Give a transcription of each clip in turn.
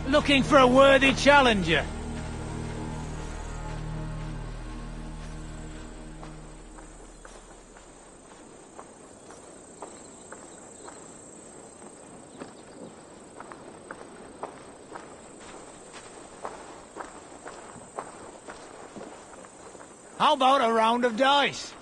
Looking for a worthy challenger. How about a round of dice?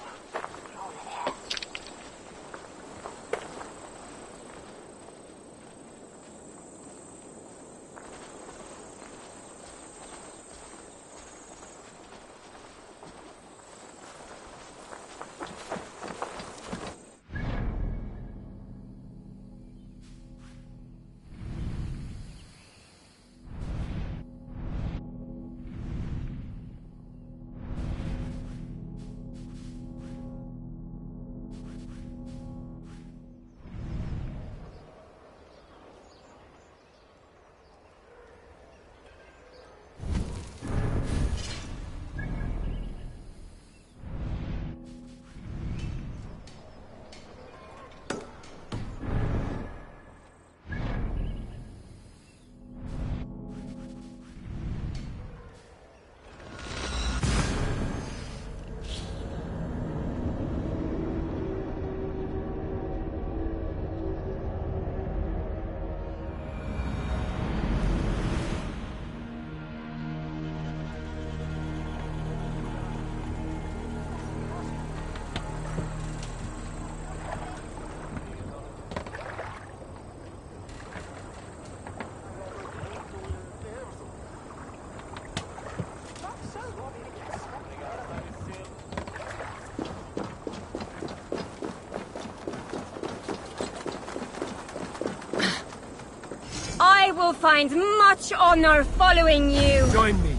I will find much honor following you. Join me.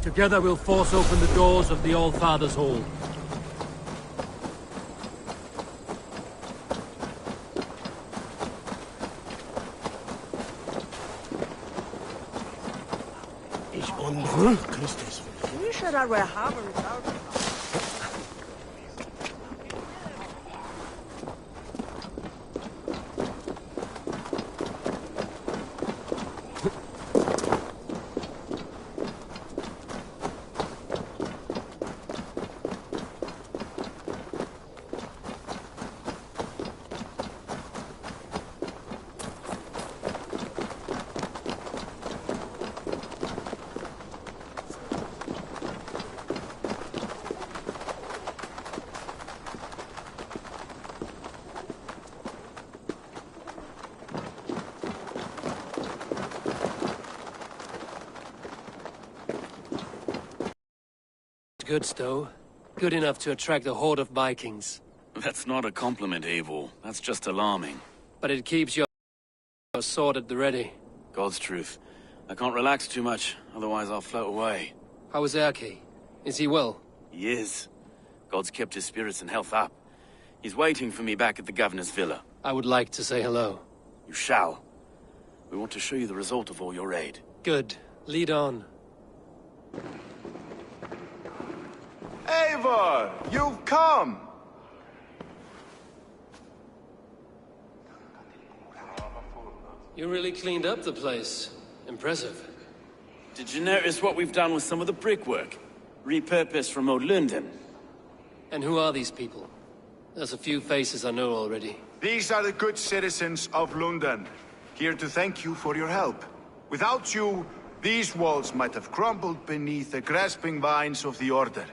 Together we'll force open the doors of the All-Father's Hall. Ich und Christus. Wie should I have without? Good, Stowe. Good enough to attract a horde of Vikings. That's not a compliment, Eivor. That's just alarming. But it keeps your sword at the ready. God's truth. I can't relax too much, otherwise I'll float away. How is Erki? Is he well? He is. God's kept his spirits and health up. He's waiting for me back at the governor's villa. I would like to say hello. You shall. We want to show you the result of all your aid. Good. Lead on. Eivor, you've come! You really cleaned up the place. Impressive. Did you notice what we've done with some of the brickwork? Repurposed from old London. And who are these people? There's a few faces I know already. These are the good citizens of London, here to thank you for your help. Without you, these walls might have crumbled beneath the grasping vines of the Order.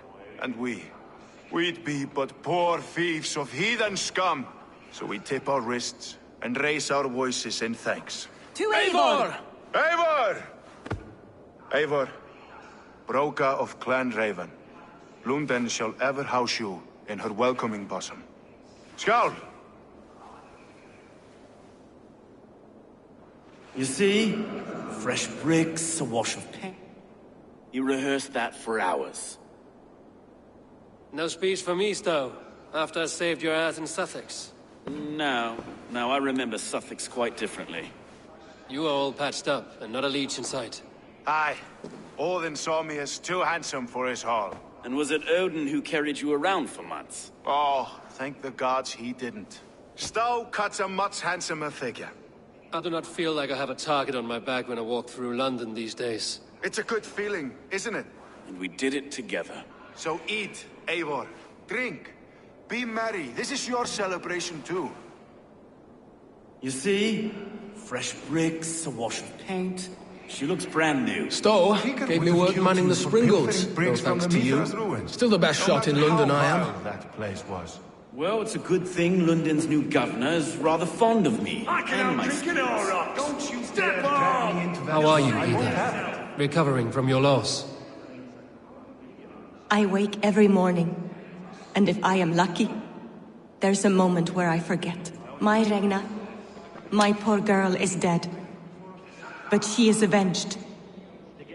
And we'd be but poor thieves of heathen scum. So we tip our wrists and raise our voices in thanks. To Eivor! Eivor! Eivor, Broca of Clan Raven, London shall ever house you in her welcoming bosom. Skål! You see? Fresh bricks, a wash of paint. He rehearsed that for hours. No speech from me, Stowe, after I saved your ass in Sussex. No, I remember Sussex quite differently. You are all patched up, and not a leech in sight. Aye. Odin saw me as too handsome for his hall. And was it Odin who carried you around for months? Oh, thank the gods he didn't. Stowe cuts a much handsomer figure. I do not feel like I have a target on my back when I walk through London these days. It's a good feeling, isn't it? And we did it together. So eat, Eivor. Drink. Be merry. This is your celebration too. You see? Fresh bricks, a wash of paint. She looks brand new. Stowe gave me work manning the Springles. No thanks to you. Still the best shot in London, I am. That place was. Well, it's a good thing London's new governor is rather fond of me. And my skills. Don't you step on! How are you, Edith? Recovering from your loss? I wake every morning, and if I am lucky, there's a moment where I forget. My Regna, my poor girl is dead. But she is avenged.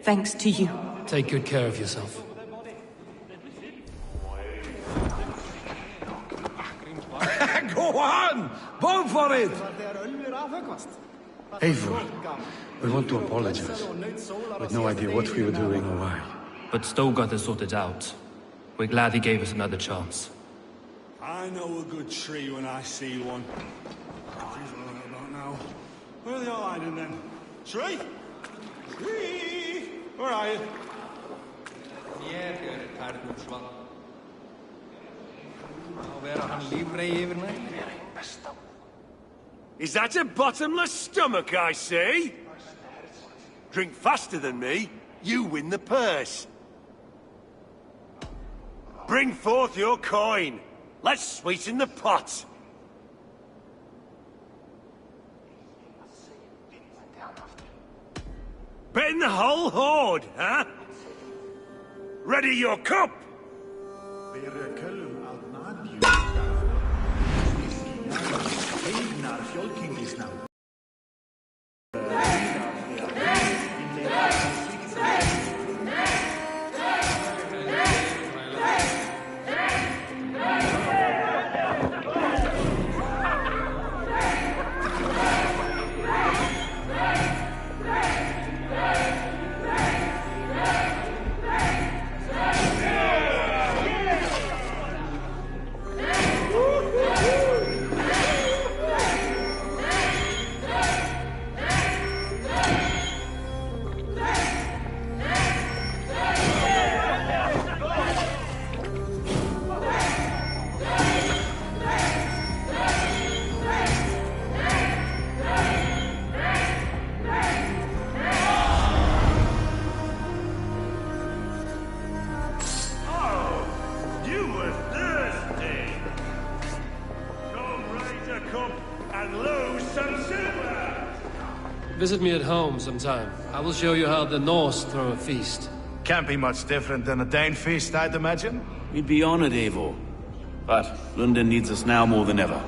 Thanks to you. Take good care of yourself. Go on! Go for it! Eivor, we want to apologize. With no idea what we were doing or why. But Stowe got us sorted out. We're glad he gave us another chance. I know a good tree when I see one. Here's what I don't know. Where are they all hiding then? Tree? Tree! Where are you? Is that a bottomless stomach I see? Drink faster than me, you win the purse. Bring forth your coin. Let's sweeten the pot. Bet in the whole hoard, huh? Ready your cup! Visit me at home sometime. I will show you how the Norse throw a feast. Can't be much different than a Dane feast, I'd imagine. We'd be honored, Eivor. But London needs us now more than ever.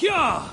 Yeah!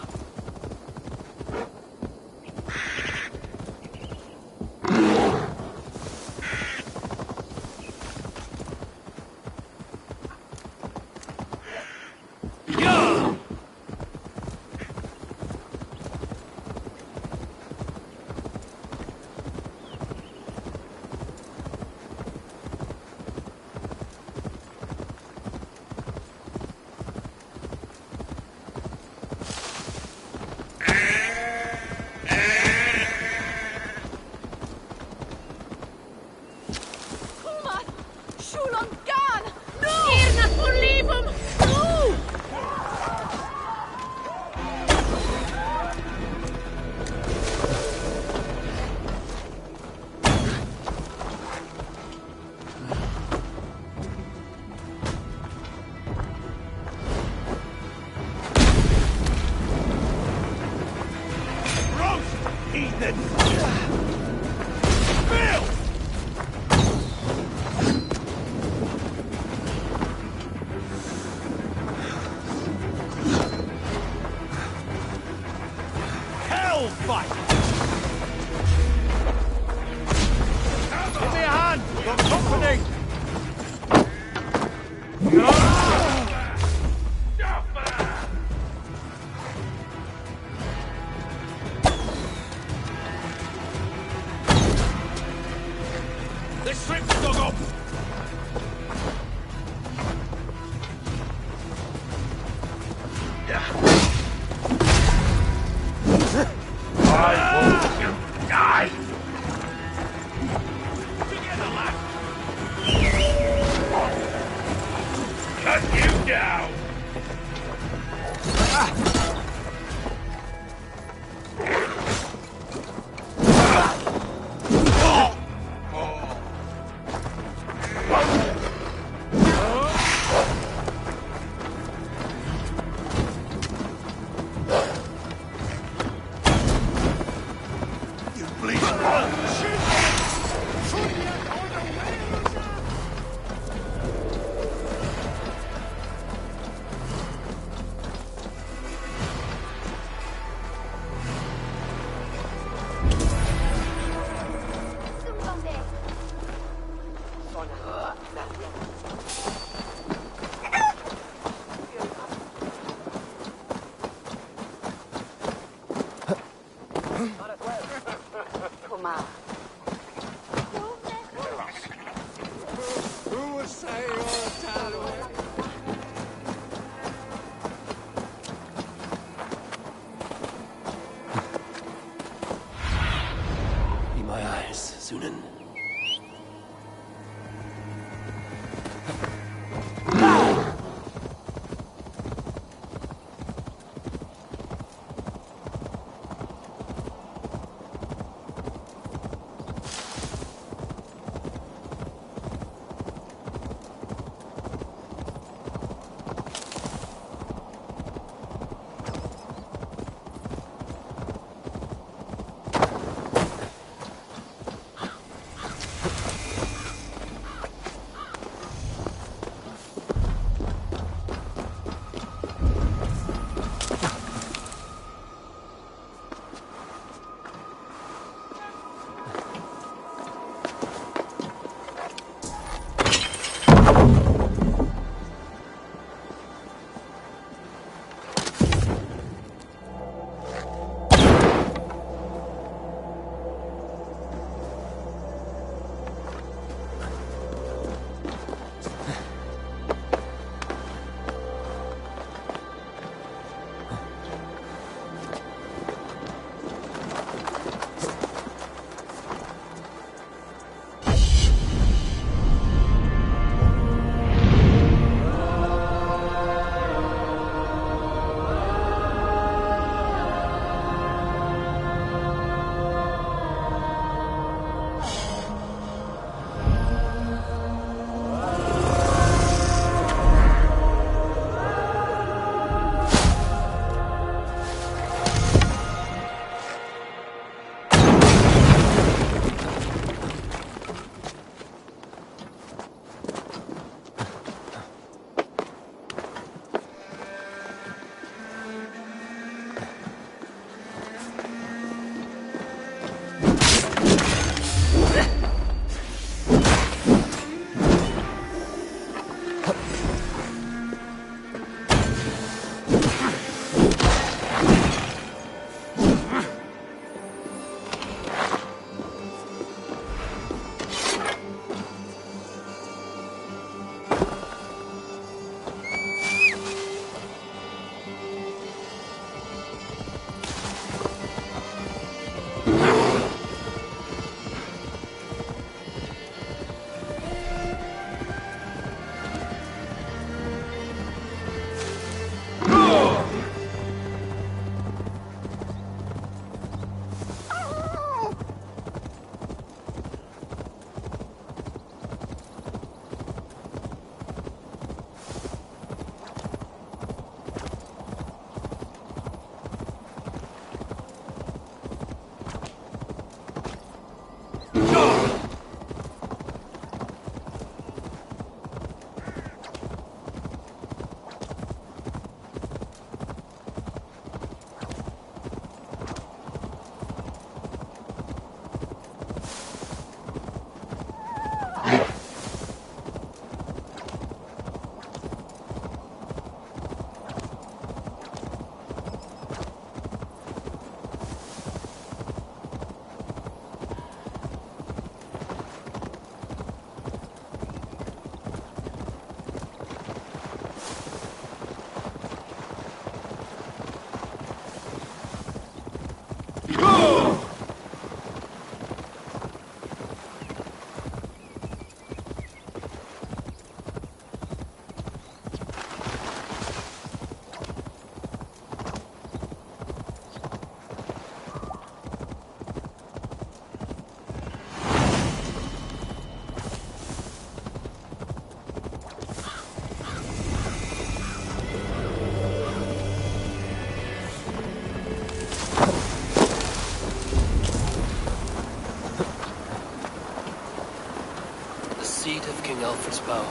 Seat of King Alfred's bow.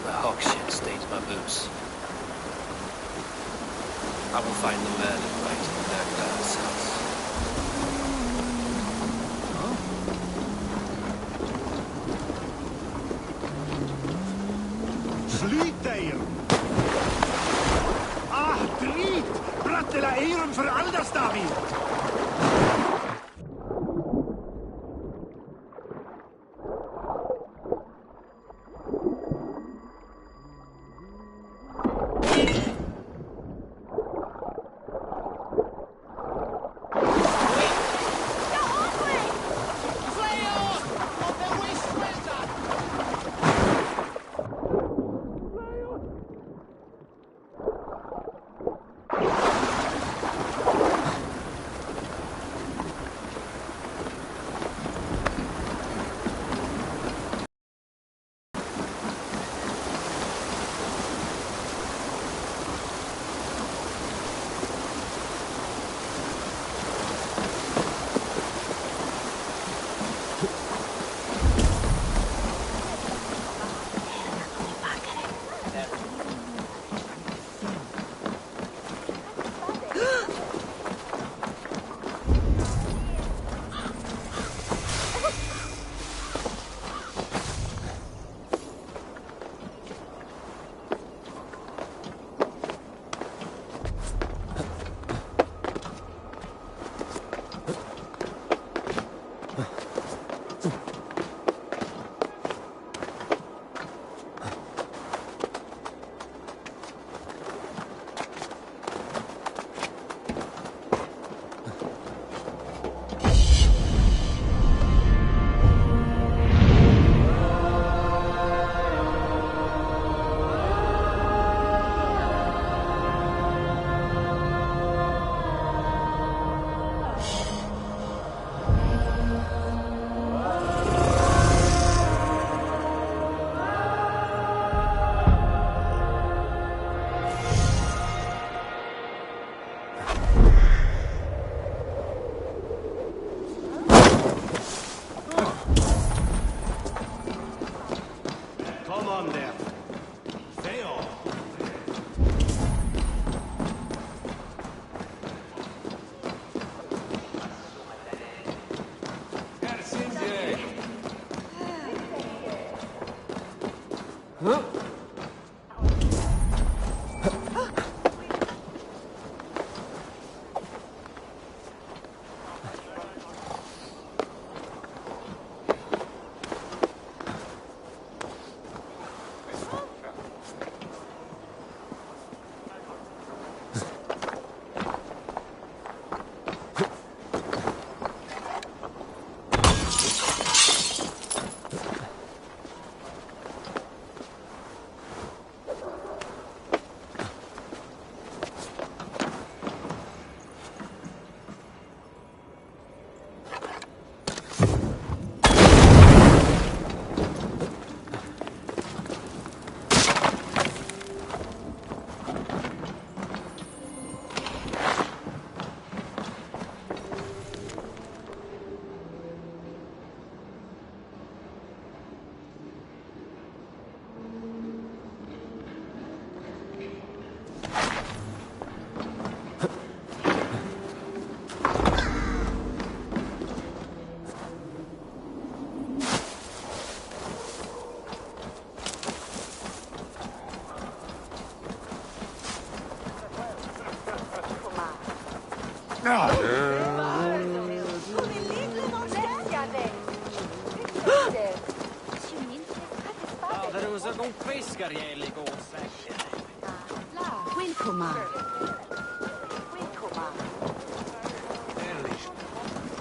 My hawk shit stains my boots. I will find the man and right in their glass house. Sluit Ah, drit! Brattela eieren för aldas, David!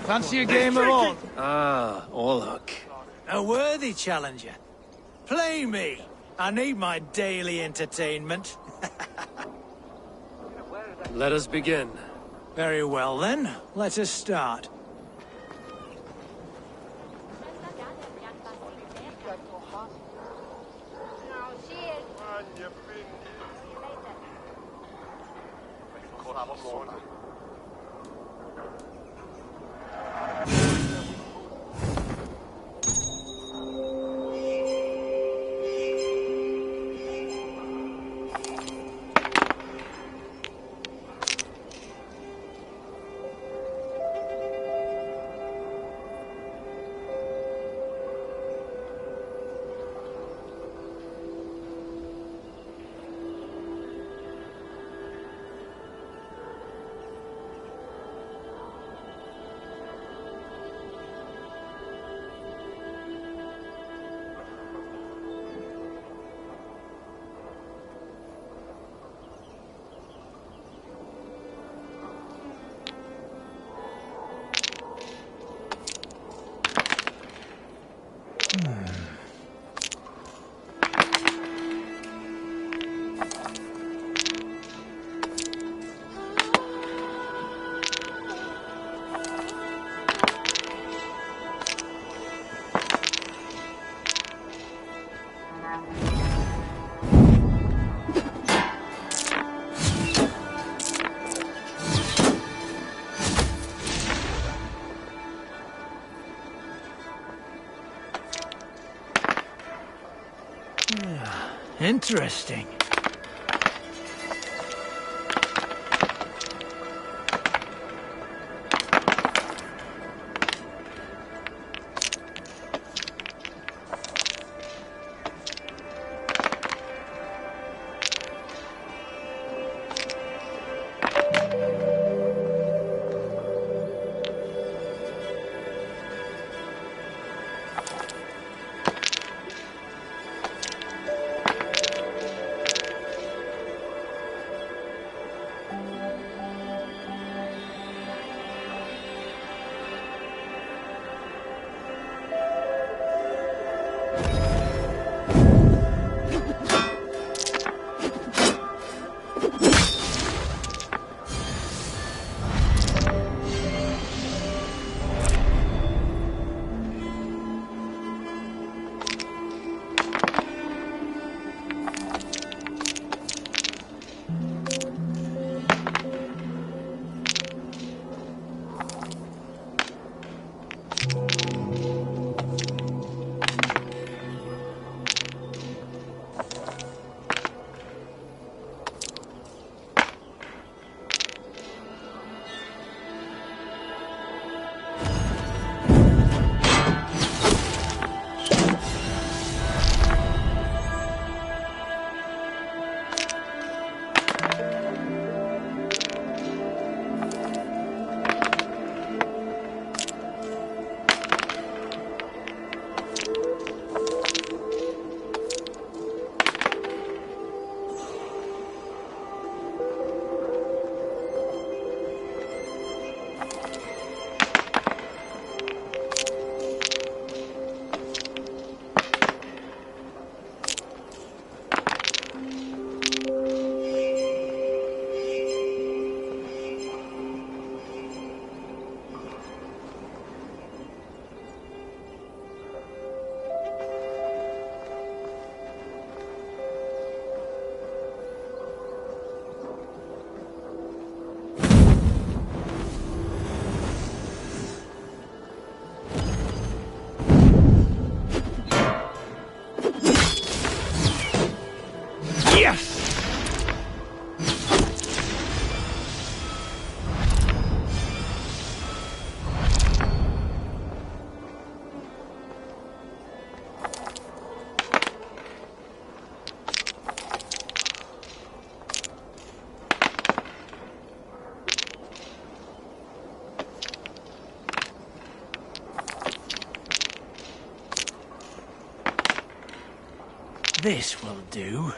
Fancy a game of all? Ah, Orlok. A worthy challenger. Play me. I need my daily entertainment. Let us begin. Very well then, let us start. Interesting. This will do.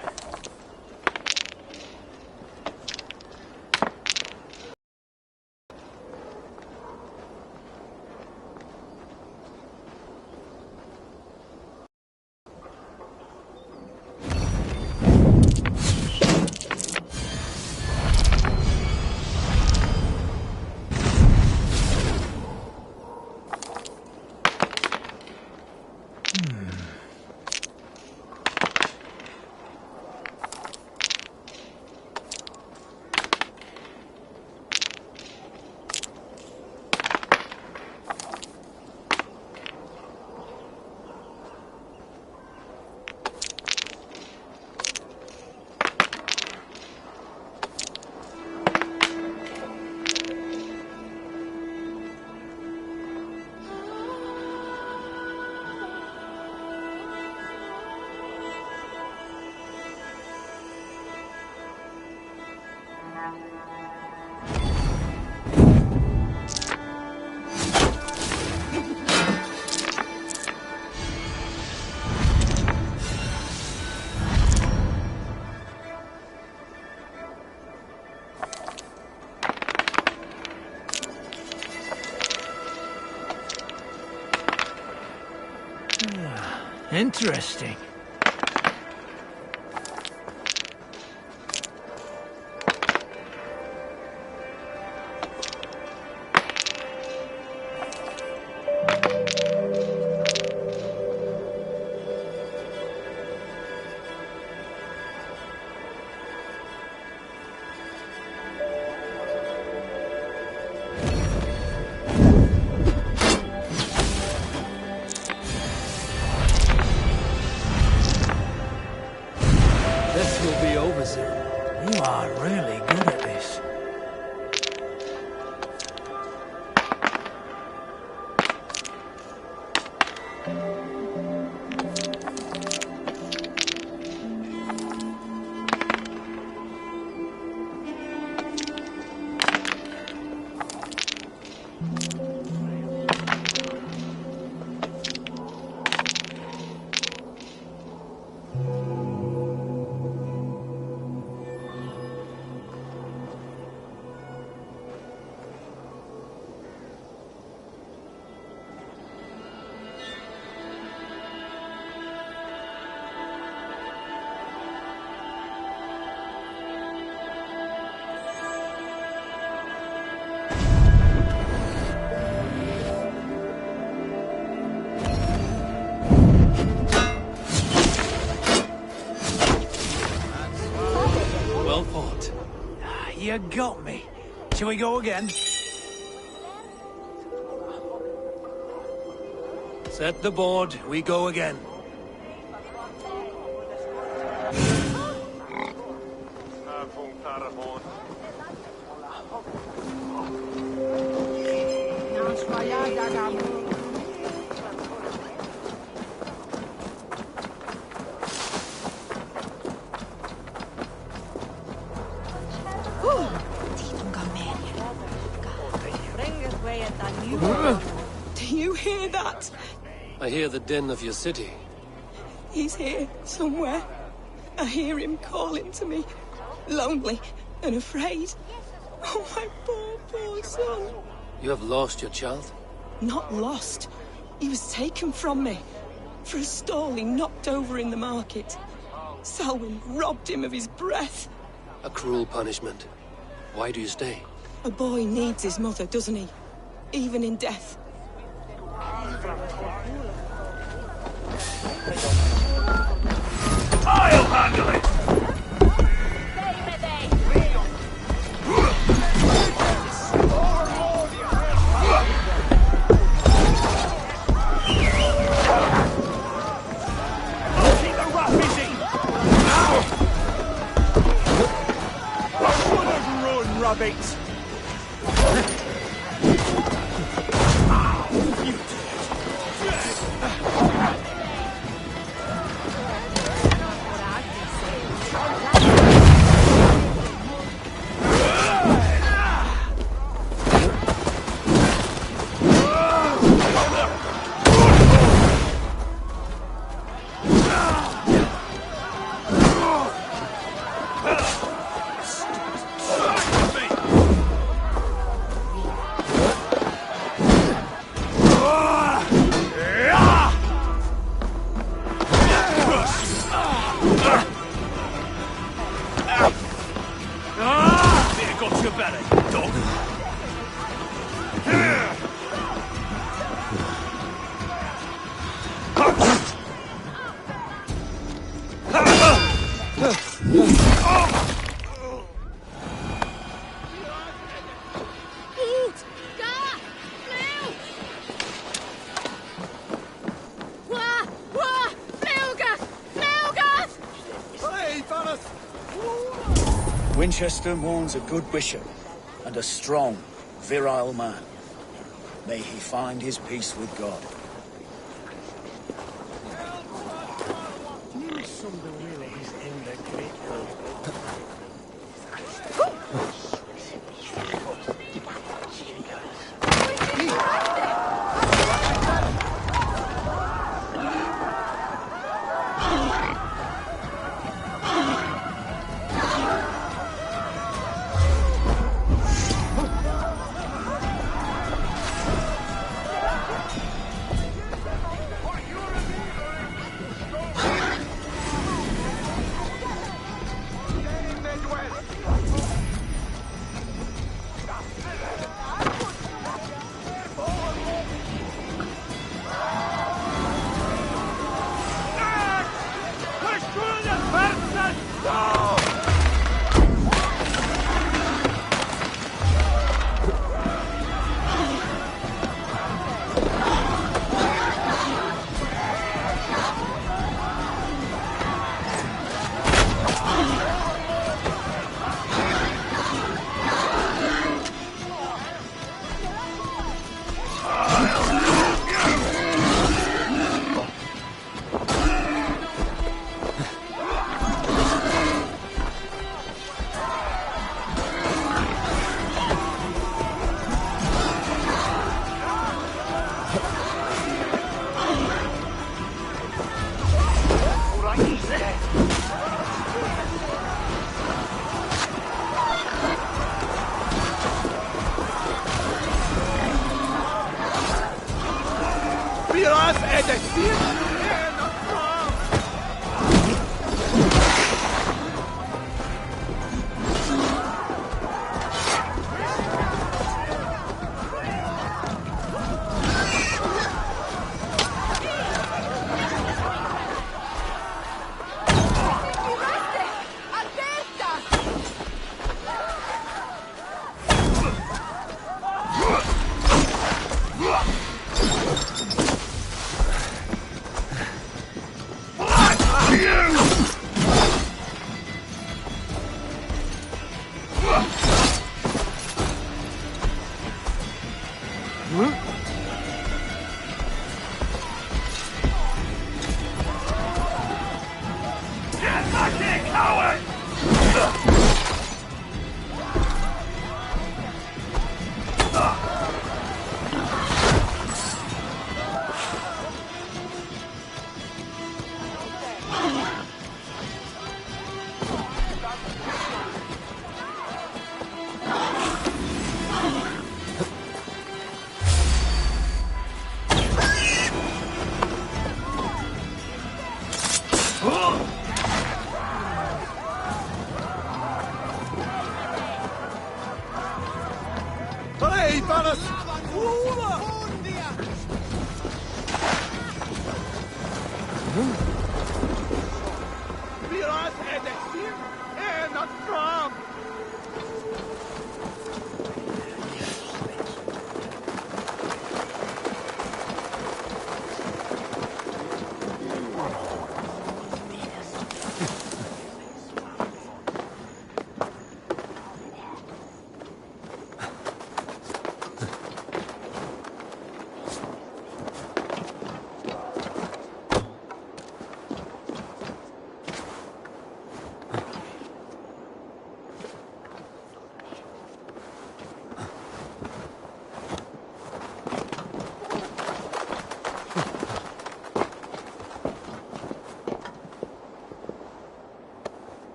Interesting. You are really good at this. Well fought. You got me. Shall we go again? Set the board, we go again. Do you hear that? I hear the din of your city. He's here, somewhere. I hear him calling to me. Lonely and afraid. Oh, my poor, poor son. You have lost your child? Not lost. He was taken from me. For a stall he knocked over in the market. Selwyn robbed him of his breath. A cruel punishment. Why do you stay? A boy needs his mother, doesn't he? Even in death. I'll handle it! Keep the rat busy! What a run, rabbits! Winchester mourns a good bishop and a strong, virile man. May he find his peace with God.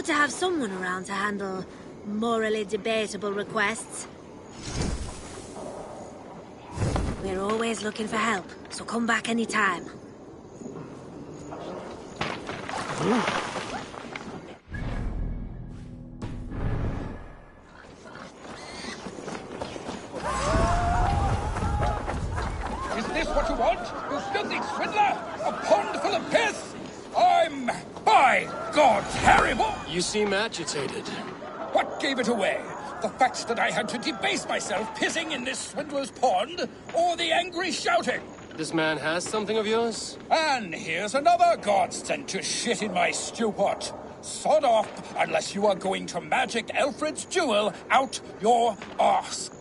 good to have someone around to handle morally debatable requests. We're always looking for help, so come back anytime. Is this what you want, you filthy swindler? A pond full of piss? By God, terrible! You seem agitated. What gave it away? The fact that I had to debase myself pissing in this swindler's pond, or the angry shouting? This man has something of yours? And here's another god sent to shit in my stew pot. Sod off, unless you are going to magic Alfred's jewel out your arse.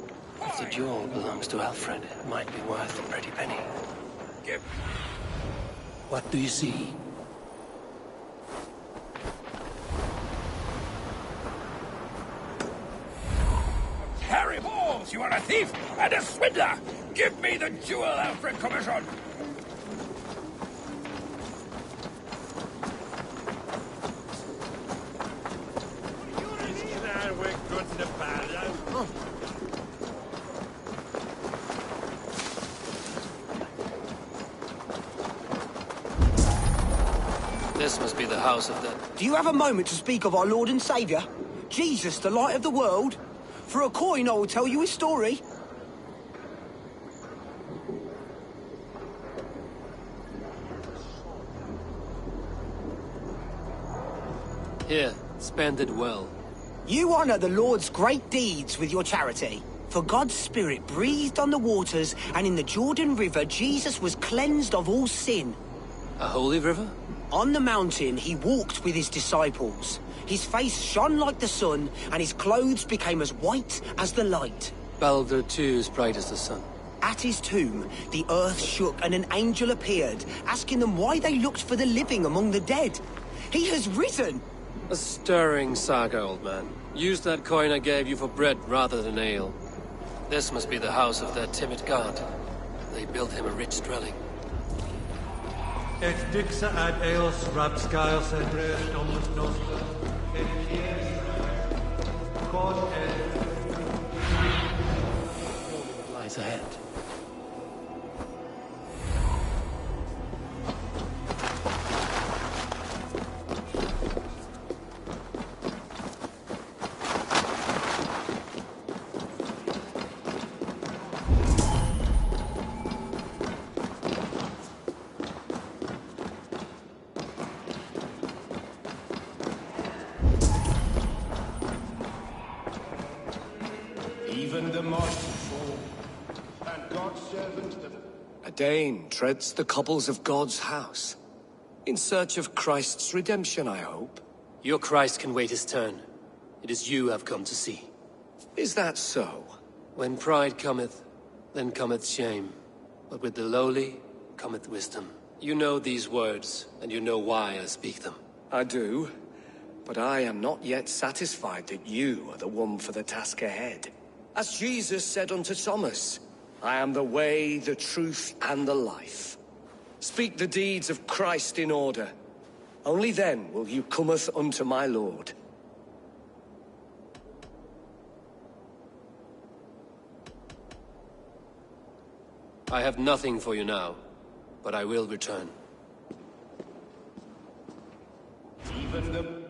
If the jewel belongs to Alfred, it might be worth a pretty penny. What do you see? Harry Balls, you are a thief and a swindler! Give me the jewel, Alfred Commission! This must be the house of the... Do you have a moment to speak of our Lord and Saviour? Jesus, the light of the world? For a coin, I will tell you his story. Here, spend it well. You honour the Lord's great deeds with your charity. For God's Spirit breathed on the waters, and in the Jordan River, Jesus was cleansed of all sin. A holy river? On the mountain, he walked with his disciples. His face shone like the sun, and his clothes became as white as the light. Balder too is bright as the sun. At his tomb, the earth shook and an angel appeared, asking them why they looked for the living among the dead. He has risen! A stirring saga, old man. Use that coin I gave you for bread rather than ale. This must be the house of that timid god. They built him a rich dwelling. Et dixa ad eos rapscaios et brestomus nostra, et God Lies ahead. Even the mighty fall, and God's servant the... A Dane treads the cobbles of God's house. In search of Christ's redemption, I hope. Your Christ can wait his turn. It is you I've come to see. Is that so? When pride cometh, then cometh shame. But with the lowly cometh wisdom. You know these words, and you know why I speak them. I do, but I am not yet satisfied that you are the one for the task ahead. As Jesus said unto Thomas, I am the way, the truth, and the life. Speak the deeds of Christ in order. Only then will you cometh unto my Lord. I have nothing for you now, but I will return. Even the...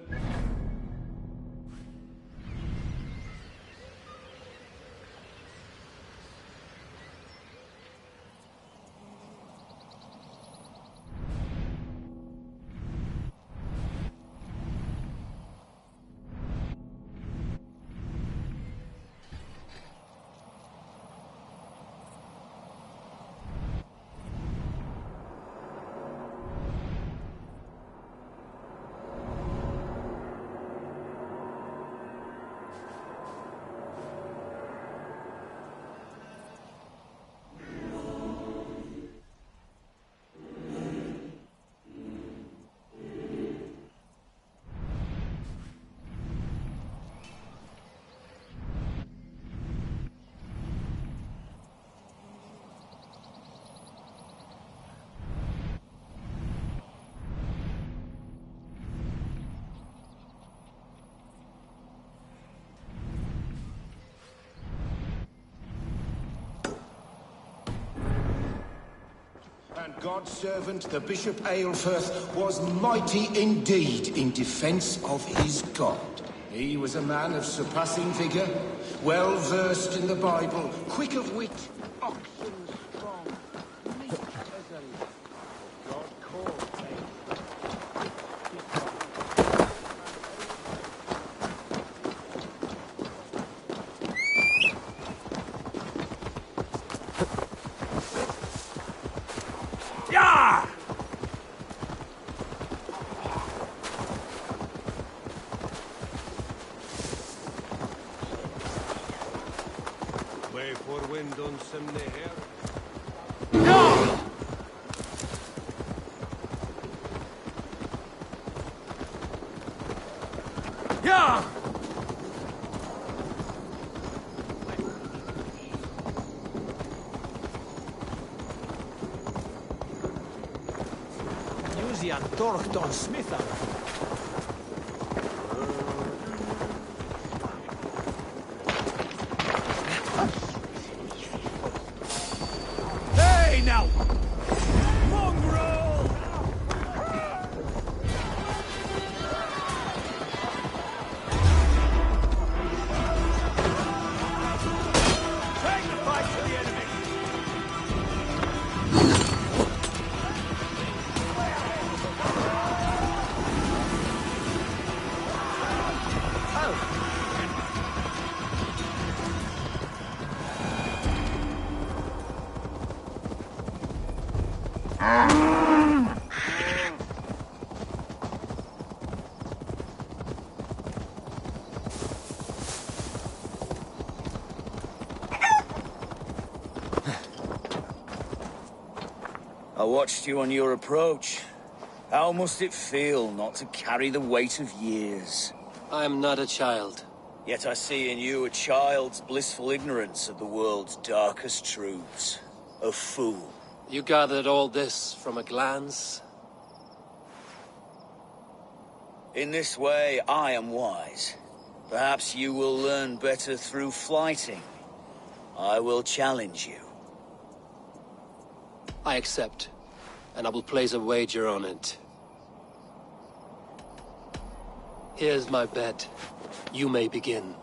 And God's servant, the Bishop Aelfirth, was mighty indeed in defense of his God. He was a man of surpassing vigor, well versed in the Bible, quick of wit, oxen strong, meek as a lamb. God called Yeah! Way for wind on some here. Yeah! Newsian Torchton Smitha. Hey, now! Mongrel! Take the fight to the enemy! I watched you on your approach. How must it feel not to carry the weight of years? I am not a child. Yet I see in you a child's blissful ignorance of the world's darkest truths. A fool. You gathered all this from a glance? In this way, I am wise. Perhaps you will learn better through flighting. I will challenge you. I accept, and I will place a wager on it. Here's my bet. You may begin.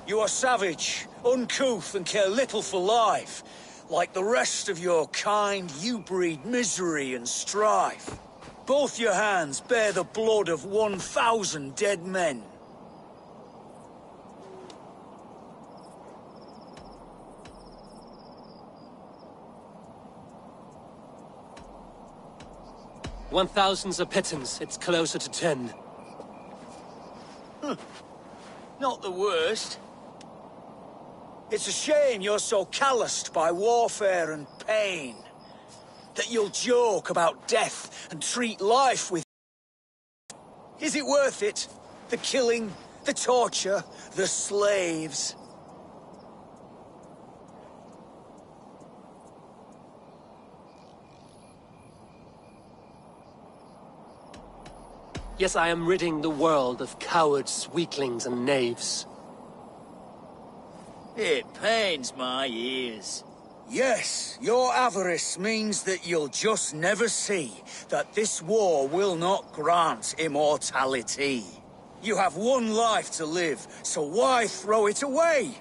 You are savage, uncouth, and care little for life. Like the rest of your kind, you breed misery and strife. Both your hands bear the blood of 1,000 dead men. $1,000's a pittance. It's closer to 10. Not the worst. It's a shame you're so calloused by warfare and pain. That you'll joke about death and treat life with... Is it worth it? The killing, the torture, the slaves? Yes, I am ridding the world of cowards, weaklings, and knaves. It pains my ears. Yes, your avarice means that you'll just never see that this war will not grant immortality. You have one life to live, so why throw it away?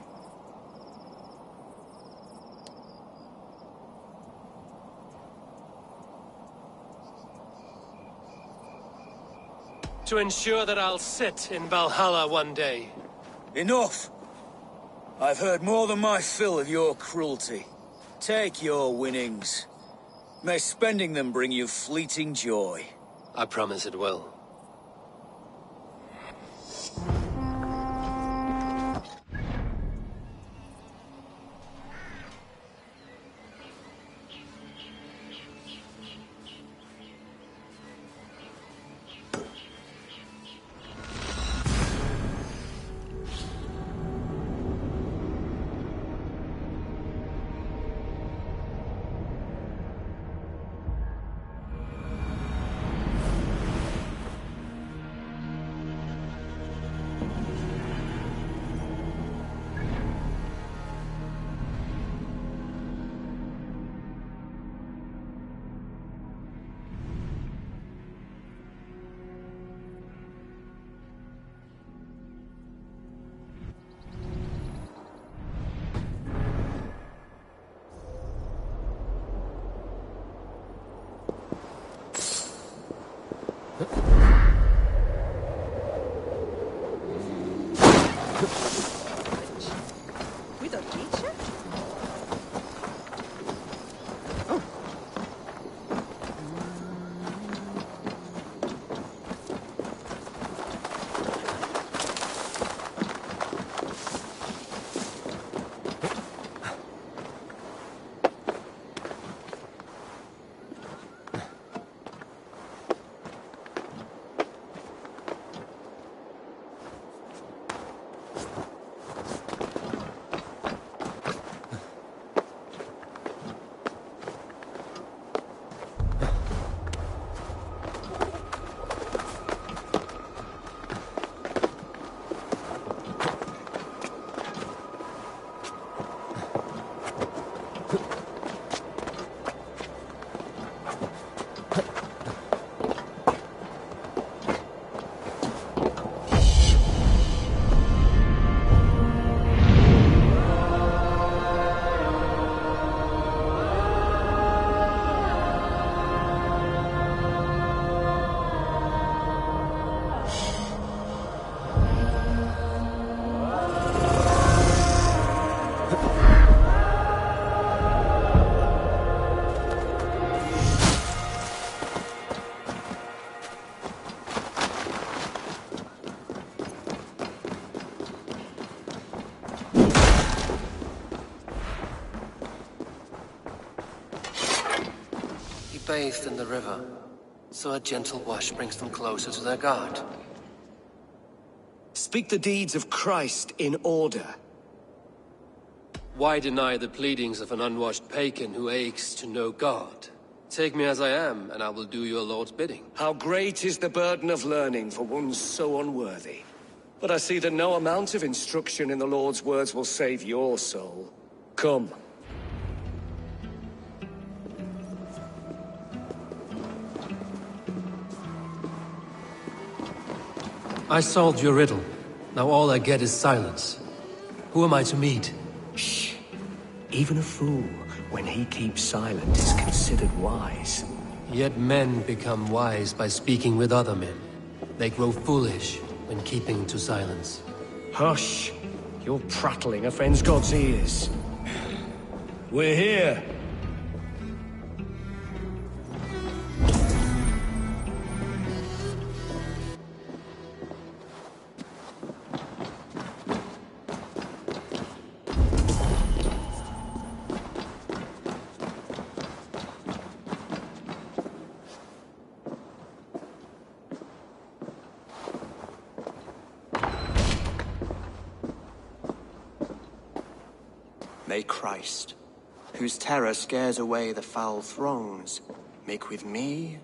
To ensure that I'll sit in Valhalla one day. Enough! I've heard more than my fill of your cruelty. Take your winnings. May spending them bring you fleeting joy. I promise it will. faith in the river, so a gentle wash brings them closer to their God. Speak the deeds of Christ in order. Why deny the pleadings of an unwashed pagan who aches to know God? Take me as I am, and I will do your Lord's bidding. How great is the burden of learning for one so unworthy. But I see that no amount of instruction in the Lord's words will save your soul. Come. I solved your riddle. Now all I get is silence. Who am I to meet? Shh. Even a fool, when he keeps silent, is considered wise. Yet men become wise by speaking with other men. They grow foolish when keeping to silence. Hush! Your prattling offends God's ears. We're here. May Christ, whose terror scares away the foul throngs, make with me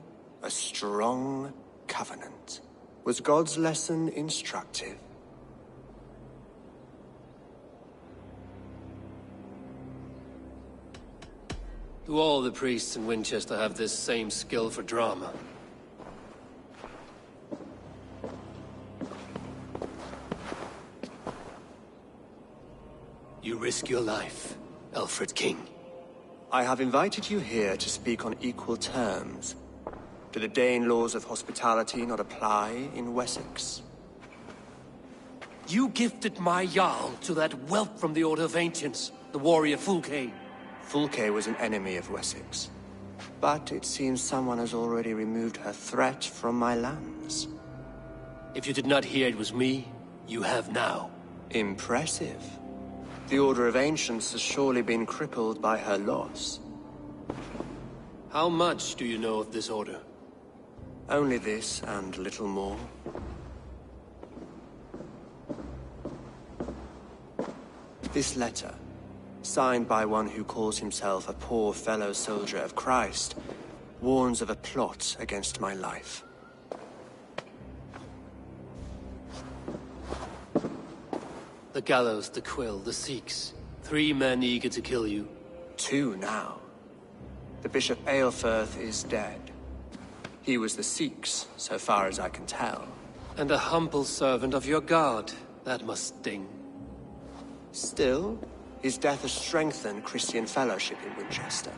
a strong covenant. Was God's lesson instructive? Do all the priests in Winchester have this same skill for drama? You risk your life, Alfred King. I have invited you here to speak on equal terms. Do the Dane laws of hospitality not apply in Wessex? You gifted my Jarl to that whelp from the Order of Ancients, the warrior Fulke. Fulke was an enemy of Wessex. But it seems someone has already removed her threat from my lands. If you did not hear it was me, you have now. Impressive. The Order of Ancients has surely been crippled by her loss. How much do you know of this order? Only this and little more. This letter, signed by one who calls himself a poor fellow soldier of Christ, warns of a plot against my life. The gallows, the quill, the Sikhs. 3 men eager to kill you. 2 now. The Bishop Aelfirth is dead. He was the Sikhs, so far as I can tell. And a humble servant of your god. That must sting. Still, his death has strengthened Christian fellowship in Winchester.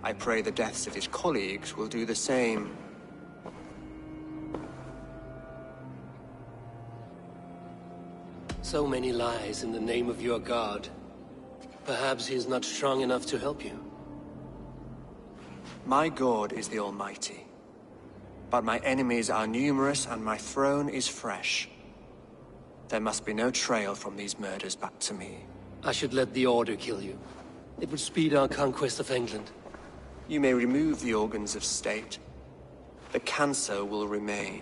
I pray the deaths of his colleagues will do the same. So many lies in the name of your god. Perhaps he is not strong enough to help you. My God is the Almighty. But my enemies are numerous and my throne is fresh. There must be no trail from these murders back to me. I should let the Order kill you. It would speed our conquest of England. You may remove the organs of state. The cancer will remain.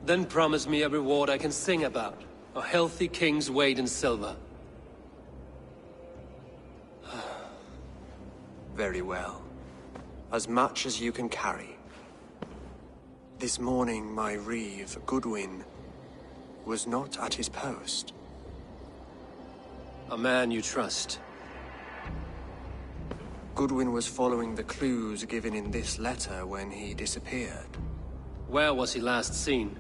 Then promise me a reward I can sing about. A healthy king's weight in silver. Very well. As much as you can carry. This morning my reeve, Goodwin, was not at his post. A man you trust. Goodwin was following the clues given in this letter when he disappeared. Where was he last seen?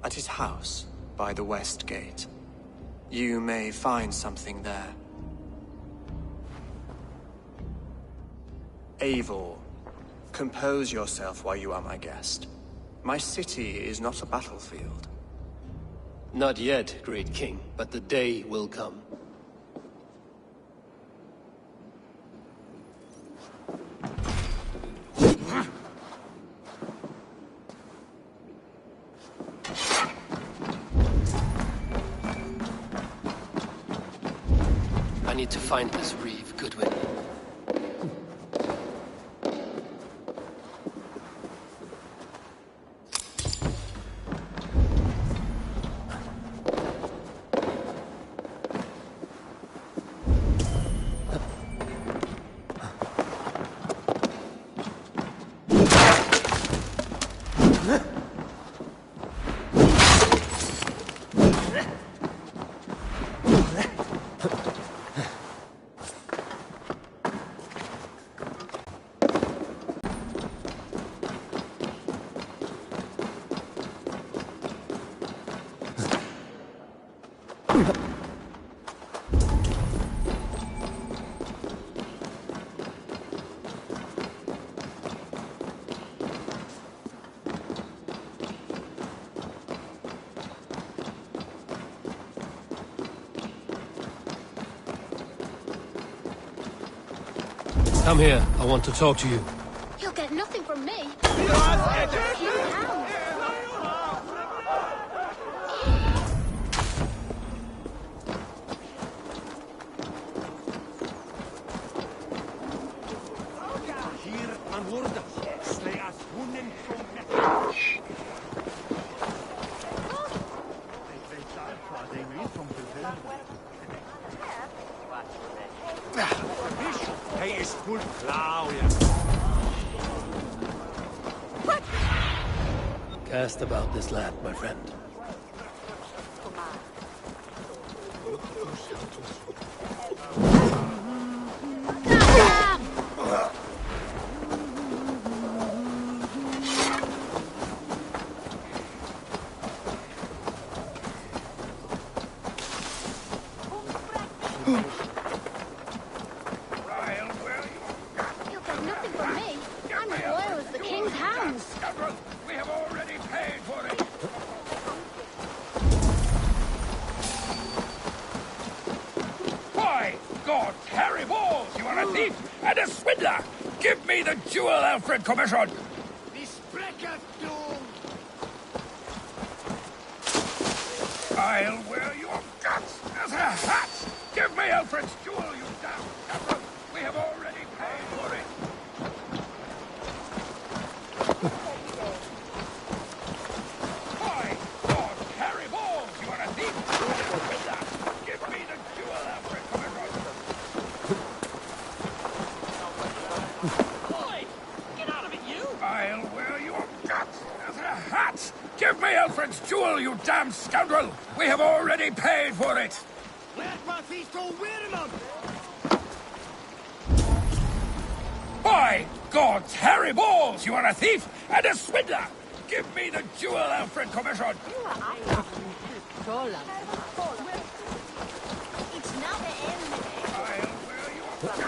At his house, by the West Gate. You may find something there. Eivor, compose yourself while you are my guest. My city is not a battlefield. Not yet, great king, but the day will come. I need to find this reeve, Goodwin. Come here. I want to talk to you. You'll get nothing from me. Hey, is full plow, Cast about this land, my friend. You'll get nothing from me. I'm as loyal as the king's hounds. We have already paid for it. By God, Harry Balls, you are a thief and a swindler! Give me the jewel Alfred commissioned! I'll wear your guts as a hat! Give me Alfred's jewel, you damn scoundrel! We have already paid for it! By God, Harry Balls, you are a thief and a swindler! Give me the jewel Alfred commissioned! Boy, get out of it, you! I'll wear your guts as a hat! Give me Alfred's jewel, you damn scoundrel! We have already paid for it! By God, Harry Balls, you are a thief and a swindler! Give me the jewel Alfred commissioned! It's not the end. I'll wear your guts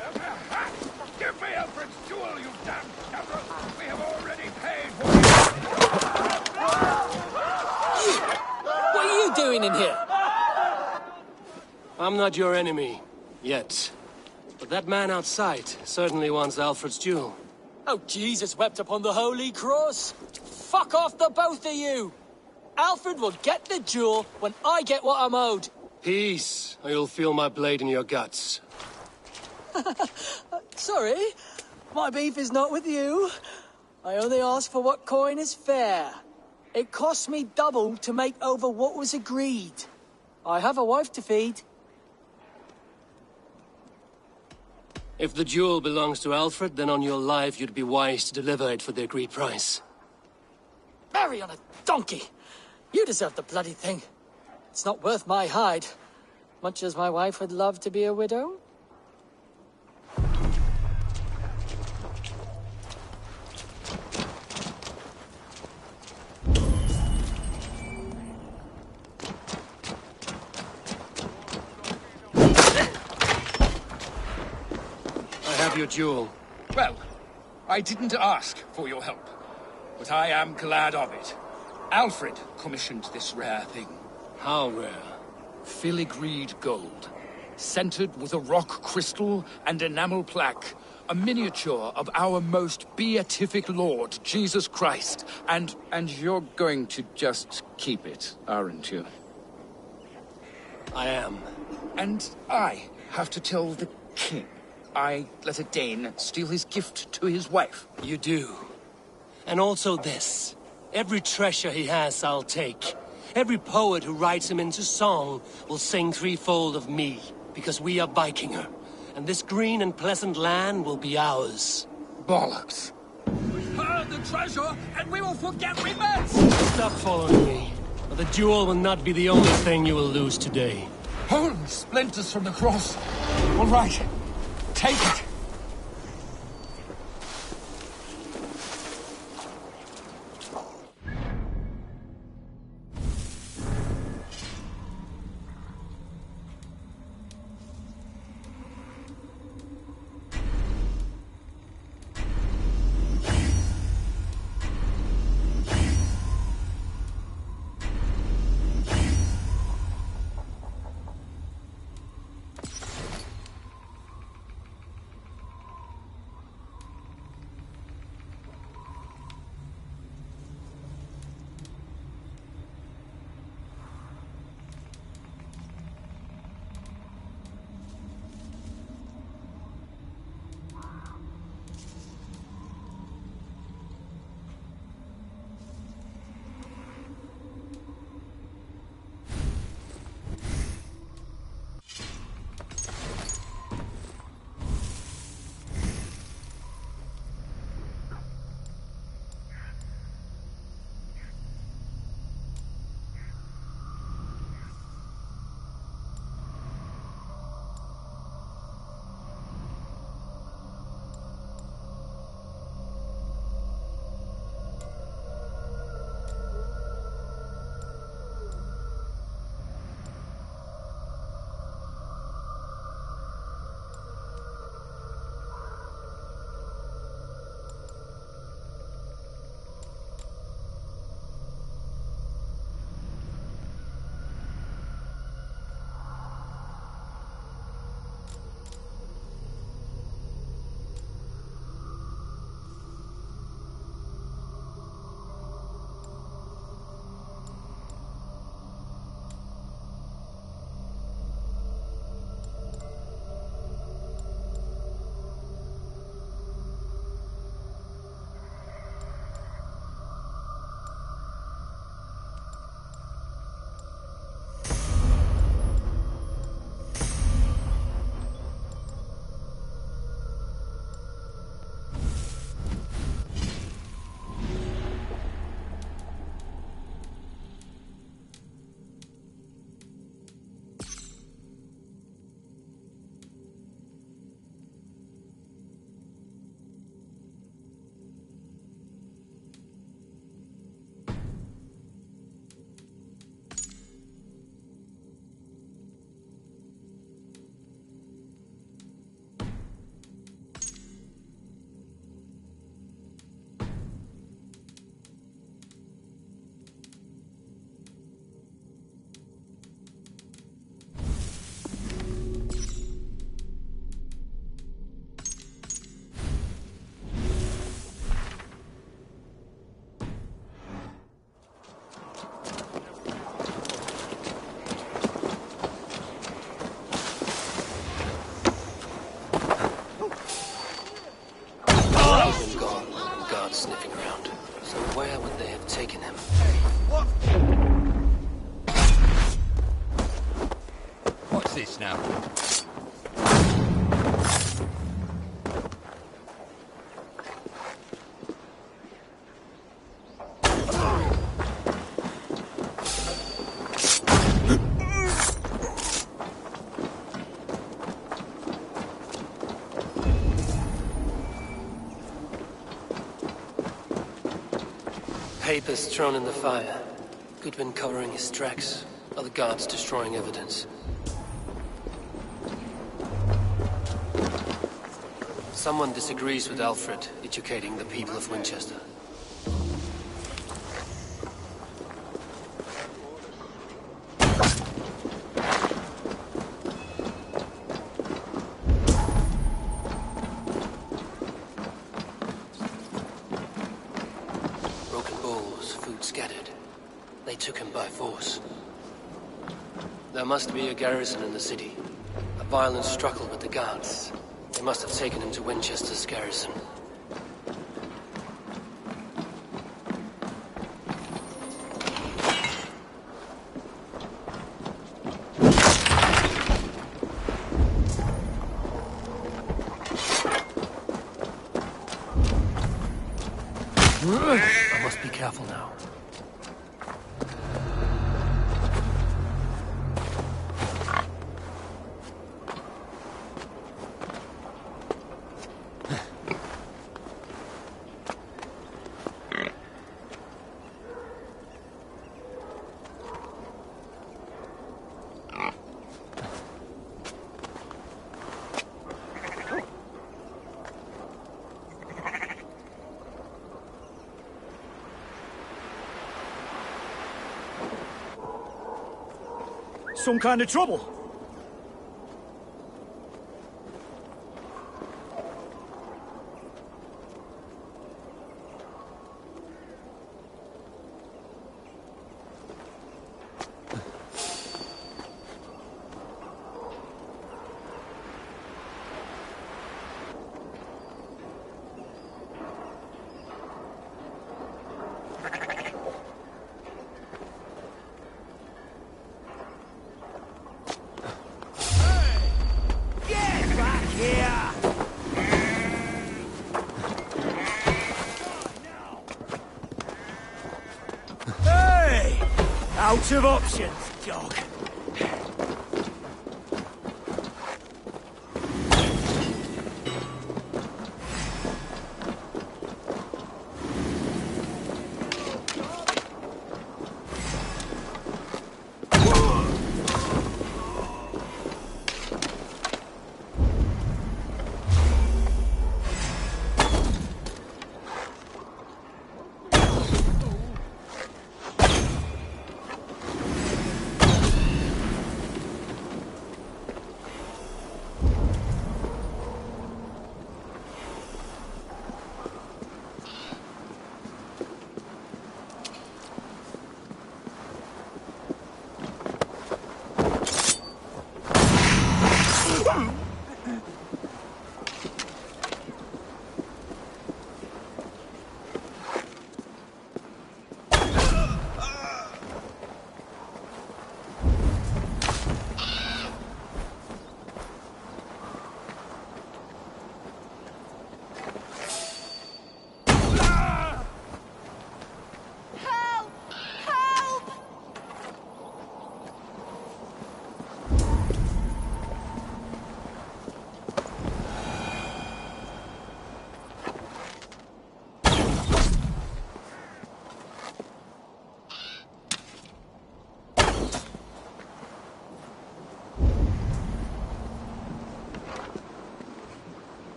as a hat! Give me Alfred's jewel, you damn scoundrel! We have already paid for it! What are you doing in here? I'm not your enemy. Yet. But that man outside certainly wants Alfred's jewel. Oh, Jesus wept upon the holy cross. Fuck off, the both of you. Alfred will get the jewel when I get what I'm owed. Peace, or you'll feel my blade in your guts. Sorry, my beef is not with you. I only ask for what coin is fair. It cost me double to make over what was agreed. I have a wife to feed. If the jewel belongs to Alfred, then on your life you'd be wise to deliver it for the agreed price. Marry on a donkey! You deserve the bloody thing. It's not worth my hide. Much as my wife would love to be a widow. Your jewel. Well, I didn't ask for your help, but I am glad of it. Alfred commissioned this rare thing. How rare? Filigreed gold, centered with a rock crystal and enamel plaque, a miniature of our most beatific Lord, Jesus Christ. And you're going to just keep it, aren't you? I am. And I have to tell the king I let a Dane steal his gift to his wife. You do. And also this. Every treasure he has, I'll take. Every poet who writes him into song will sing threefold of me, because we are Vikinger. And this green and pleasant land will be ours. Bollocks. Herd the treasure, and we will forget we met! Stop following me. Or the jewel will not be the only thing you will lose today. Holy splinters from the cross. All right. Take it! guards sniffing around. So where would they have taken him? What? What's this now? Papers thrown in the fire. Goodwin covering his tracks. Other guards destroying evidence. Someone disagrees with Alfred, educating the people of Winchester. Broken bowls, food scattered. They took him by force. There must be a garrison in the city. A violent struggle with the guards. They must have taken him to Winchester's garrison. I must be careful now. Some kind of trouble? Out of options, dog.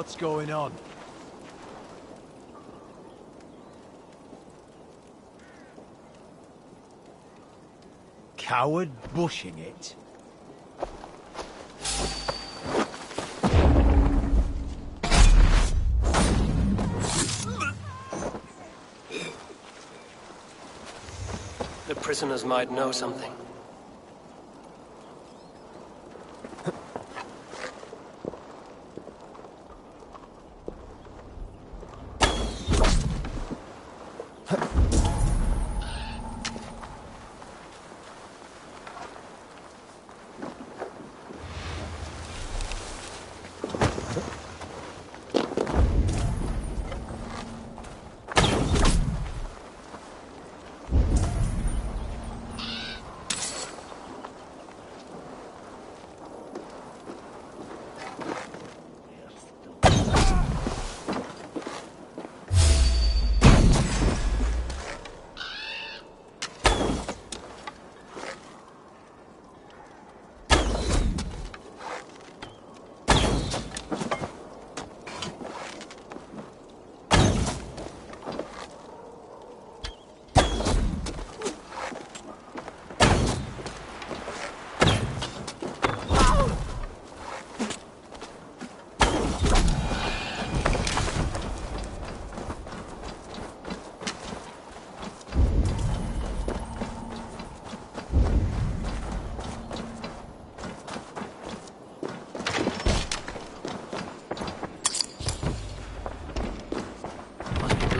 What's going on? Coward bushing it? The prisoners might know something.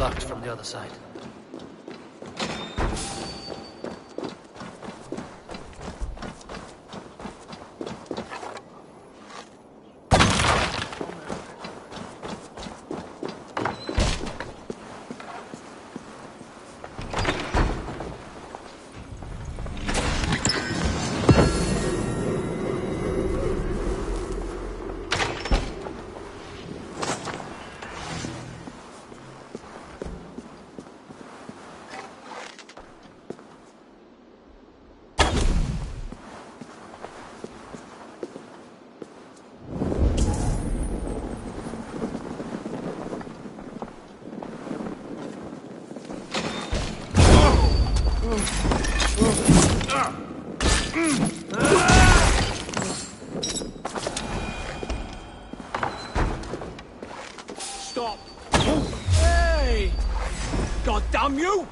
Blocked from the other side. Stop! Hey! God damn you!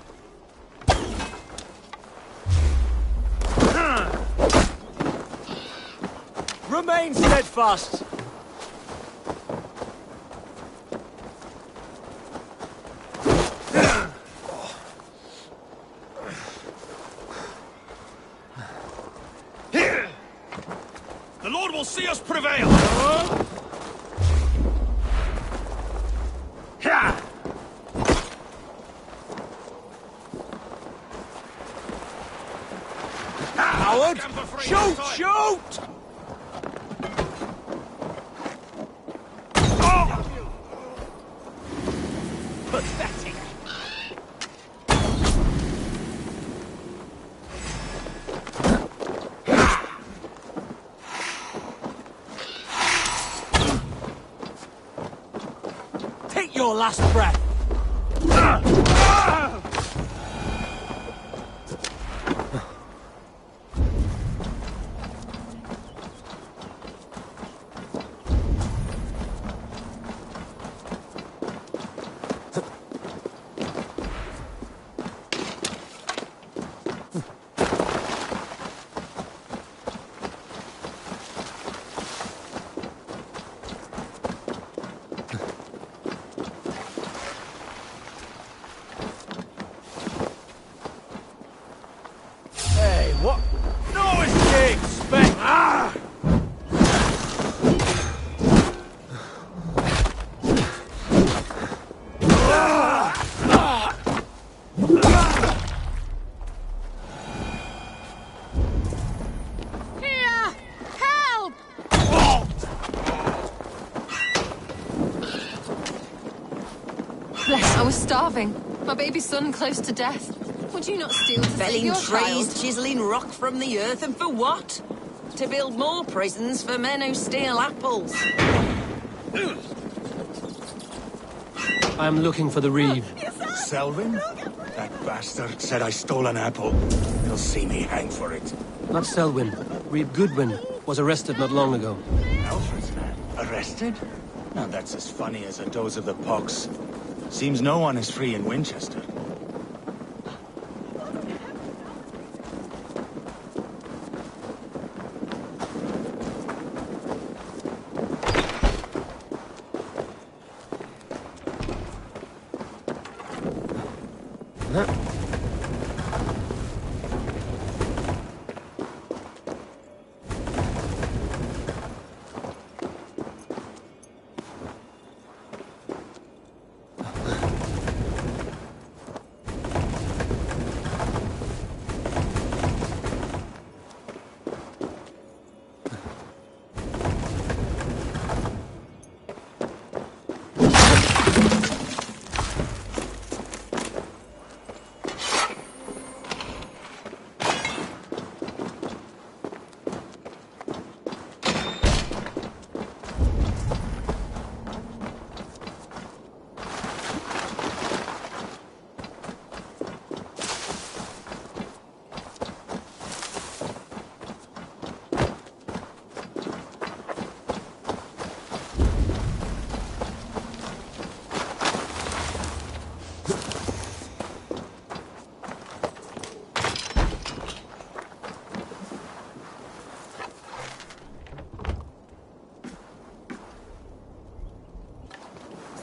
Remain steadfast! The Lord will see us prevail! Howard! Shoot! Shoot! Pathetic! Take your last breath! Hey, what? No escape, Spec! Ah! Here! Help! Bless, I was starving. My baby son close to death. Would you not steal to save Felling your trees, child? chiseling rock from the earth, and for what? To build more prisons for men who steal apples. I'm looking for the Reeve. Selwyn? That bastard said I stole an apple. He'll see me hang for it. Not Selwyn. Reeve Goodwin was arrested not long ago. Alfred's man? Arrested? Now that's as funny as a dose of the pox. Seems no one is free in Winchester.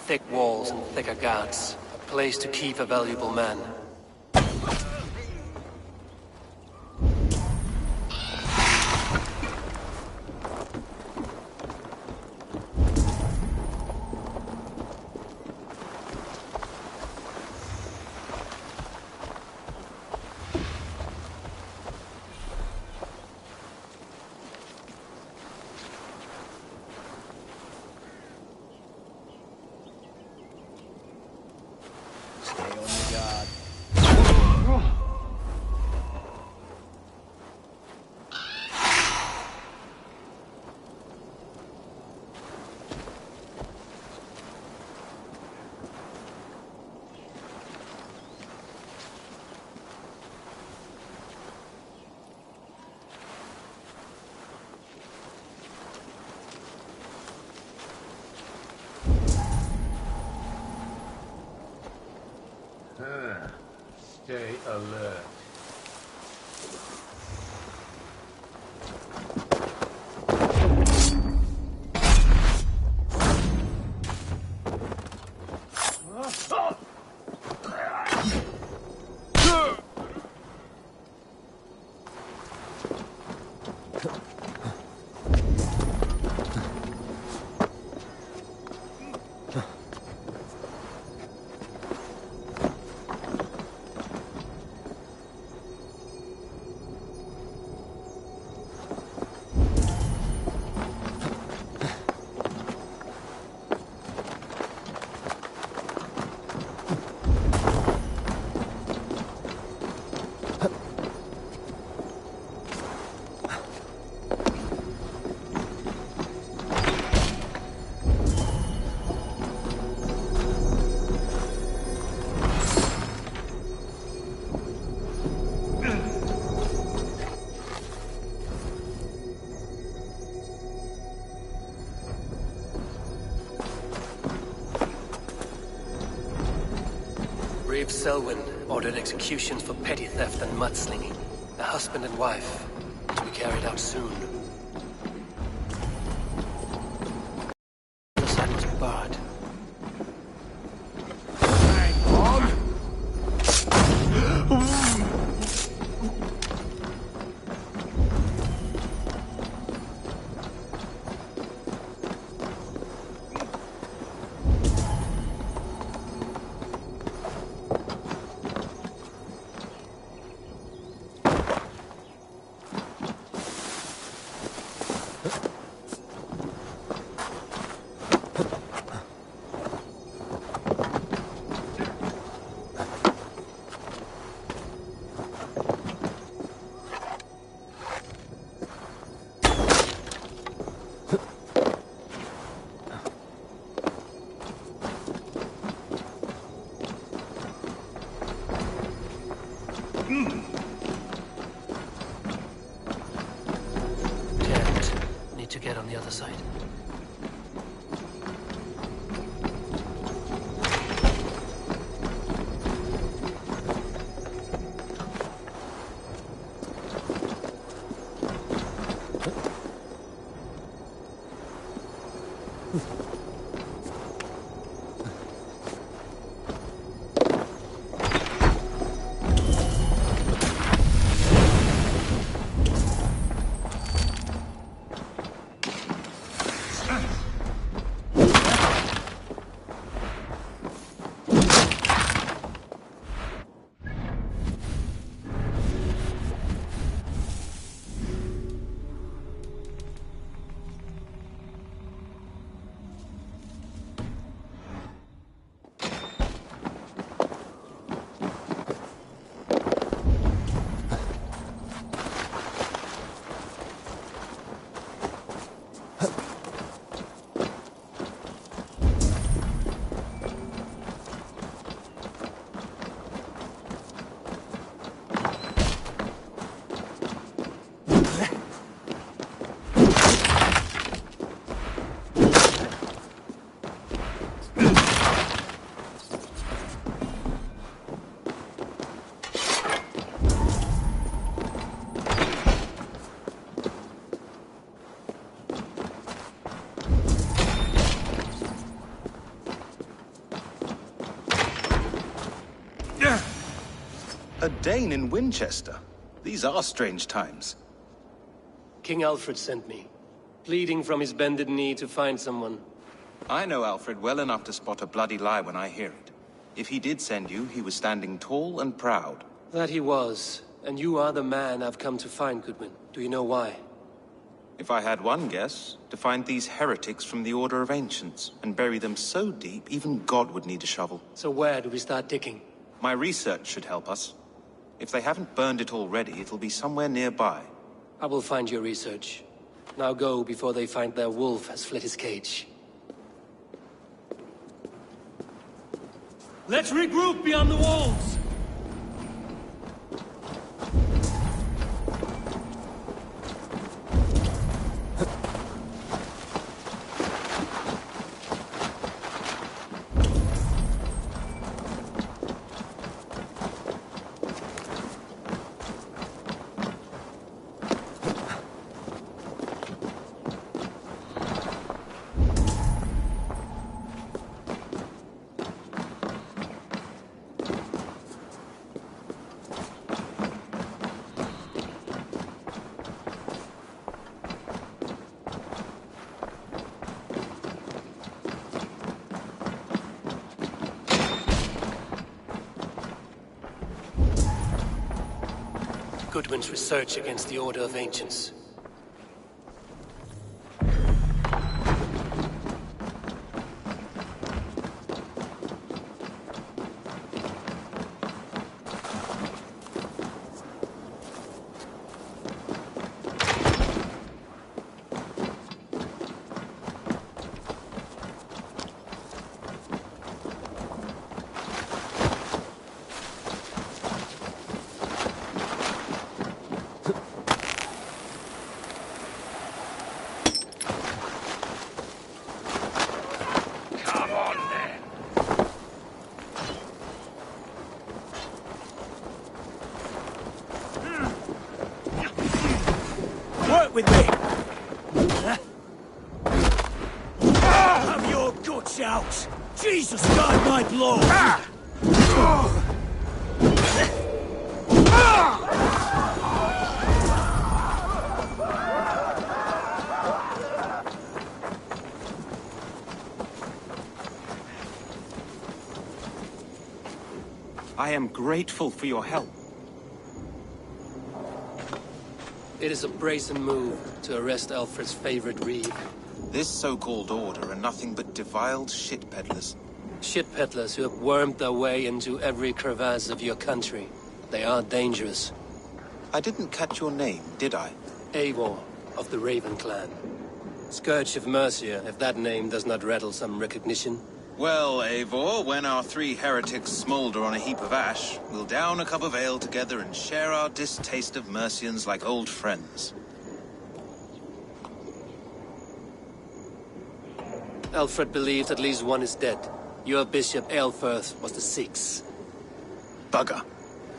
Thick walls and thicker guards. A place to keep a valuable man. Stay alert. Reeve Selwyn ordered executions for petty theft and mudslinging. A husband and wife, to be carried out soon. The side was barred. Can't. Need to get on the other side. A Dane in Winchester? These are strange times. King Alfred sent me, pleading from his bended knee to find someone. I know Alfred well enough to spot a bloody lie when I hear it. If he did send you, he was standing tall and proud. That he was, and you are the man I've come to find, Goodwin. Do you know why? If I had one guess, to find these heretics from the Order of Ancients, and bury them so deep, even God would need a shovel. So where do we start digging? My research should help us. If they haven't burned it already, it'll be somewhere nearby. I will find your research. Now go before they find their wolf has fled his cage. Let's regroup beyond the walls! Goodwin's research against the Order of Ancients. With me! Have your guts out! Jesus guide my blow! I am grateful for your help. It is a brazen move to arrest Alfred's favorite reeve. This so-called order are nothing but defiled shit peddlers. Shit peddlers who have wormed their way into every crevasse of your country. They are dangerous. I didn't catch your name, did I? Eivor of the Raven clan. Scourge of Mercia, if that name does not rattle some recognition. Well, Eivor, when our 3 heretics smoulder on a heap of ash, we'll down a cup of ale together and share our distaste of Mercians like old friends. Alfred believes at least one is dead. Your Bishop Aelfirth was the 6th. Bugger.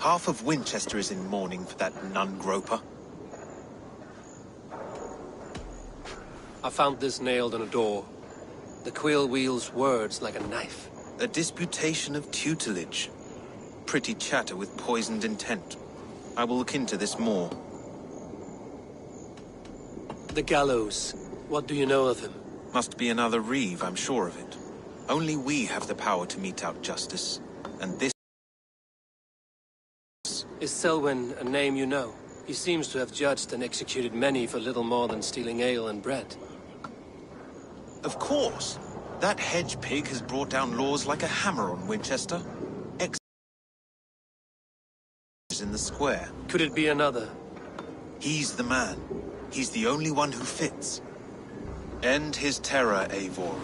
Half of Winchester is in mourning for that nun-groper. I found this nailed on a door. The quill wields words like a knife. A disputation of tutelage. Pretty chatter with poisoned intent. I will look into this more. The gallows. What do you know of him? Must be another Reeve, I'm sure of it. Only we have the power to mete out justice. And this... Is Selwyn a name you know? He seems to have judged and executed many for little more than stealing ale and bread. Of course. That hedge pig has brought down laws like a hammer on Winchester. In the square. Could it be another? He's the man. He's the only one who fits. End his terror, Eivor.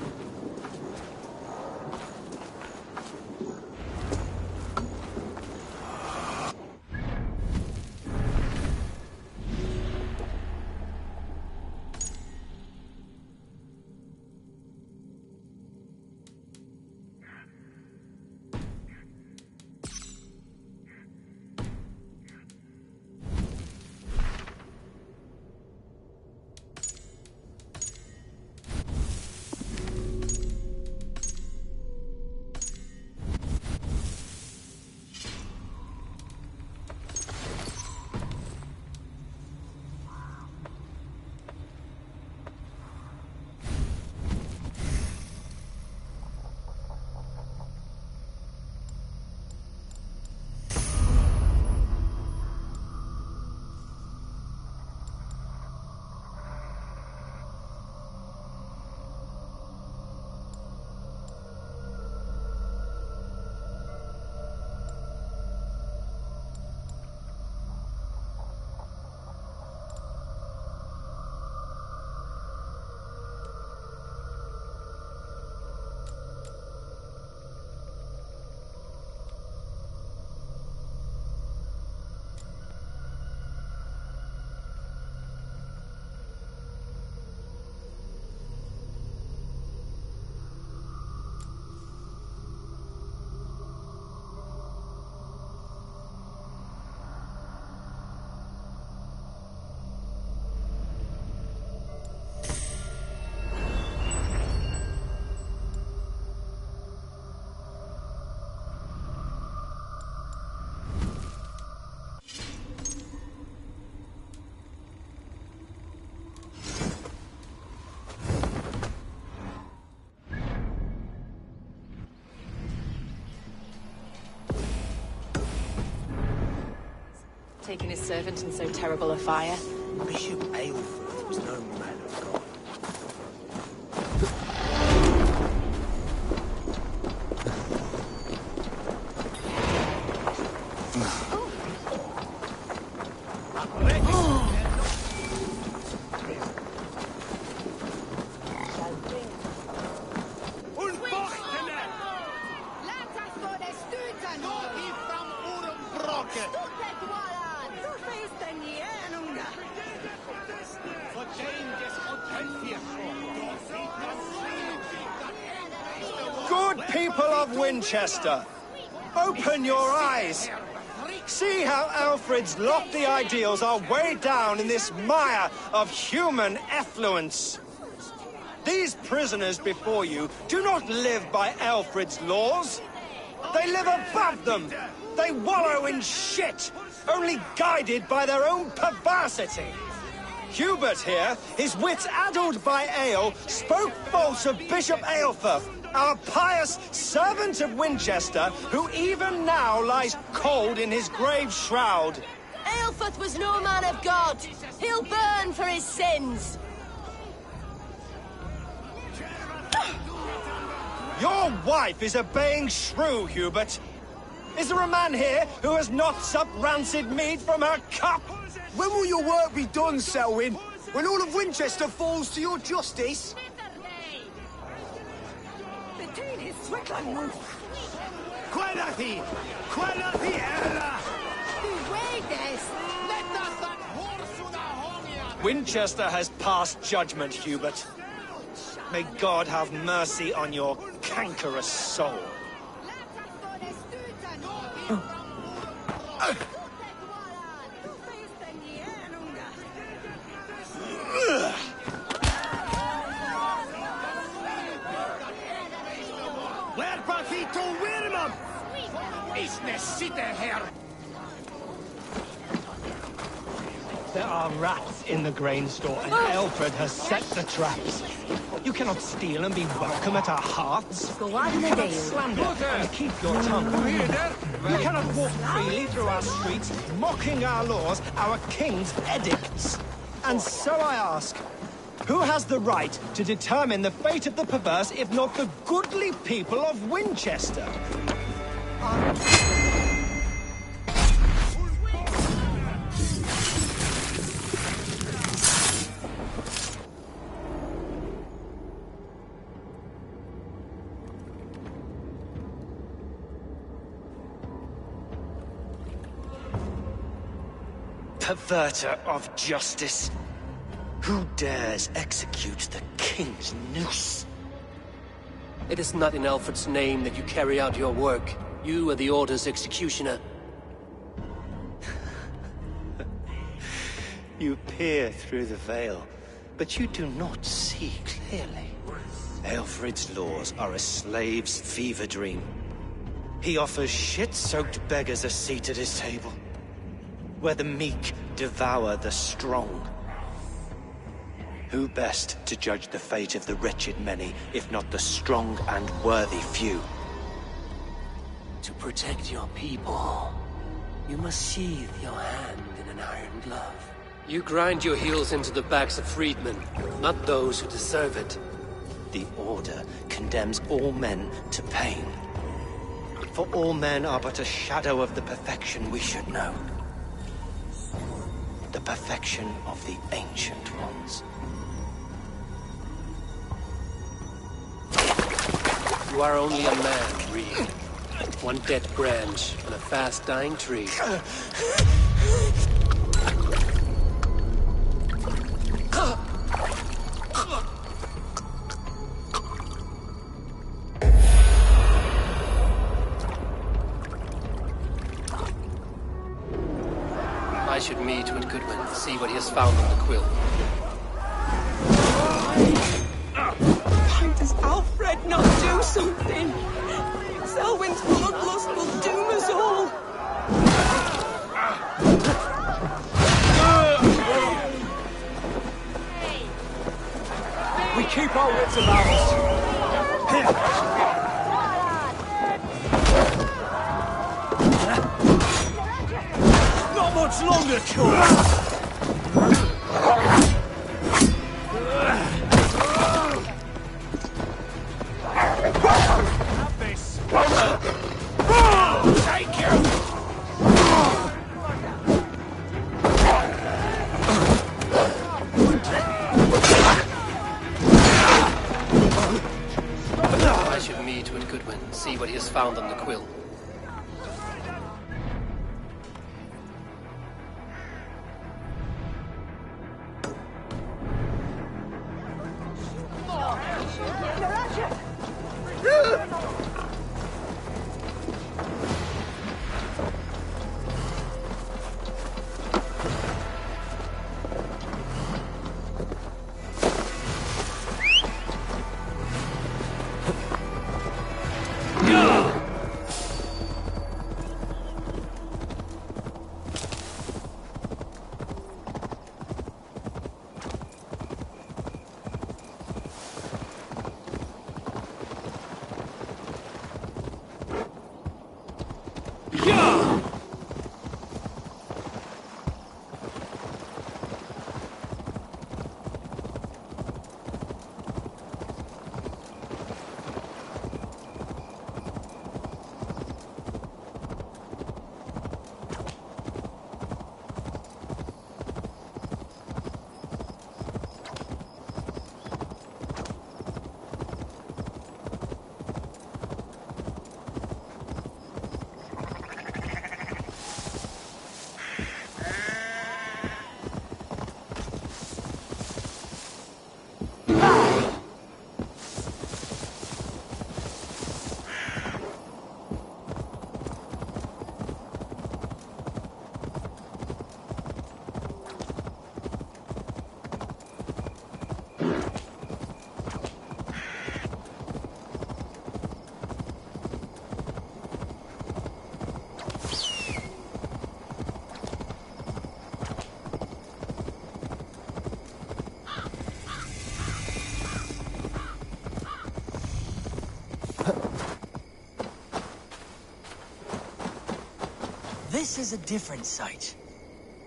Taking his servant in so terrible a fire. Bishop Aelfirth was no man of God. Good people of Winchester, open your eyes. See how Alfred's lofty ideals are weighed down in this mire of human effluence. These prisoners before you do not live by Alfred's laws. They live above them. They wallow in shit, only guided by their own perversity. Hubert here, his wits addled by ale, spoke false of Bishop Aelfirth, our pious servant of Winchester, who even now lies cold in his grave shroud. Aelfirth was no man of God. He'll burn for his sins. Your wife is obeying shrew, Hubert. Is there a man here who has not supped rancid mead from her cup? When will your work be done, Selwyn? When all of Winchester falls to your justice? Between his Quenathi! Quenathi Ella! Winchester has passed judgment, Hubert. May God have mercy on your cankerous soul. Where profito Wirmam? Isne sitte her. There are rats in the grain store, and Alfred has set the traps. You cannot steal and be welcome at our hearths. Go on, You cannot slander and keep your tongue. You cannot walk freely through our streets, mocking our laws, our king's edicts. And so I ask, who has the right to determine the fate of the perverse, if not the goodly people of Winchester? Perverter of justice. Who dares execute the king's noose? It is not in Alfred's name that you carry out your work. You are the Order's executioner. You peer through the veil, but you do not see clearly. Alfred's laws are a slave's fever dream. He offers shit-soaked beggars a seat at his table, where the meek devour the strong. Who best to judge the fate of the wretched many, if not the strong and worthy few? To protect your people, you must sheathe your hand in an iron glove. You grind your heels into the backs of freedmen, not those who deserve it. The Order condemns all men to pain. For all men are but a shadow of the perfection we should know. The perfection of the Ancient Ones. You are only a man, Reed. One dead branch on a fast-dying tree. I should meet with Goodwin to see what he has found on the quill. Why does Alfred not do something? Selwyn's bloodlust will doom us all. We keep our wits about us. Not much longer, Cure. Take you! I should meet with Goodwin, see what he has found on the quill. This is a different sight.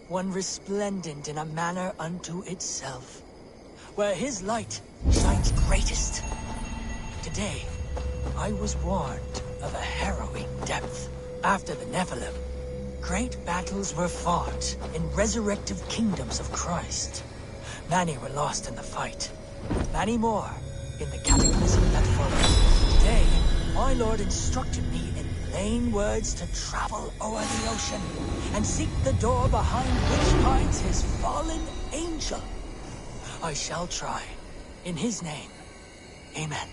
One resplendent in a manner unto itself, where his light shines greatest. Today, I was warned of a harrowing depth. After the Nephilim, great battles were fought in resurrective kingdoms of Christ. Many were lost in the fight, many more in the cataclysm that followed. Today, my lord instructed me in plain words to travel o'er the ocean and seek the door behind which hides his fallen angel. I shall try. In his name, amen.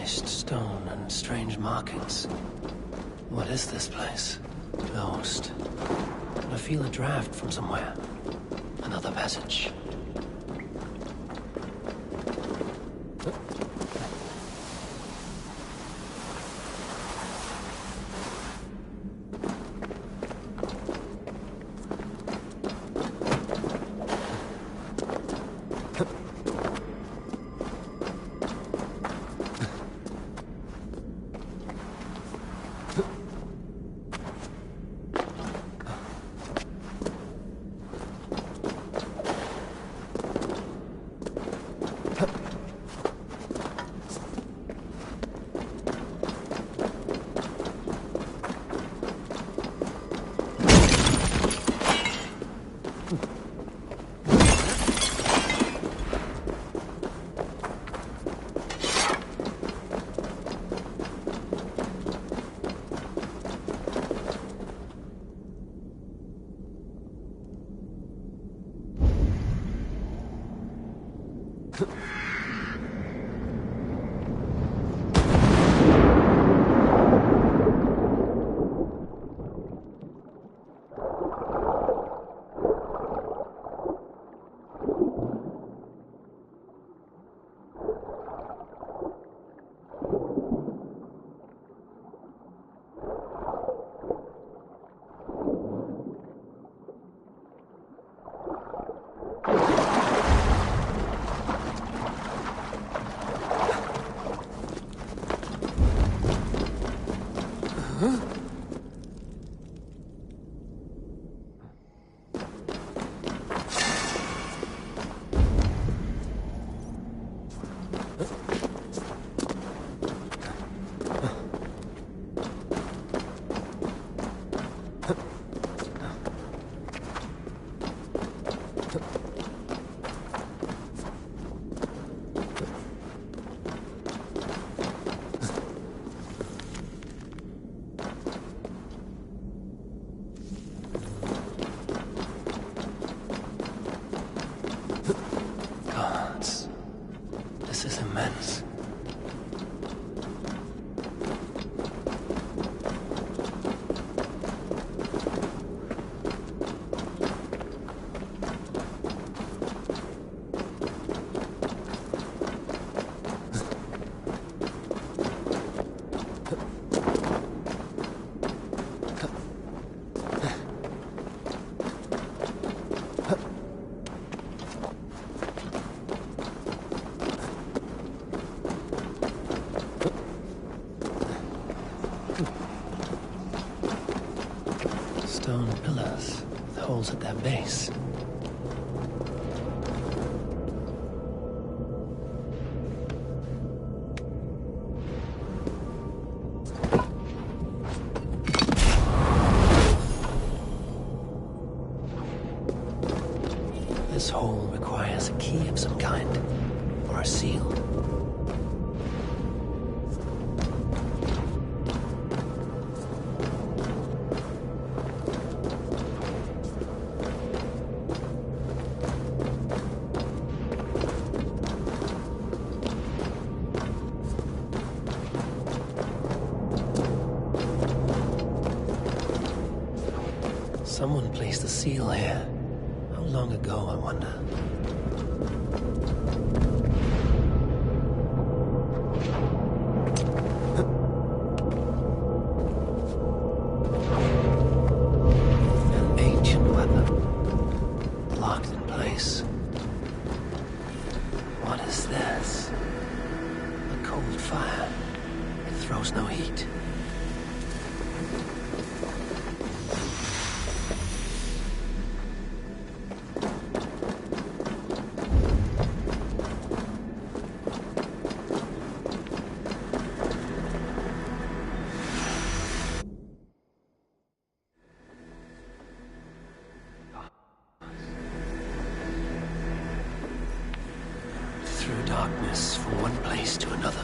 Stone and strange markings. What is this place? Closed. I feel a draft from somewhere. Another passage. Stone pillars with holes at their base. This hole requires a key of some kind, or a seal. Someone placed a seal here. How long ago, I wonder? An ancient weapon, locked in place. What is this? A cold fire. It throws no heat. Through darkness from one place to another.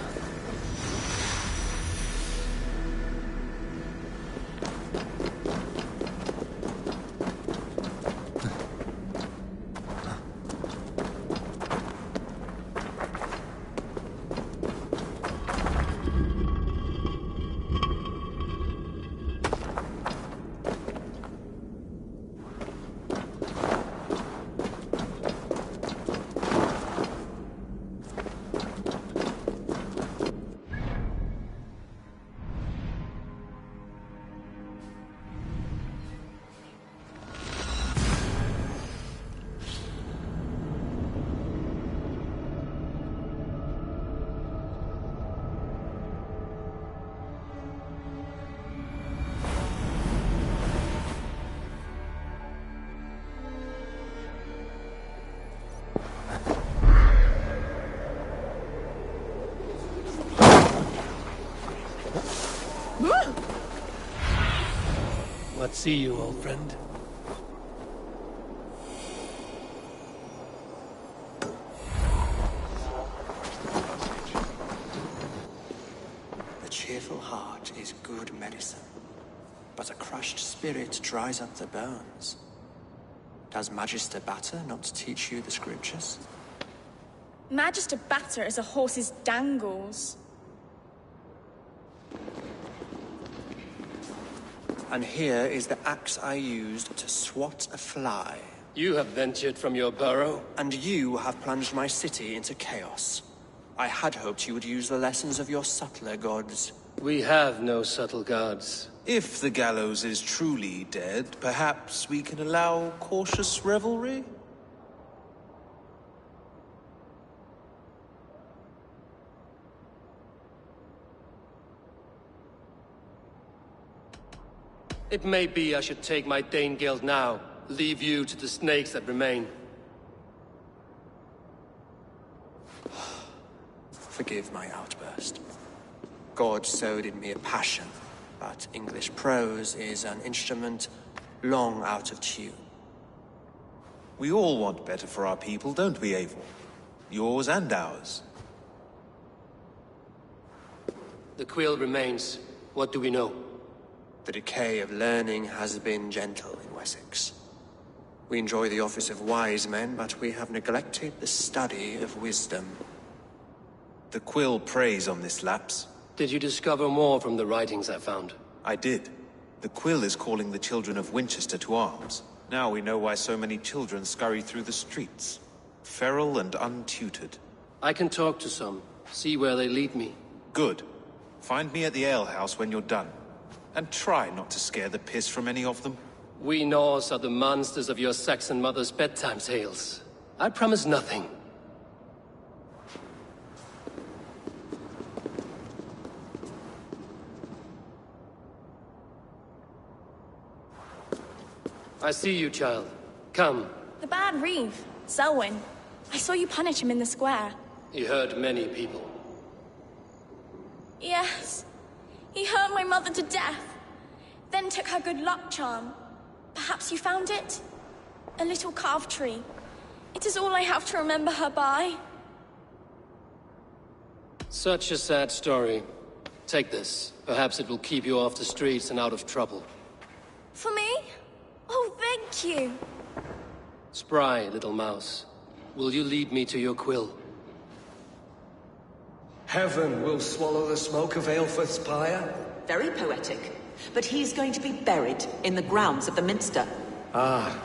What see you, old friend? The cheerful heart is good medicine, but a crushed spirit dries up the bones. Does Magister Batter not teach you the scriptures? Magister Batter is a horse's dangles. And here is the axe I used to swat a fly. You have ventured from your burrow. And you have plunged my city into chaos. I had hoped you would use the lessons of your subtler gods. We have no subtle gods. If the gallows is truly dead, perhaps we can allow cautious revelry? It may be I should take my Dane guild now, leave you to the snakes that remain. Forgive my outburst. God sowed in me a passion, but English prose is an instrument long out of tune. We all want better for our people, don't we, Eivor? Yours and ours. The quill remains. What do we know? The decay of learning has been gentle in Wessex. We enjoy the office of wise men, but we have neglected the study of wisdom. The quill preys on this lapse. Did you discover more from the writings I found? I did. The quill is calling the children of Winchester to arms. Now we know why so many children scurry through the streets. Feral and untutored. I can talk to some, see where they lead me. Good. Find me at the alehouse when you're done. And try not to scare the piss from any of them. We Norse are the monsters of your Saxon mother's bedtime tales. I promise nothing. I see you, child. Come. The bad Reeve, Selwyn. I saw you punish him in the square. He hurt many people. Yes. He hurt my mother to death. Then took her good luck charm. Perhaps you found it? A little carved tree. It is all I have to remember her by. Such a sad story. Take this. Perhaps it will keep you off the streets and out of trouble. For me? Oh, thank you. Spry, little mouse. Will you lead me to your quill? Heaven will swallow the smoke of Aelfrith's pyre. Very poetic. But he's going to be buried in the grounds of the Minster. Ah.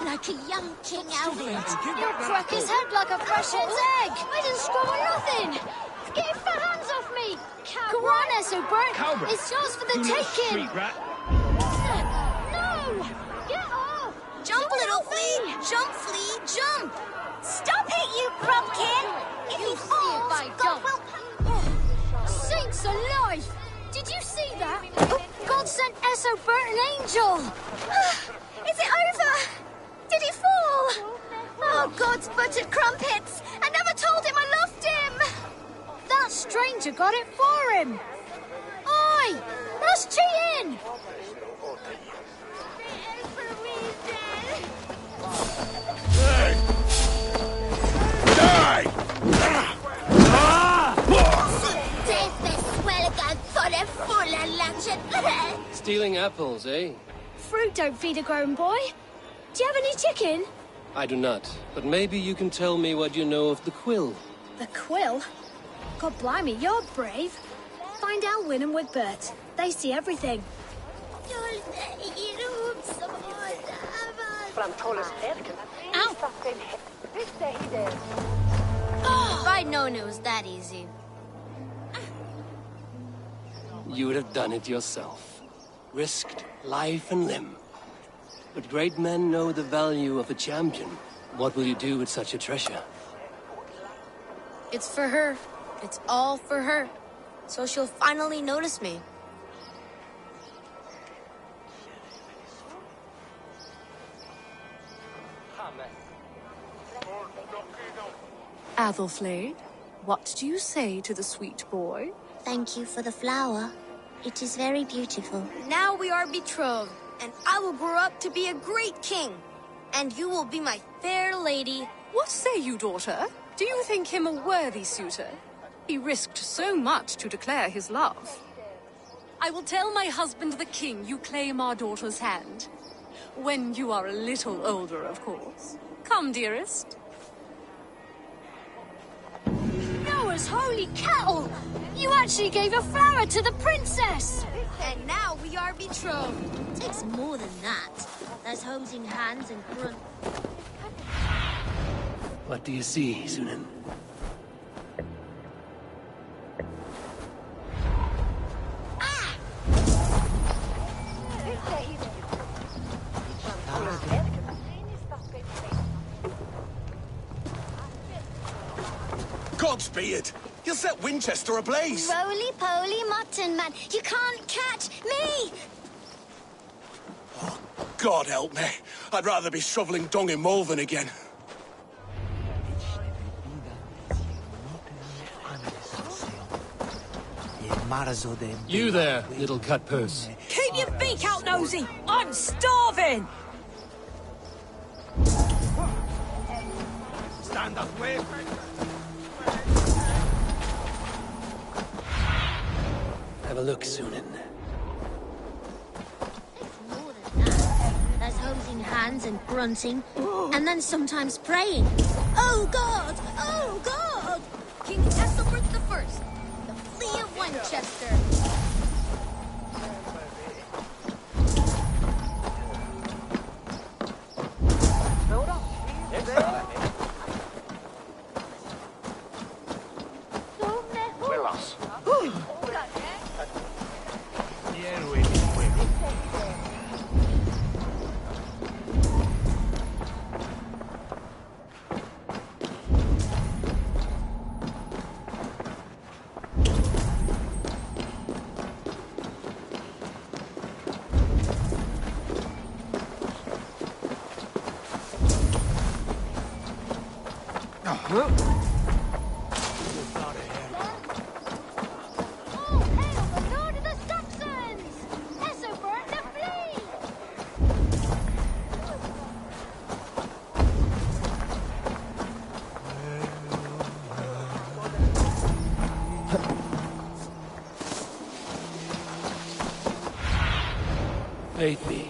Like a young King Alfred. You'll crack his head like a fresh hen's egg. I didn't scream or nothing. Get your hands off me. Go on, Essobert. It's yours for the taking. No! Get off! Jump, little flea! Jump, flea, jump! Stop it, you grumpkin! If he falls, God will... Saints alive! Did you see that? God sent Essobert an angel! Is it over? Did he fall? Oh, God's buttered crumpets! I never told him I loved him! That stranger got it for him! Oi! That's cheating! Stealing apples, eh? Fruit don't feed a grown boy. Do you have any chicken? I do not, but maybe you can tell me what you know of the quill. The quill? God blimey, you're brave. Find Alwyn and Wigbert. They see everything. Ow! If I'd known it was that easy. You would have done it yourself. Risked life and limb. But great men know the value of a champion. What will you do with such a treasure? It's for her. It's all for her. So she'll finally notice me. Athelflaed, what do you say to the sweet boy? Thank you for the flower. It is very beautiful. Now we are betrothed, and I will grow up to be a great king. And you will be my fair lady. What say you, daughter? Do you think him a worthy suitor? He risked so much to declare his love. I will tell my husband the king you claim our daughter's hand. When you are a little older, of course. Come, dearest. Noah's holy cattle! You actually gave a flower to the princess! And now we are betrothed. Takes more than that. There's homes in hands and grunt. What do you see, Sunan? Godspeed! You'll set Winchester ablaze! Roly-poly mutton man, you can't catch me! Oh, God help me. I'd rather be shoveling dung in Malvern again. You there, little cut purse. Keep your beak out, Nosy! I'm starving! Stand up, wait! Have a look, Sunan. There's homes in hands and grunting, and then sometimes praying. Oh God! Oh God! King Ethelbert the First, the Flea of Winchester. Aid me.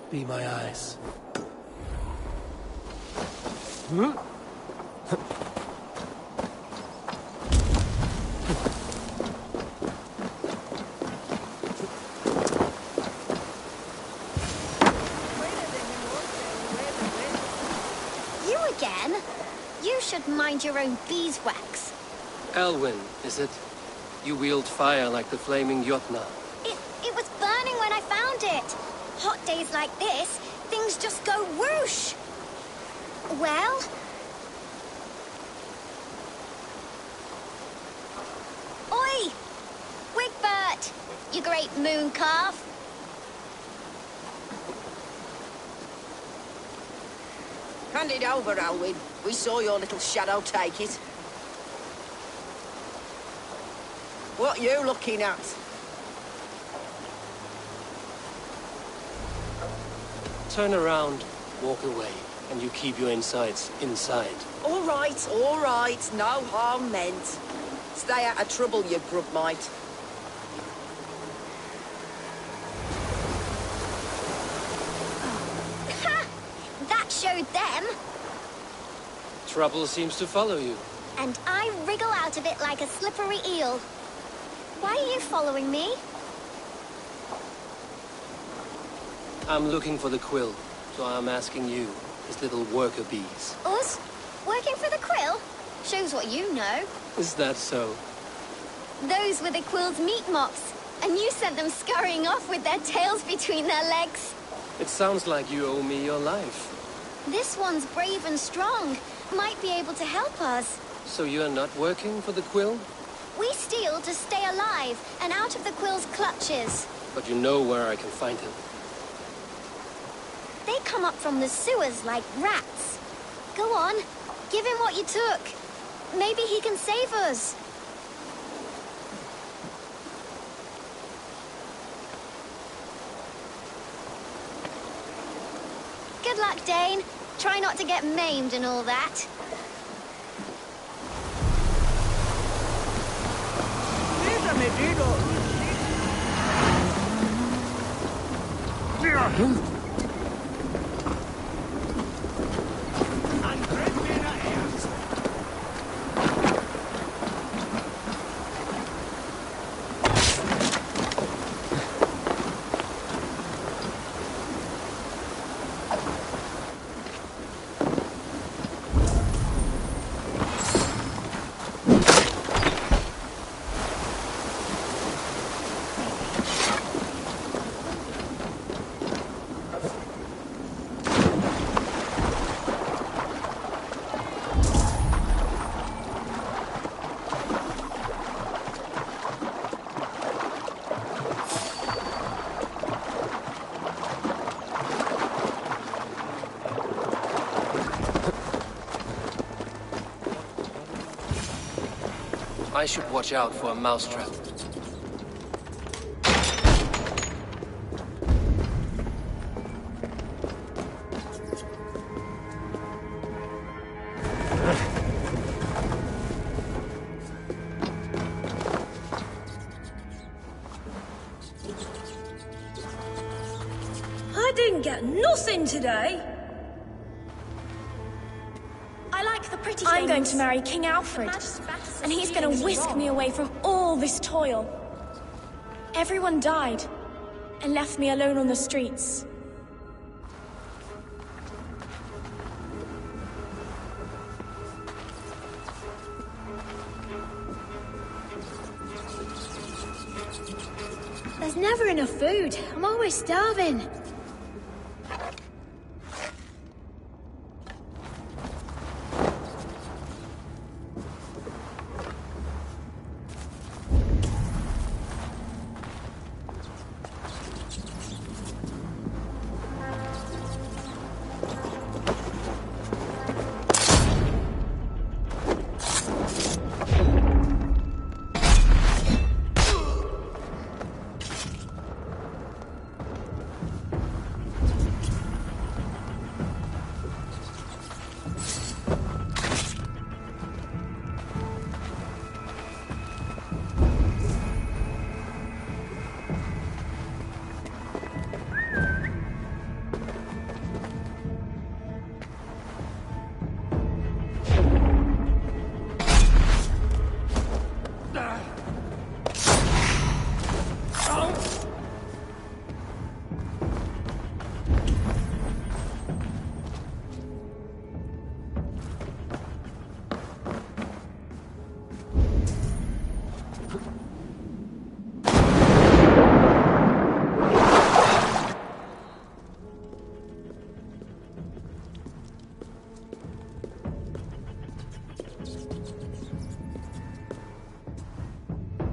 Be my eyes. You again? You should mind your own beeswax. Elwyn, is it? You wield fire like the flaming Jotna. It was burning when I found it. Hot days like this, things just go whoosh. Well? Oi! Wigbert! You great moon calf. Hand it over, Alwyn. We saw your little shadow take it. What you looking at? Turn around, walk away, and you keep your insides inside. All right. No harm meant. Stay out of trouble, you grub mite. Ha! That showed them. Trouble seems to follow you. And I wriggle out of it like a slippery eel. Why are you following me? I'm looking for the quill, so I'm asking you, his little worker bees. Us? Working for the quill? Shows what you know. Is that so? Those were the quill's meat mops, and you sent them scurrying off with their tails between their legs. It sounds like you owe me your life. This one's brave and strong. Might be able to help us. So you're not working for the quill? We steal to stay alive and out of the quill's clutches. But you know where I can find him. They come up from the sewers like rats. Go on, give him what you took. Maybe he can save us. Good luck, Dane. Try not to get maimed and all that. I should watch out for a mousetrap. I didn't get nothing today. I like the pretty I'm going to marry King Alfred, and he's going to whisk me away from all this toil. Everyone died, and left me alone on the streets. There's never enough food. I'm always starving.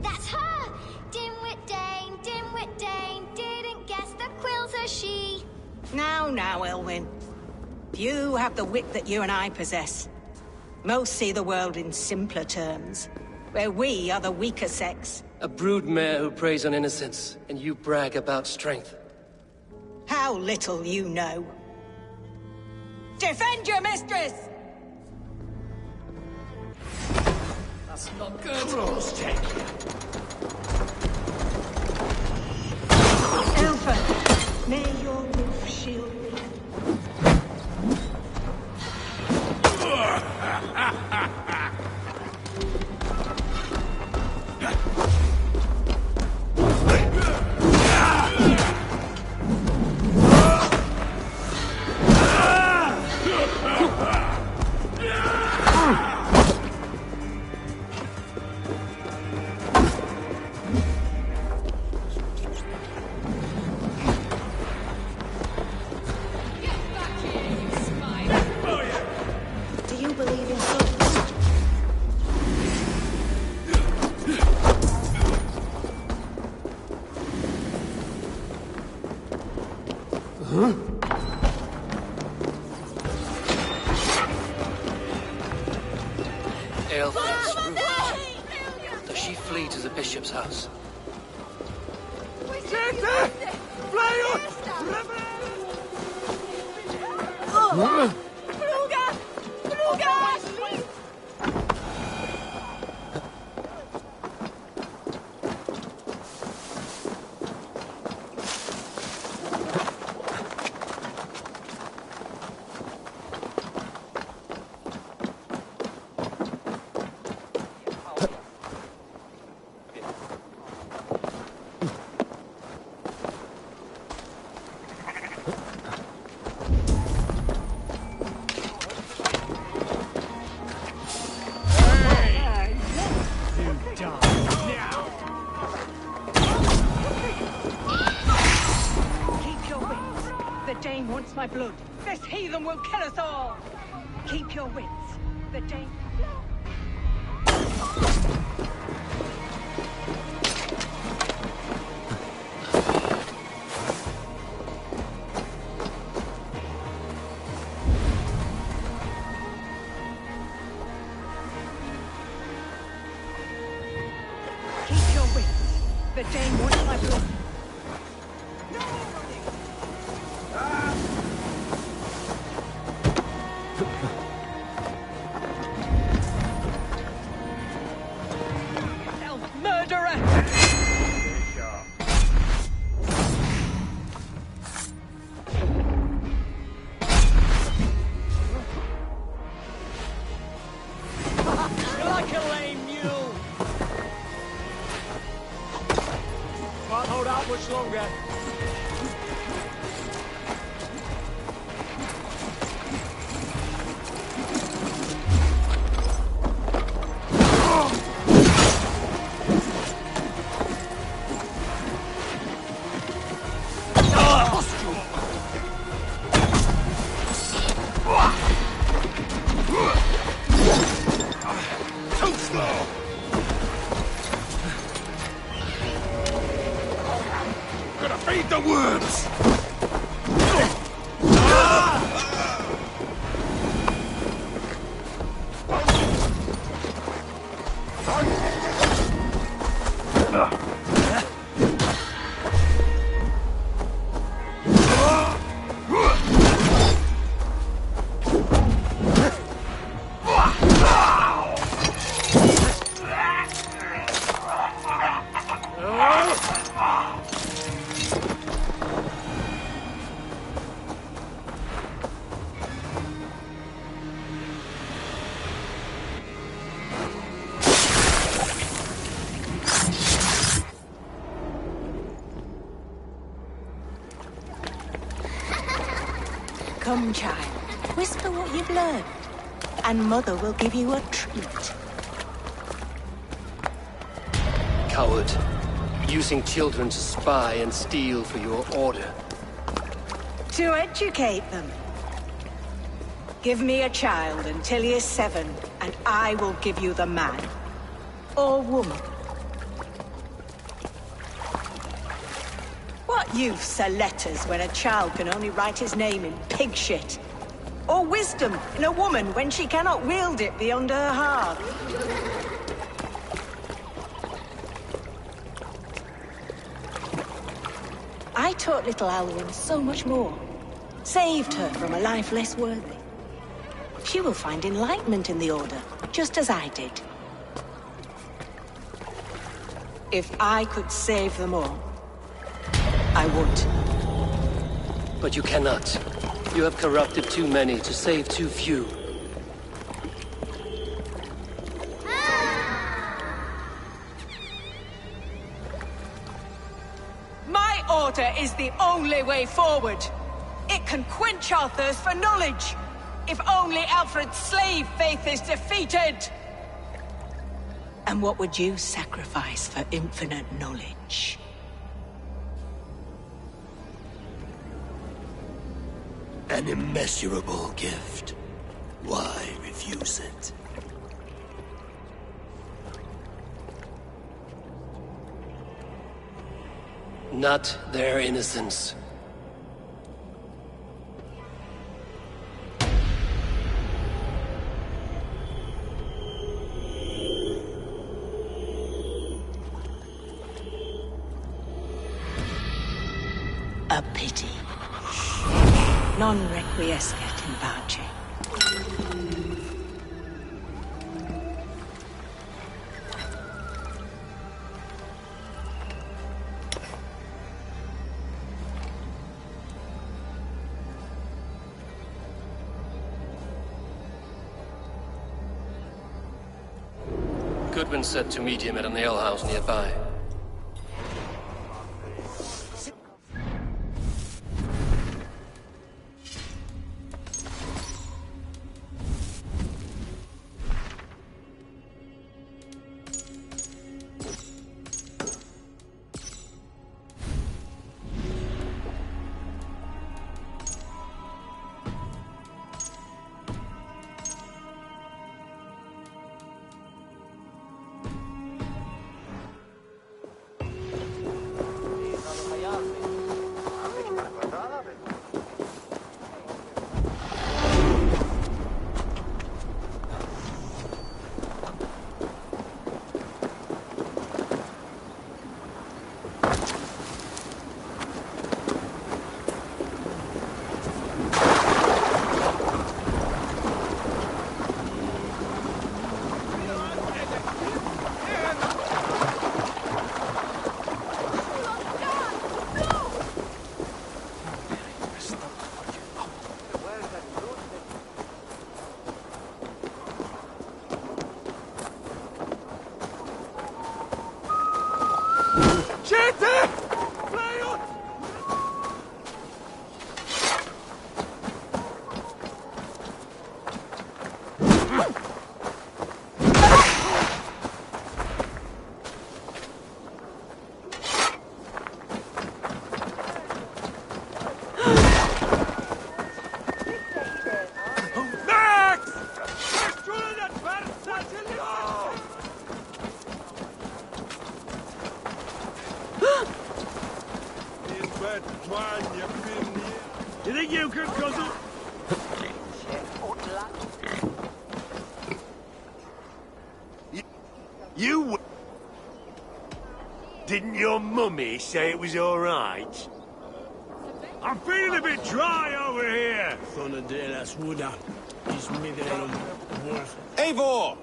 That's her! Dimwit Dane, didn't guess the quill's a she. Now, Elwyn. You have the wit that you and I possess. Most see the world in simpler terms, where we are the weaker sex. A broodmare who preys on innocence, and you brag about strength. How little you know. Defend your mistress! That's not good. Cross take. Alpha, may your wolf shield me. Does she flee to the bishop's house? Wants my blood. This heathen will kill us all. Keep your wits. The Dane... Keep your wits. The Dane wants my blood. Come, child. Whisper what you've learned, and Mother will give you a treat. Coward. Using children to spy and steal for your order. To educate them. Give me a child until he is 7, and I will give you the man. Or woman. What use are letters when a child can only write his name in pig shit? Or wisdom in a woman when she cannot wield it beyond her heart? I taught little Alwyn so much more. Saved her from a life less worthy. She will find enlightenment in the Order, just as I did. If I could save them all, I would. But you cannot. You have corrupted too many to save too few. My order is the only way forward. It can quench our thirst for knowledge. If only Alfred's slave faith is defeated! And what would you sacrifice for infinite knowledge? An immeasurable gift. Why refuse it? Not their innocence. A pity. Non requiescat in pace. Goodwin said to meet him at an alehouse nearby. You think you could guzzle? You didn't your mummy say it was all right? I'm feeling a bit dry over here. Eivor!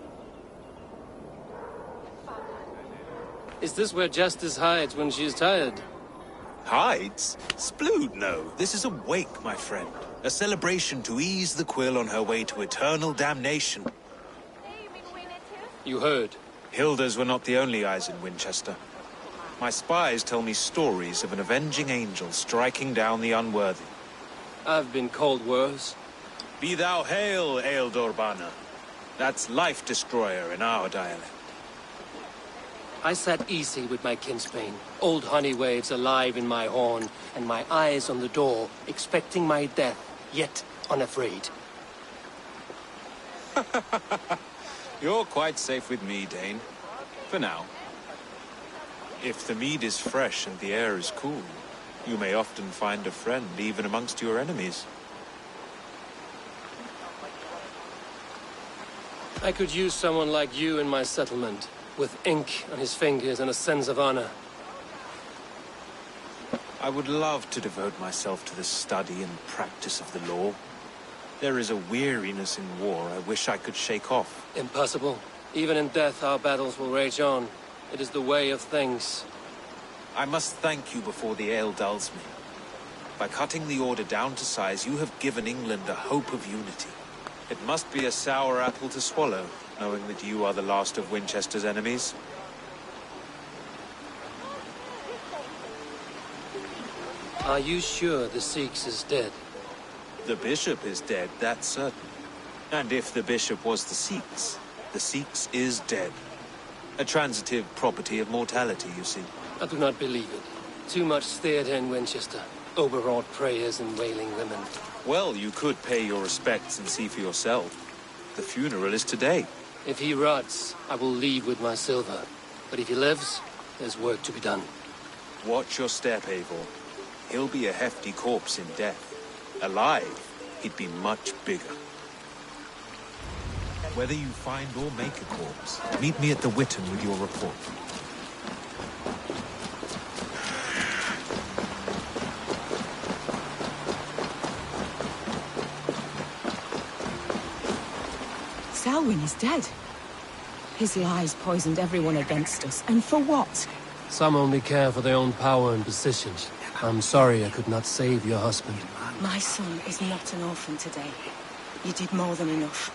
Is this where Justice hides when she is tired? Hides? Splood, no. This is a wake, my friend. A celebration to ease the Quill on her way to eternal damnation. You heard. Hilda's were not the only eyes in Winchester. My spies tell me stories of an avenging angel striking down the unworthy. I've been called worse. Be thou hail, Ealdorbanna. That's Life Destroyer in our dialect. I sat easy with my kinsbane, old honey waves alive in my horn, and my eyes on the door, expecting my death, yet unafraid. You're quite safe with me, Dane. For now. If the mead is fresh and the air is cool, you may often find a friend even amongst your enemies. I could use someone like you in my settlement, with ink on his fingers and a sense of honor. I would love to devote myself to the study and practice of the law. There is a weariness in war I wish I could shake off. Impossible. Even in death, our battles will rage on. It is the way of things. I must thank you before the ale dulls me. By cutting the order down to size, you have given England a hope of unity. It must be a sour apple to swallow, knowing that you are the last of Winchester's enemies. Are you sure the Sikhs is dead? The bishop is dead, that's certain. And if the bishop was the Sikhs is dead. A transitive property of mortality, you see. I do not believe it. Too much theatre in Winchester. Overwrought prayers and wailing women. Well, you could pay your respects and see for yourself. The funeral is today. If he rots, I will leave with my silver. But if he lives, there's work to be done. Watch your step, Eivor. He'll be a hefty corpse in death. Alive, he'd be much bigger. Whether you find or make a corpse, meet me at the Witten with your report. Selwyn is dead. His lies poisoned everyone against us, and for what? Some only care for their own power and positions. I'm sorry I could not save your husband. My son is not an orphan today. You did more than enough.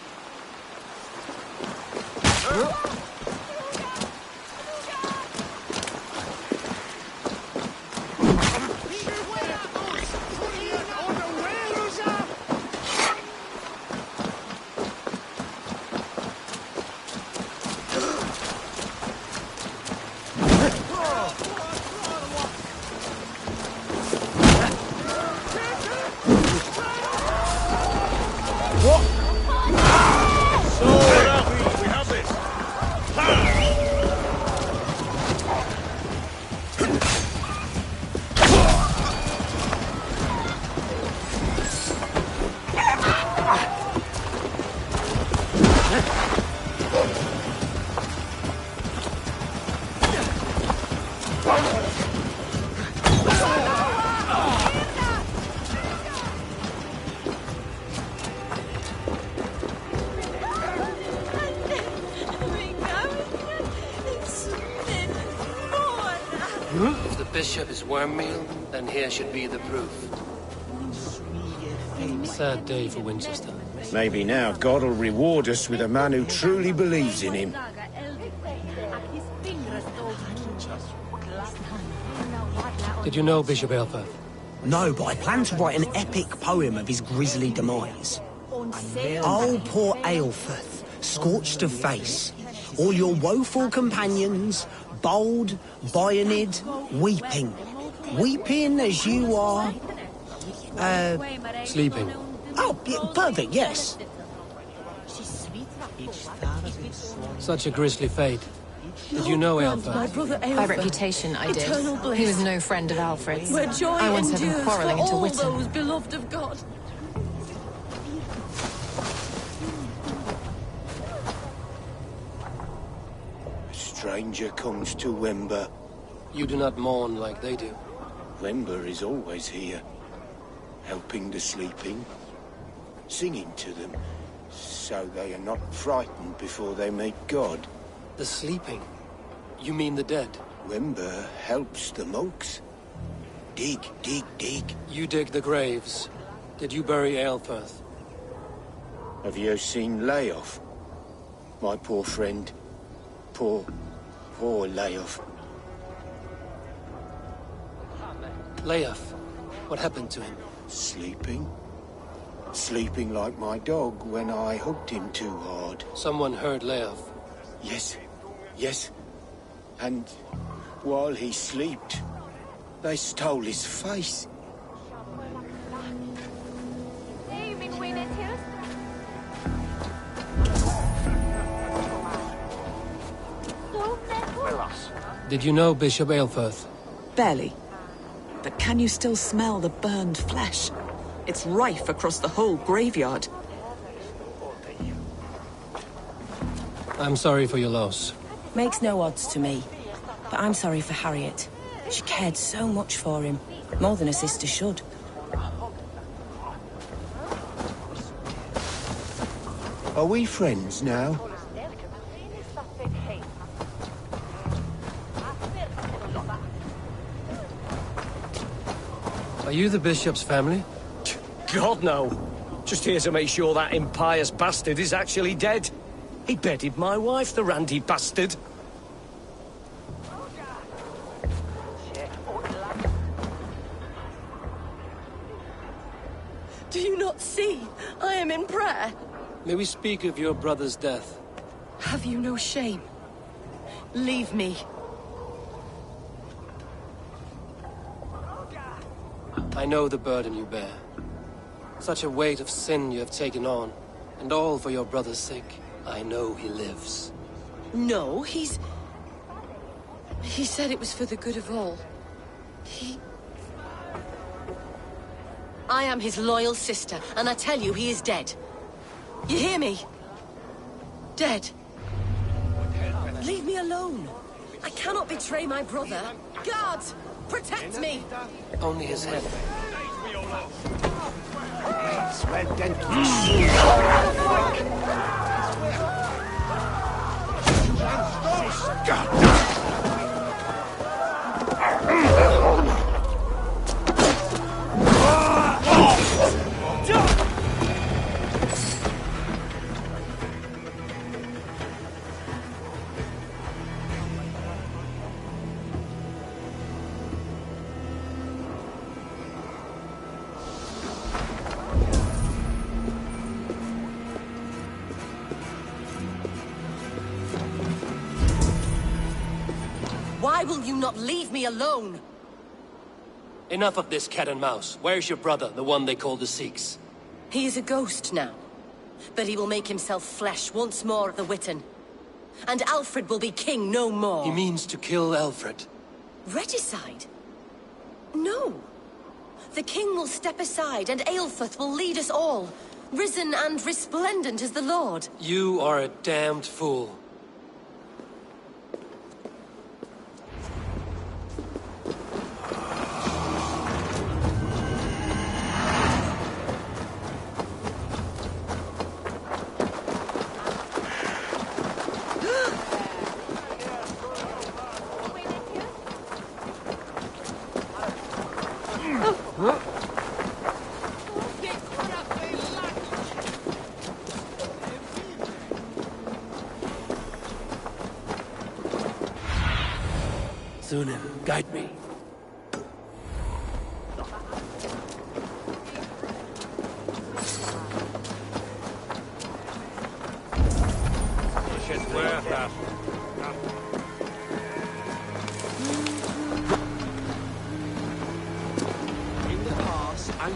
If the bishop is worm meal, then here should be the proof. Sad day for Winchester. Maybe now God will reward us with a man who truly believes in him. Did you know Bishop Aelfirth? No, but I plan to write an epic poem of his grisly demise. Oh, poor Aelfirth, scorched of face. All your woeful companions, bold, Bionid, weeping. Weeping as you are... Sleeping. Oh, perfect, yes. Such a grisly fate. Did you know Aelfirth? By reputation, I did. He was no friend of Alfred's. Where joy I once had him endures quarrelling for into all Witten. those beloved of God. A stranger comes to Wember. You do not mourn like they do. Wember is always here, helping the sleeping, singing to them, so they are not frightened before they meet God. The sleeping? You mean the dead? Wember helps the monks. Dig, dig, dig. You dig the graves. Did you bury Aelfirth? Have you seen Layoff? My poor friend. Poor Layoff. Leof. What happened to him? Sleeping? sleeping like my dog when I hugged him too hard. Someone heard Lev. Yes, yes. And while he slept, they stole his face. Did you know Bishop Aelfirth? Barely. But can you still smell the burned flesh? It's rife across the whole graveyard. I'm sorry for your loss. Makes no odds to me. But I'm sorry for Harriet. She cared so much for him. More than a sister should. Are we friends now? Are you the Bishop's family? God, no. Just here to make sure that impious bastard is actually dead. He bedded my wife, the randy bastard. Do you not see? I am in prayer. May we speak of your brother's death? Have you no shame? Leave me. I know the burden you bear. Such a weight of sin you have taken on, and all for your brother's sake. I know he lives. No, He said it was for the good of all. I am his loyal sister, and I tell you, he is dead. You hear me? Dead. Leave me alone. I cannot betray my brother. Guards, protect me! Only his head. Why will you not leave me alone? Enough of this cat and mouse. Where's your brother, the one they call the Sikhs? He is a ghost now. But he will make himself flesh once more at the Witten. And Alfred will be king no more. He means to kill Alfred. Regicide? No. The king will step aside and Aelfirth will lead us all. Risen and resplendent as the Lord. You are a damned fool. Sunan, guide me.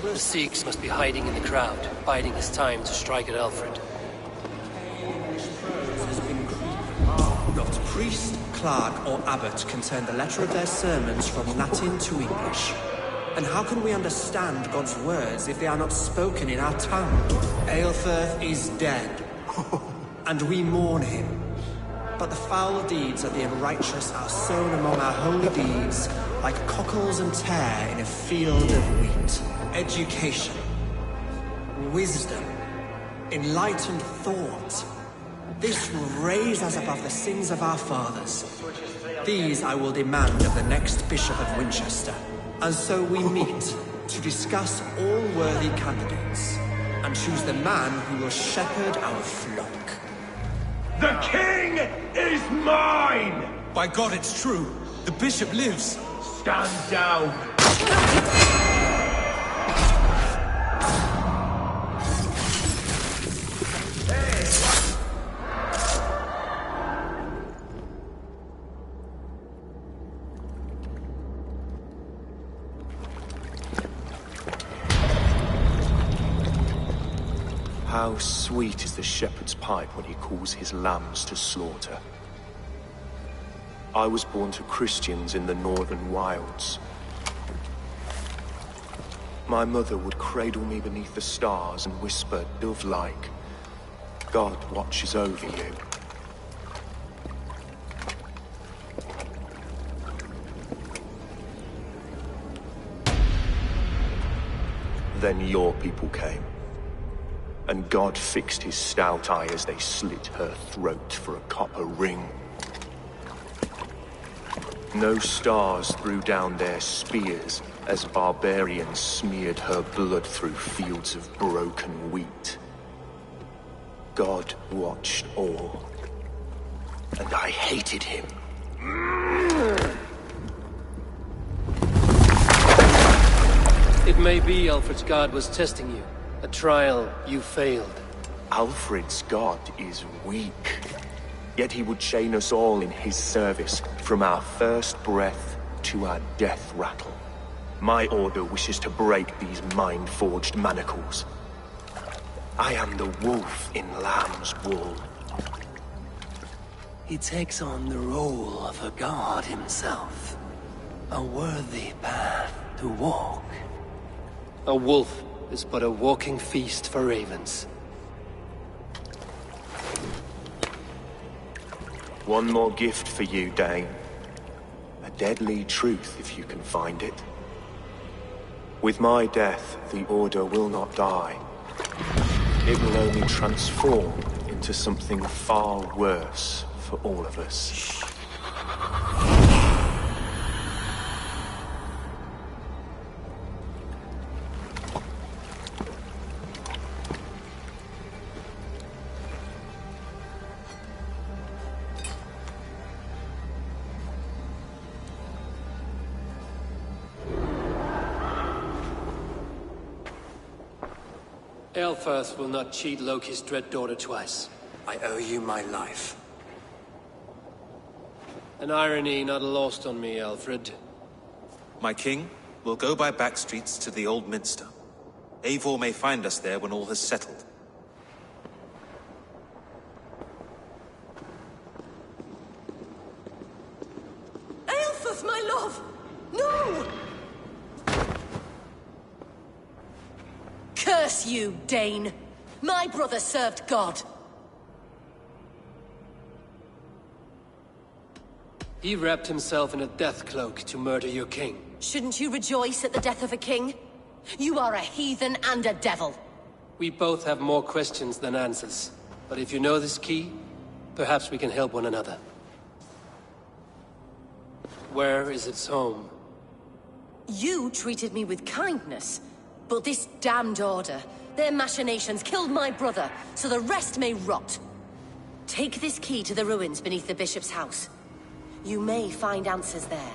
The Sikhs must be hiding in the crowd, biding his time to strike at Alfred. Not priest, clerk, or abbot can turn the letter of their sermons from Latin to English. And how can we understand God's words if they are not spoken in our tongue? Aelfirth is dead, and we mourn him. But the foul deeds of the unrighteous are sown among our holy deeds, like cockles and tare in a field of wheat. Education, wisdom, enlightened thought. This will raise us above the sins of our fathers. These I will demand of the next Bishop of Winchester. And so we meet to discuss all worthy candidates and choose the man who will shepherd our flock. The king is mine! By God, it's true. The bishop lives. Stand down. How sweet is the shepherd's pipe when he calls his lambs to slaughter. I was born to Christians in the northern wilds. My mother would cradle me beneath the stars and whisper, dove-like, God watches over you. Then your people came, and God fixed his stout eye as they slit her throat for a copper ring. No stars threw down their spears as barbarians smeared her blood through fields of broken wheat. God watched all, and I hated him. It may be Alfred's god was testing you. A trial you failed. Alfred's god is weak. Yet he would chain us all in his service, from our first breath to our death rattle. My order wishes to break these mind-forged manacles. I am the wolf in lamb's wool. He takes on the role of a god himself. A worthy path to walk. A wolf is but a walking feast for ravens. One more gift for you, Dane. A deadly truth, if you can find it. With my death, the Order will not die. It will only transform into something far worse for all of us. Aelfirth will not cheat Loki's dread daughter twice. I owe you my life. An irony not lost on me, Alfred. My king, we'll go by back streets to the Old Minster. Eivor may find us there when all has settled. Aelfirth, my love! No! Curse you, Dane! My brother served God. He wrapped himself in a death cloak to murder your king. Shouldn't you rejoice at the death of a king? You are a heathen and a devil. We both have more questions than answers. But if you know this key, perhaps we can help one another. Where is its home? You treated me with kindness. But this damned Order, their machinations killed my brother, so the rest may rot. Take this key to the ruins beneath the bishop's house. You may find answers there.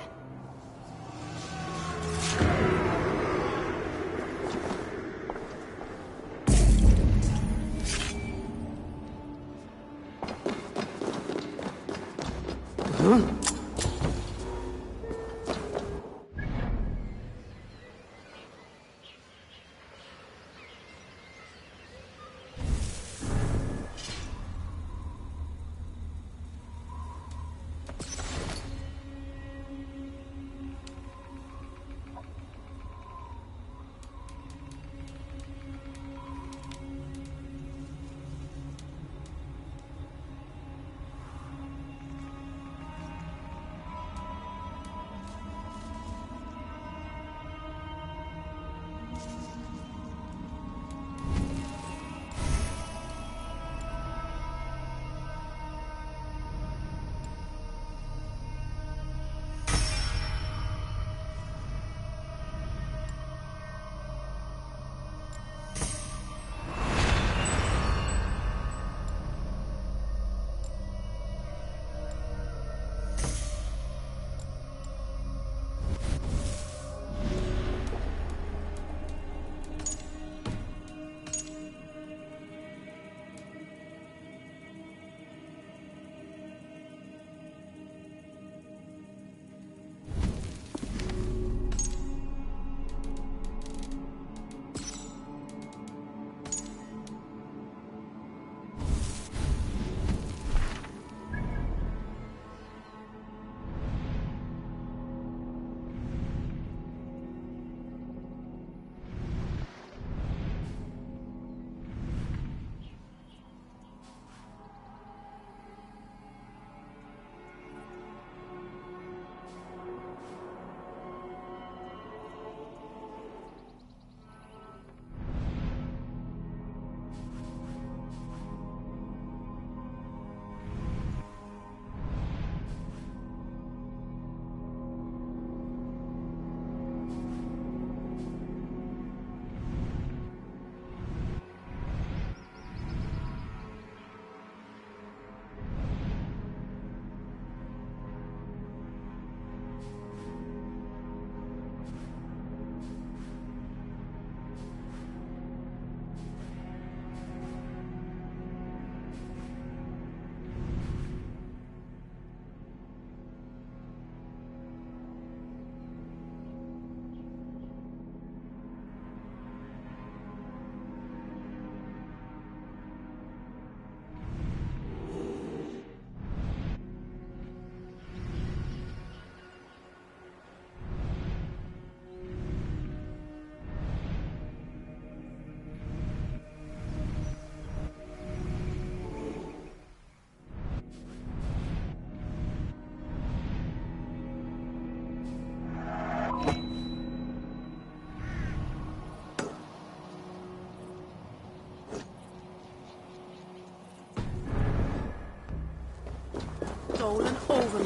You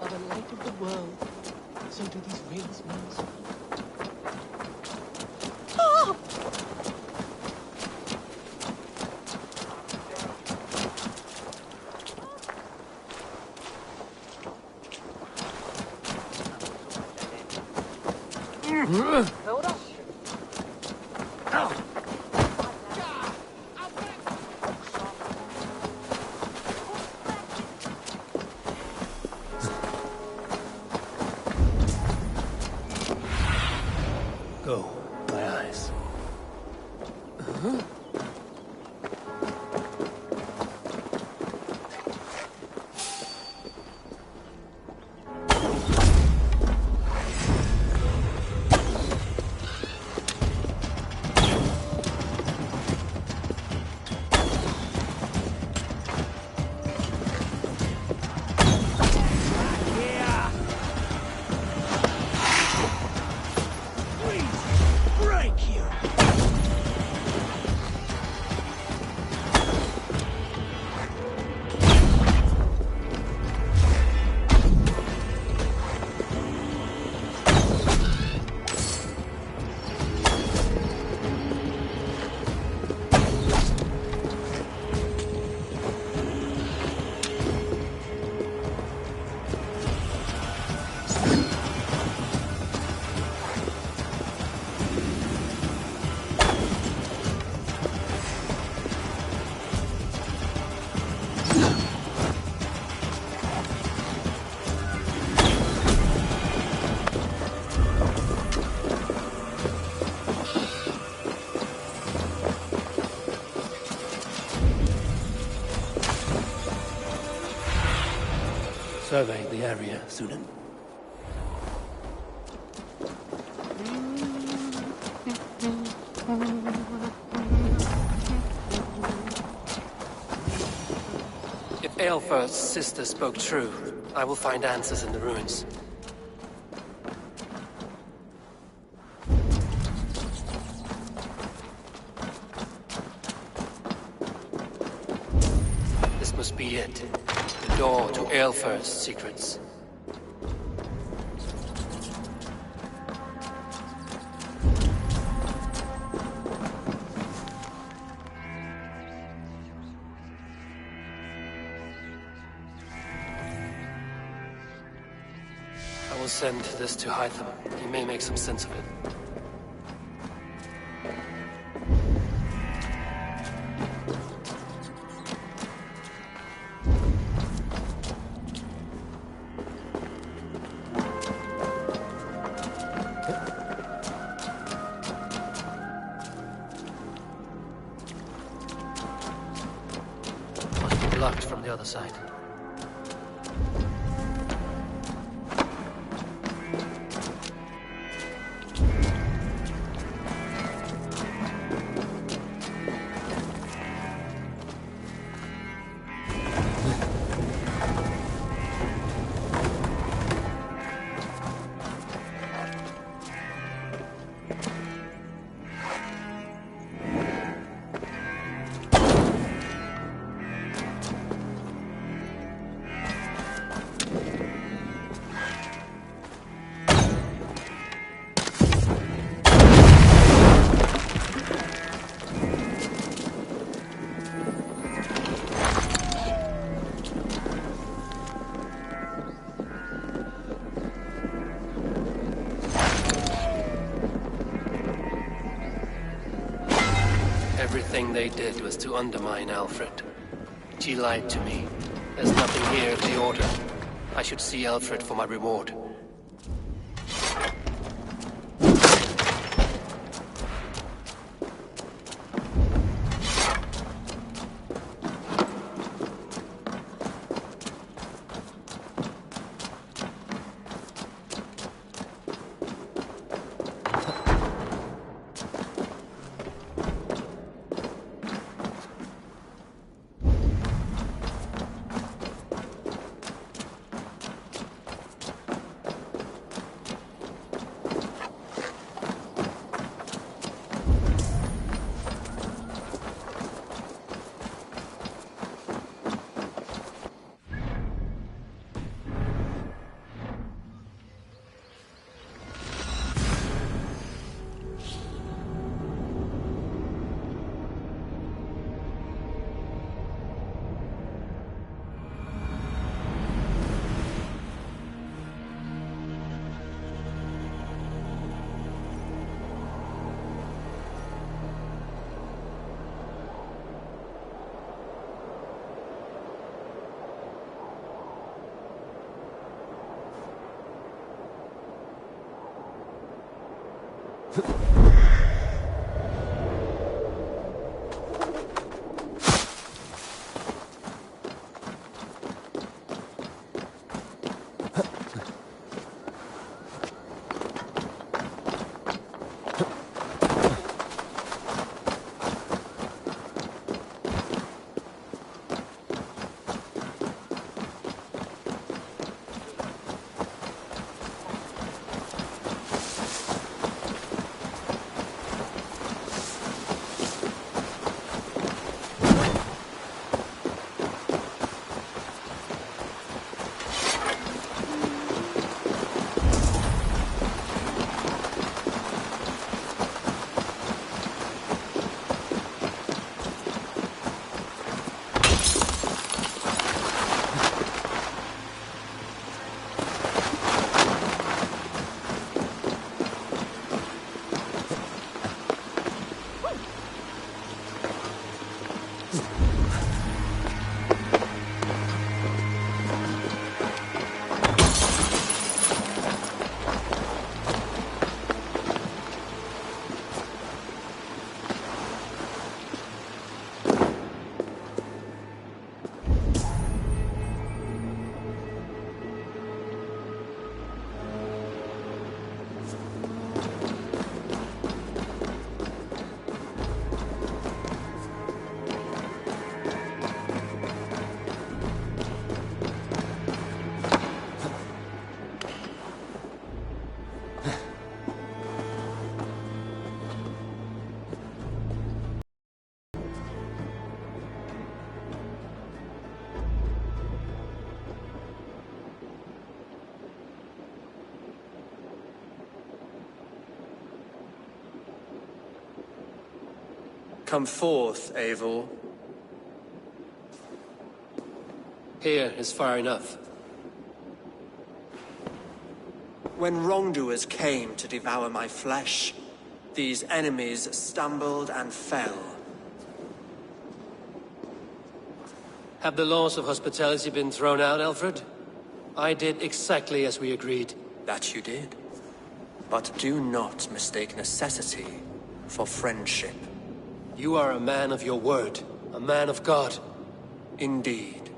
are the light of the world. So do these rings mean something. Go, my eyes. Survey the area, Sudan. If Aelfir's sister spoke true, I will find answers in the ruins. This must be it. The door to Aelfir's secrets. I will send this to Hytham. He may make some sense of it. Must be blocked from the other side. Everything they did was to undermine Alfred. She lied to me. There's nothing here of the Order. I should see Alfred for my reward. Come forth, Eivor. Here is far enough. When wrongdoers came to devour my flesh, these enemies stumbled and fell. Have the laws of hospitality been thrown out, Alfred? I did exactly as we agreed. That you did. But do not mistake necessity for friendship. You are a man of your word, a man of God. Indeed.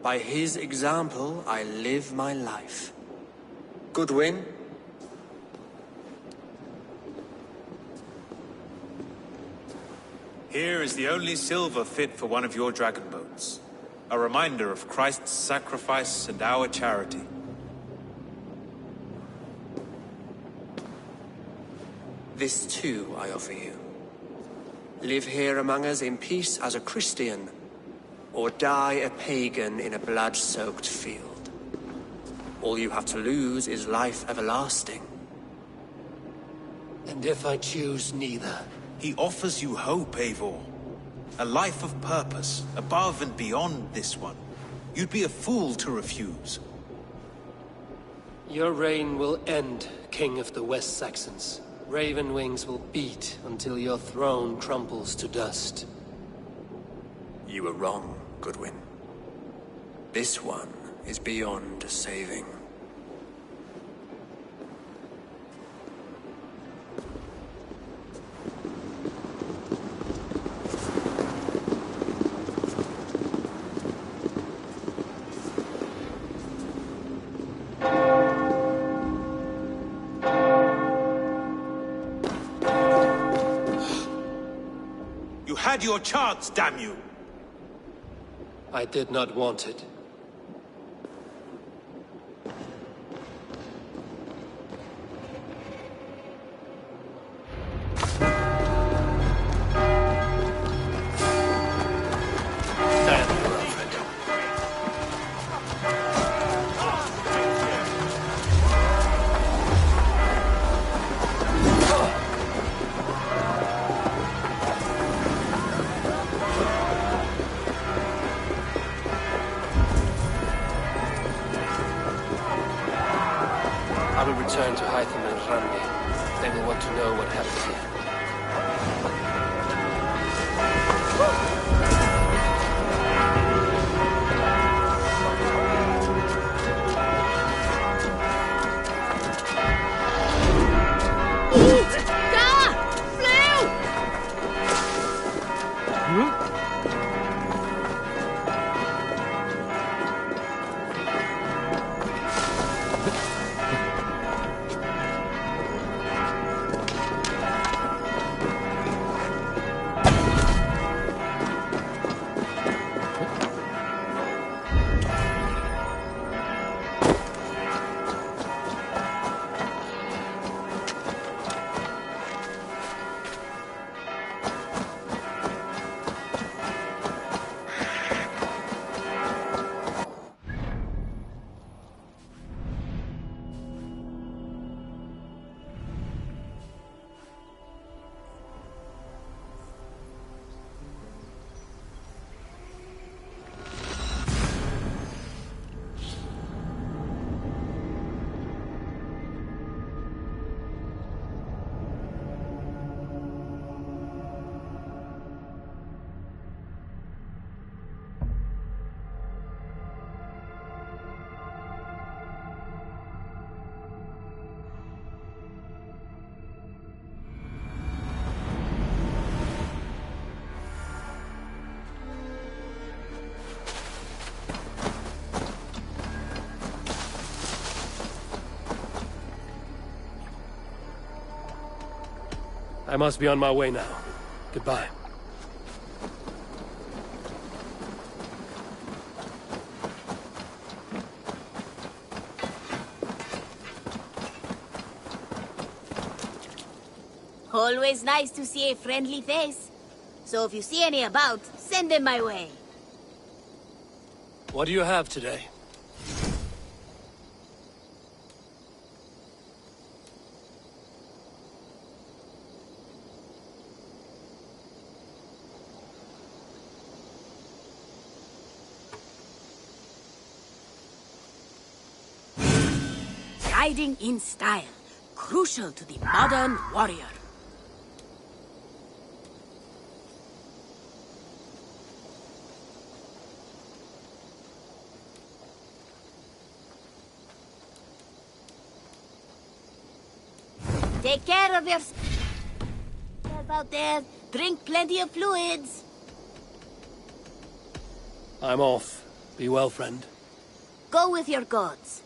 By his example, I live my life. Goodwin? Here is the only silver fit for one of your dragon boats. A reminder of Christ's sacrifice and our charity. This too I offer you. Live here among us in peace as a Christian, or die a pagan in a blood-soaked field. All you have to lose is life everlasting. And if I choose neither? He offers you hope, Eivor. A life of purpose, above and beyond this one. You'd be a fool to refuse. Your reign will end, King of the West Saxons. Raven wings will beat until your throne crumbles to dust. You were wrong, Goodwin. This one is beyond saving. Had your chance, damn you! I did not want it. I will return to Hytham and Randi. They will want to know what happened here. I must be on my way now. Goodbye. Always nice to see a friendly face. So if you see any about, send them my way. What do you have today? riding in style, crucial to the modern warrior. Take care of yourself out there. Drink plenty of fluids. I'm off. Be well, friend. Go with your gods.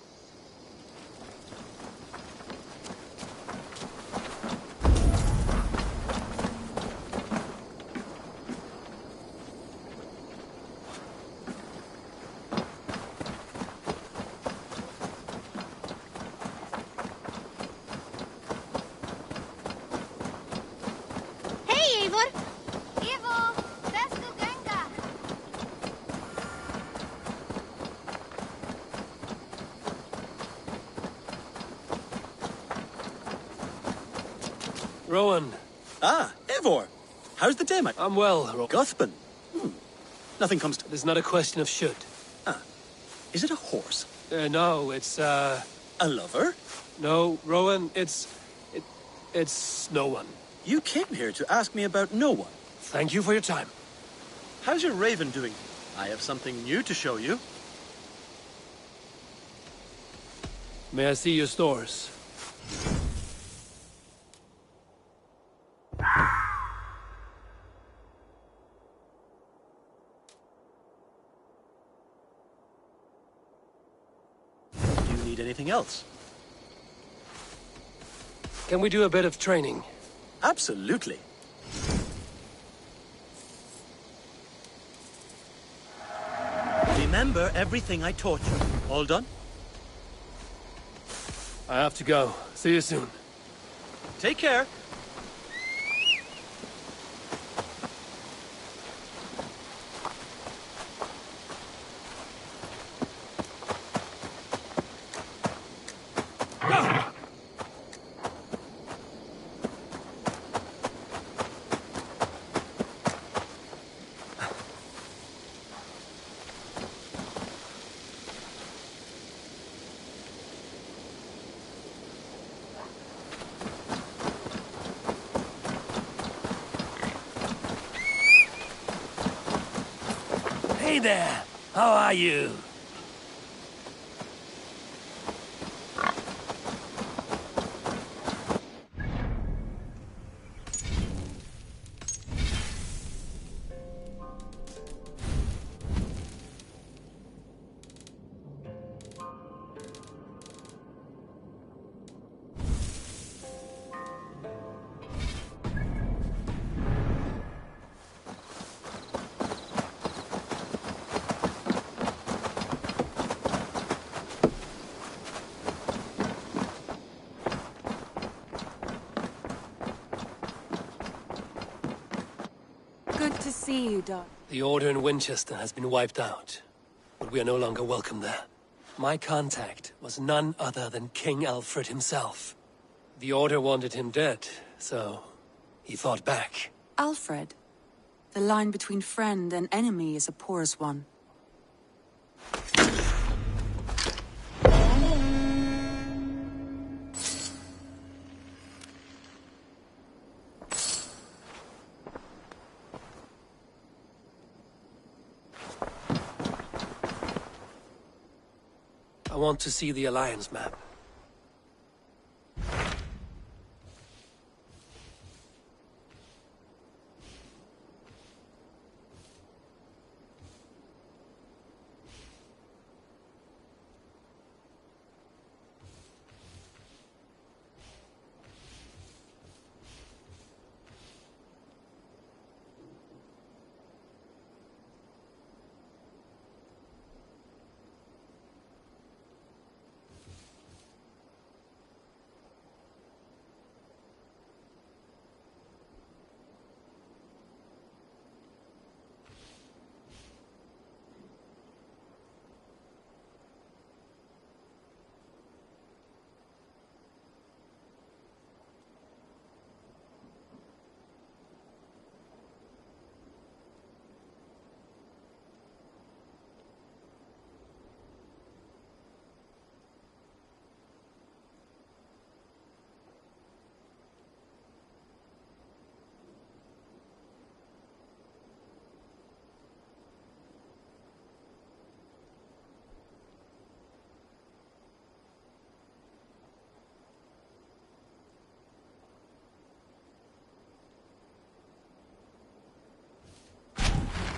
Hey, Eivor! Eivor! Bestu ganga! Rowan. Ah, Eivor. How's the day, mate? I'm well, Rowan. Guthbin. Nothing comes to... It's not a question of should. Ah. Is it a horse? No, it's, A lover? No, Rowan, it's no one. You came here to ask me about no one. Thank you for your time. How's your raven doing? I have something new to show you. May I see your stores? Do you need anything else? Can we do a bit of training? Absolutely. Remember everything I taught you. All done? I have to go. See you soon. Take care. Hey there! How are you? Good to see you, Doc. The Order in Winchester has been wiped out, but we are no longer welcome there. My contact was none other than King Alfred himself. The Order wanted him dead, so he fought back. Alfred, the line between friend and enemy is a porous one. I want to see the Alliance map.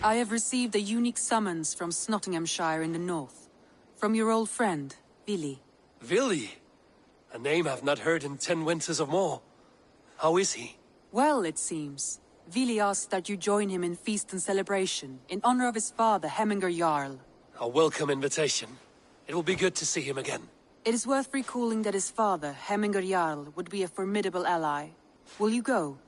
I have received a unique summons from Nottinghamshire in the north. From your old friend, Vili. Vili? A name I've not heard in 10 winters or more. How is he? Well, it seems. Vili asked that you join him in feast and celebration, in honor of his father, Hemminger Jarl. A welcome invitation. It will be good to see him again. It is worth recalling that his father, Hemminger Jarl, would be a formidable ally. Will you go?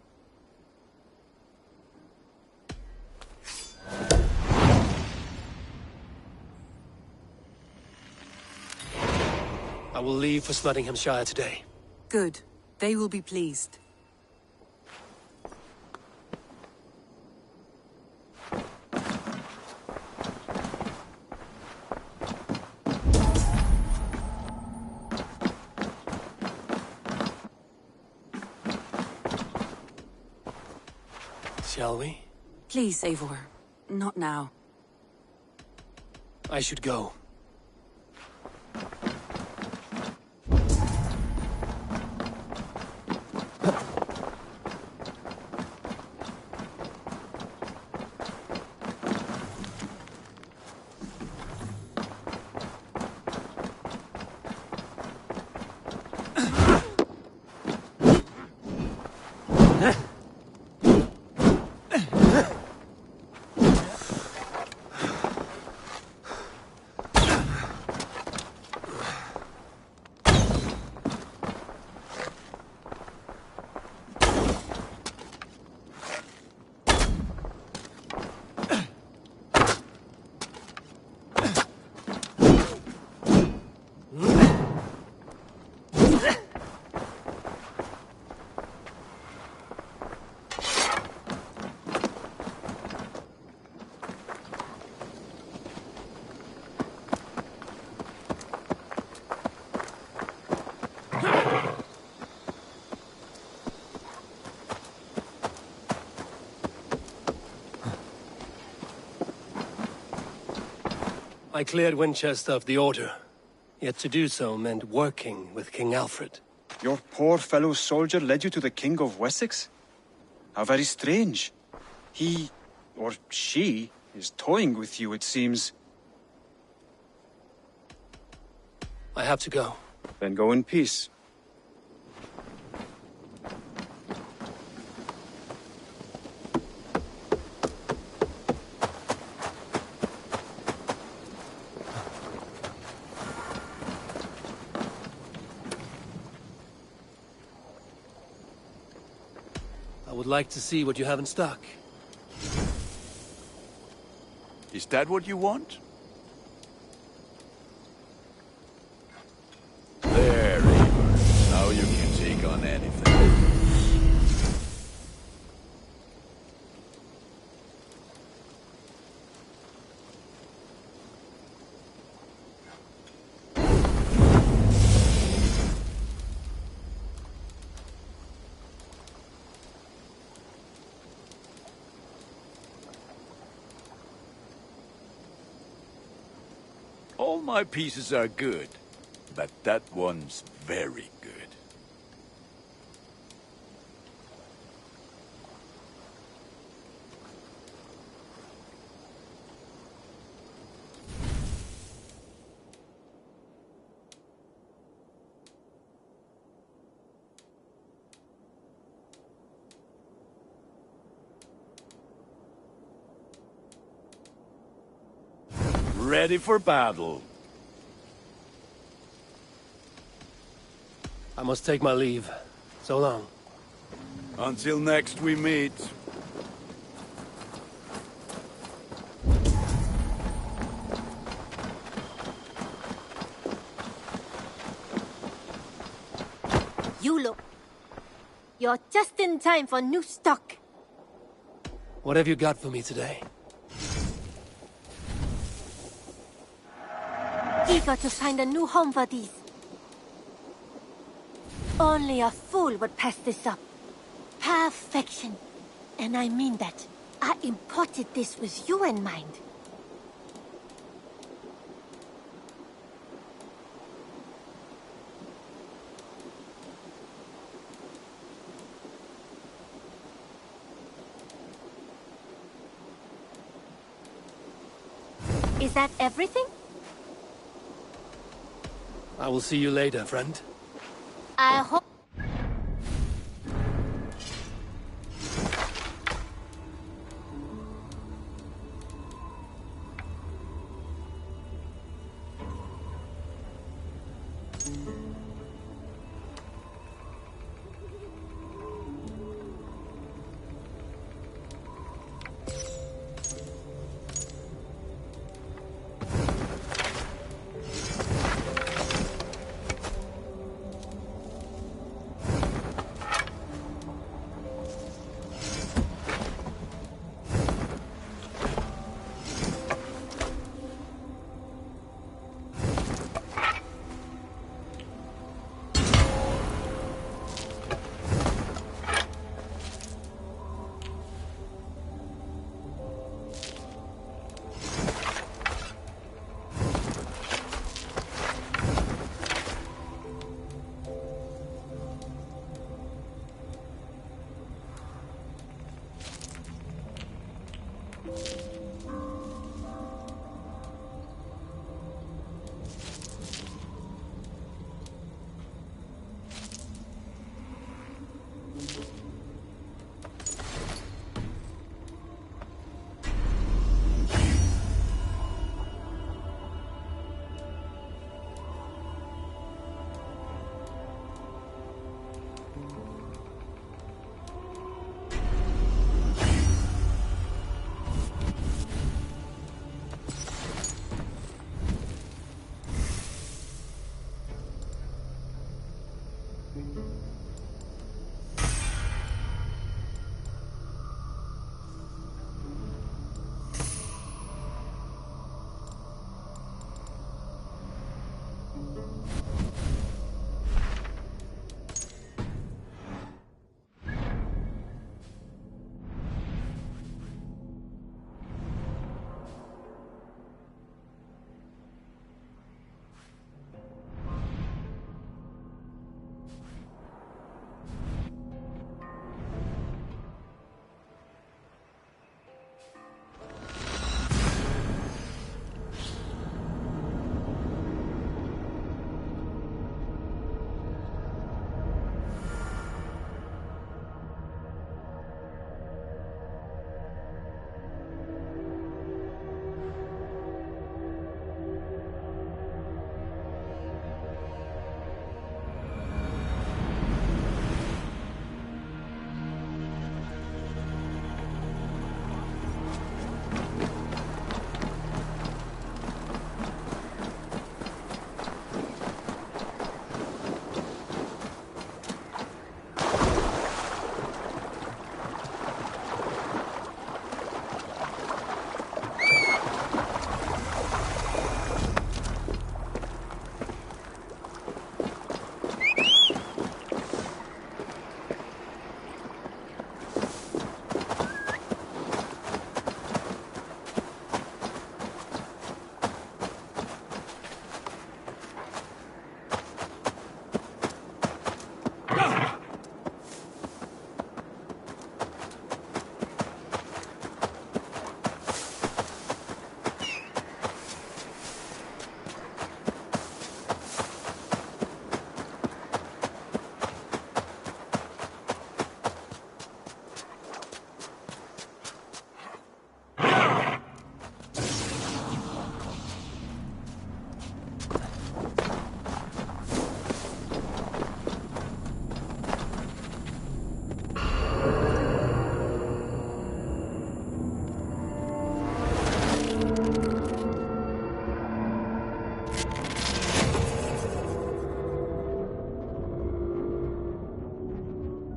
I will leave for Nottinghamshire today. Good. They will be pleased. Shall we? Please, Eivor. Not now. I should go. I cleared Winchester of the Order. Yet to do so meant working with King Alfred. Your poor fellow soldier led you to the King of Wessex? How very strange. He, or she, is toying with you, it seems. I have to go. Then go in peace. I would like to see what you have in stock. Is that what you want? There, Eivor. Now you can take on anything. All my pieces are good, but that one's very good. Ready for battle. I must take my leave. So long. Until next we meet. You look. You're just in time for new stock. What have you got for me today? Eager to find a new home for these. Only a fool would pass this up. Perfection. And I mean that. I imported this with you in mind. Is that everything? I will see you later, friend. I hope...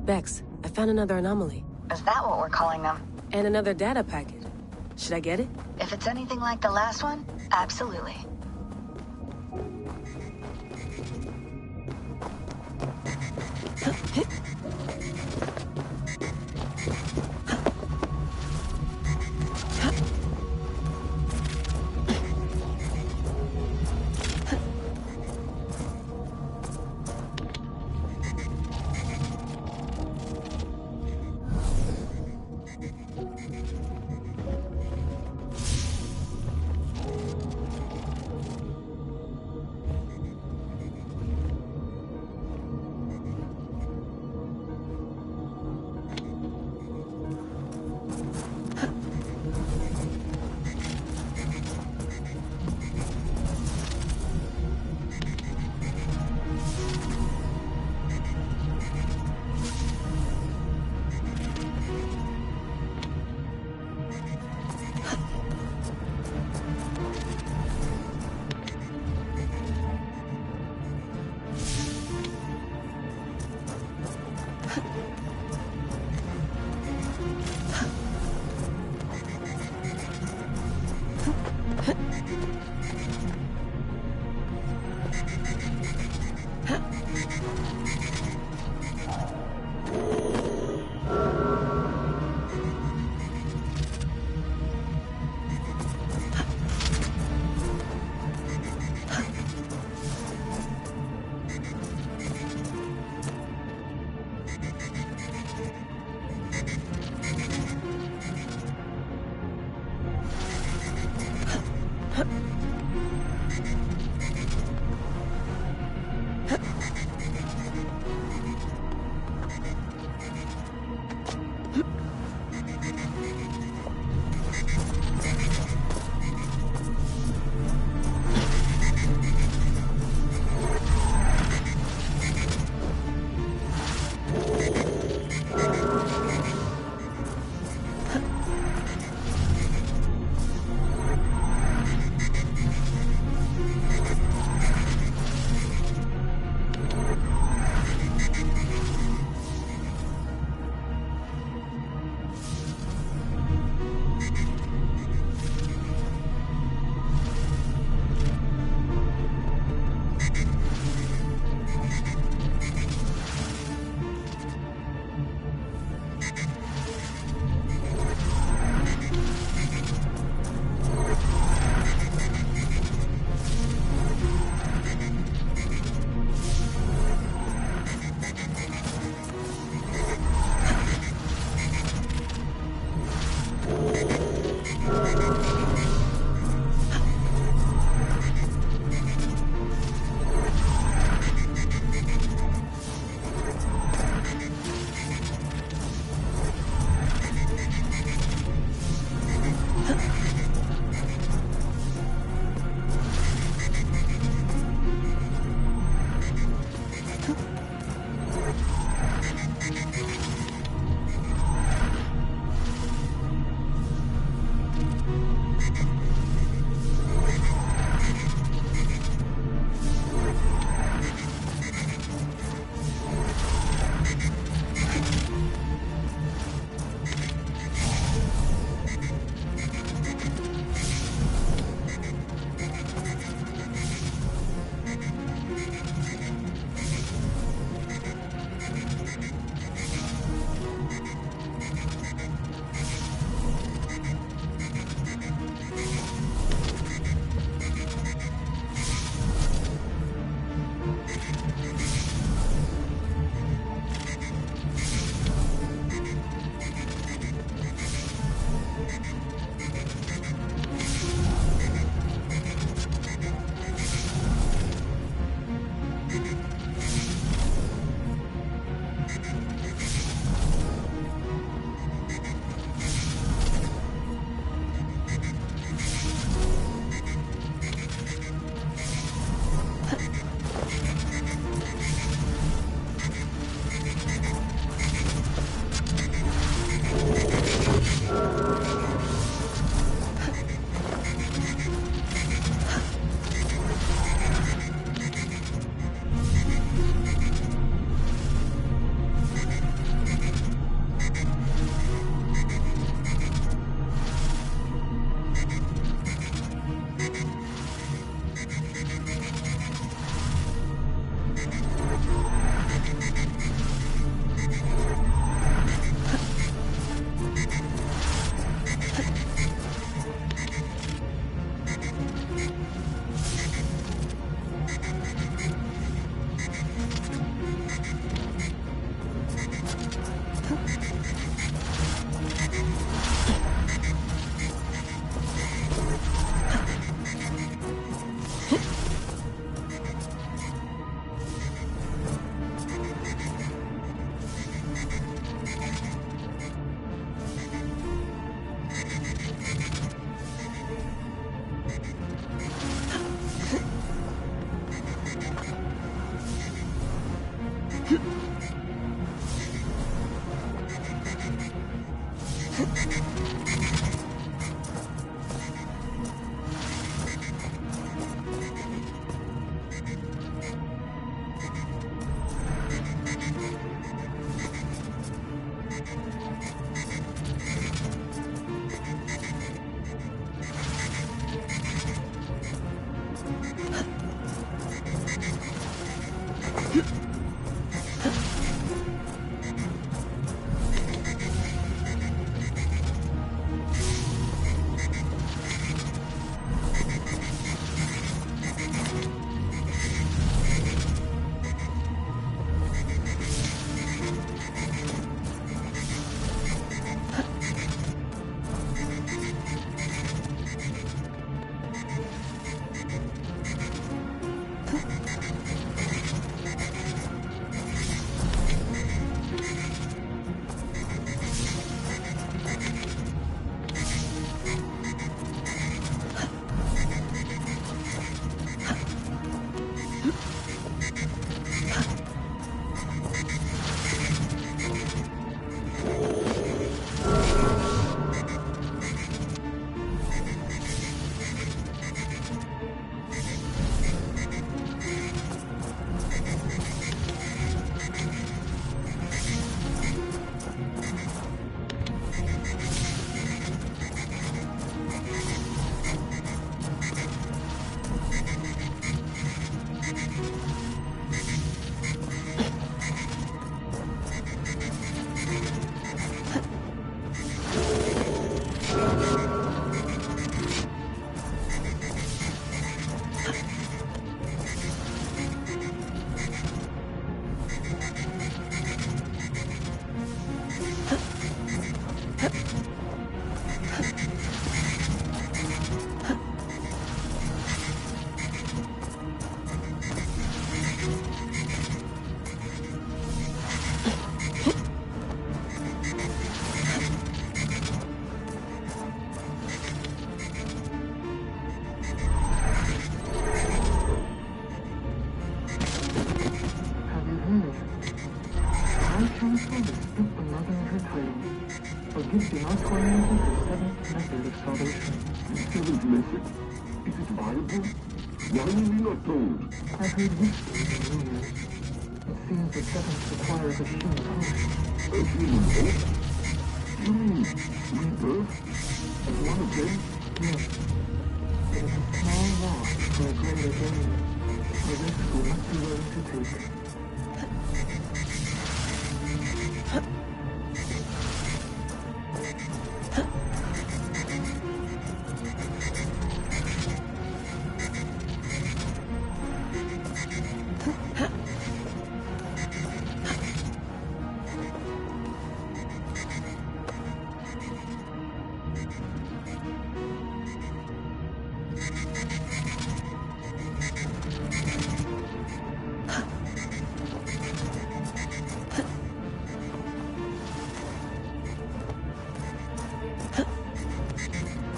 Bex, I found another anomaly. Is that what we're calling them? And another data packet. Should I get it? If it's anything like the last one, absolutely.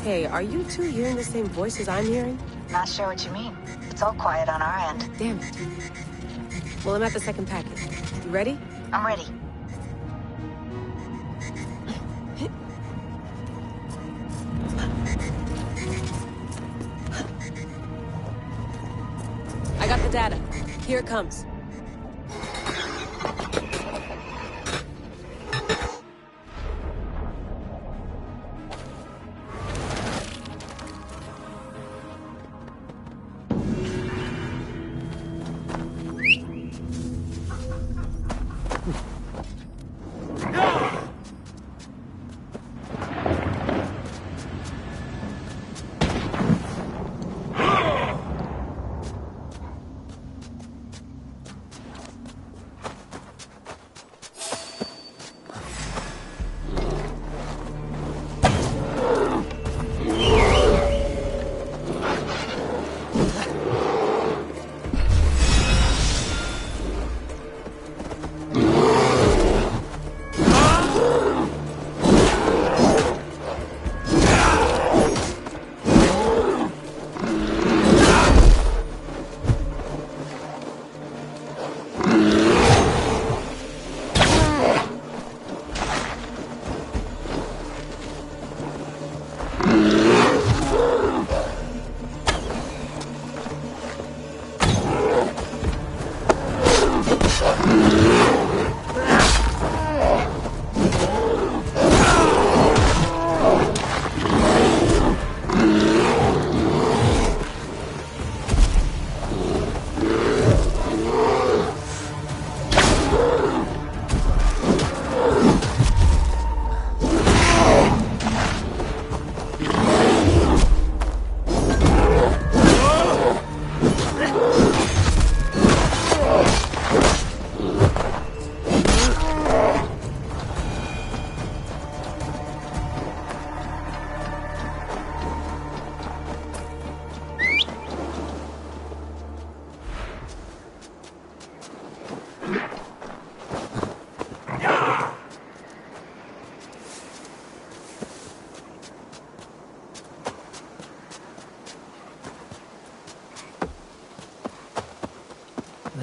Hey, are you two hearing the same voices I'm hearing? Not sure what you mean. It's all quiet on our end. Damn it. Well, I'm at the second packet. You ready? I'm ready. I got the data. Here it comes.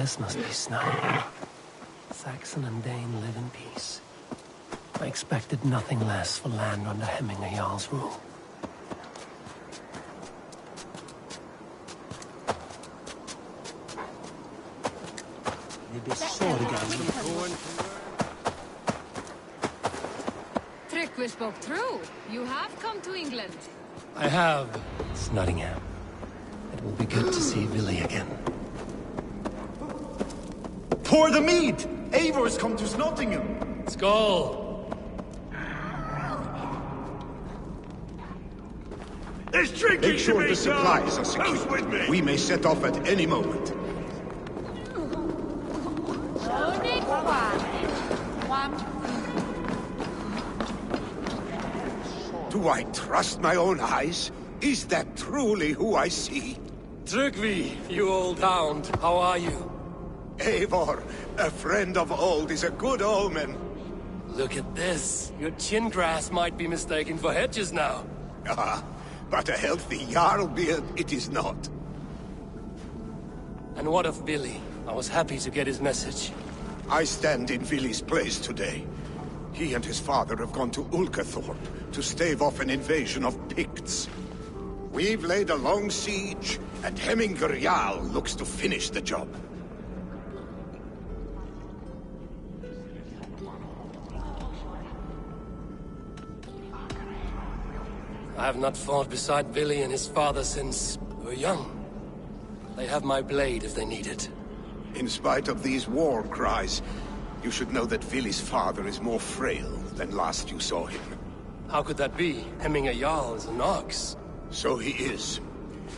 This must be Snow. Saxon and Dane live in peace. I expected nothing less for land under Hemminger Jarl's rule. Trick spoke true. You have come to England. I have, Nottingham. It will be good to see Villy again. Pour the mead! Eivor's come to Nottingham! Skull! There's drinking. Make sure to the supplies are Who's with secure. me? We may set off at any moment. Do I trust my own eyes? Is that truly who I see? Trygvi, you old hound, how are you? Eivor, a friend of old is a good omen. Look at this. Your chin grass might be mistaken for hedges now. Ah, but a healthy Jarl beard it is not. And what of Billy? I was happy to get his message. I stand in Vili's place today. He and his father have gone to Ulcathorpe to stave off an invasion of Picts. We've laid a long siege, and Hemminger Jarl looks to finish the job. I have not fought beside Vili and his father since we were young. They have my blade if they need it. In spite of these war cries, you should know that Vili's father is more frail than last you saw him. How could that be? Hemminger Jarl is an ox. So he is.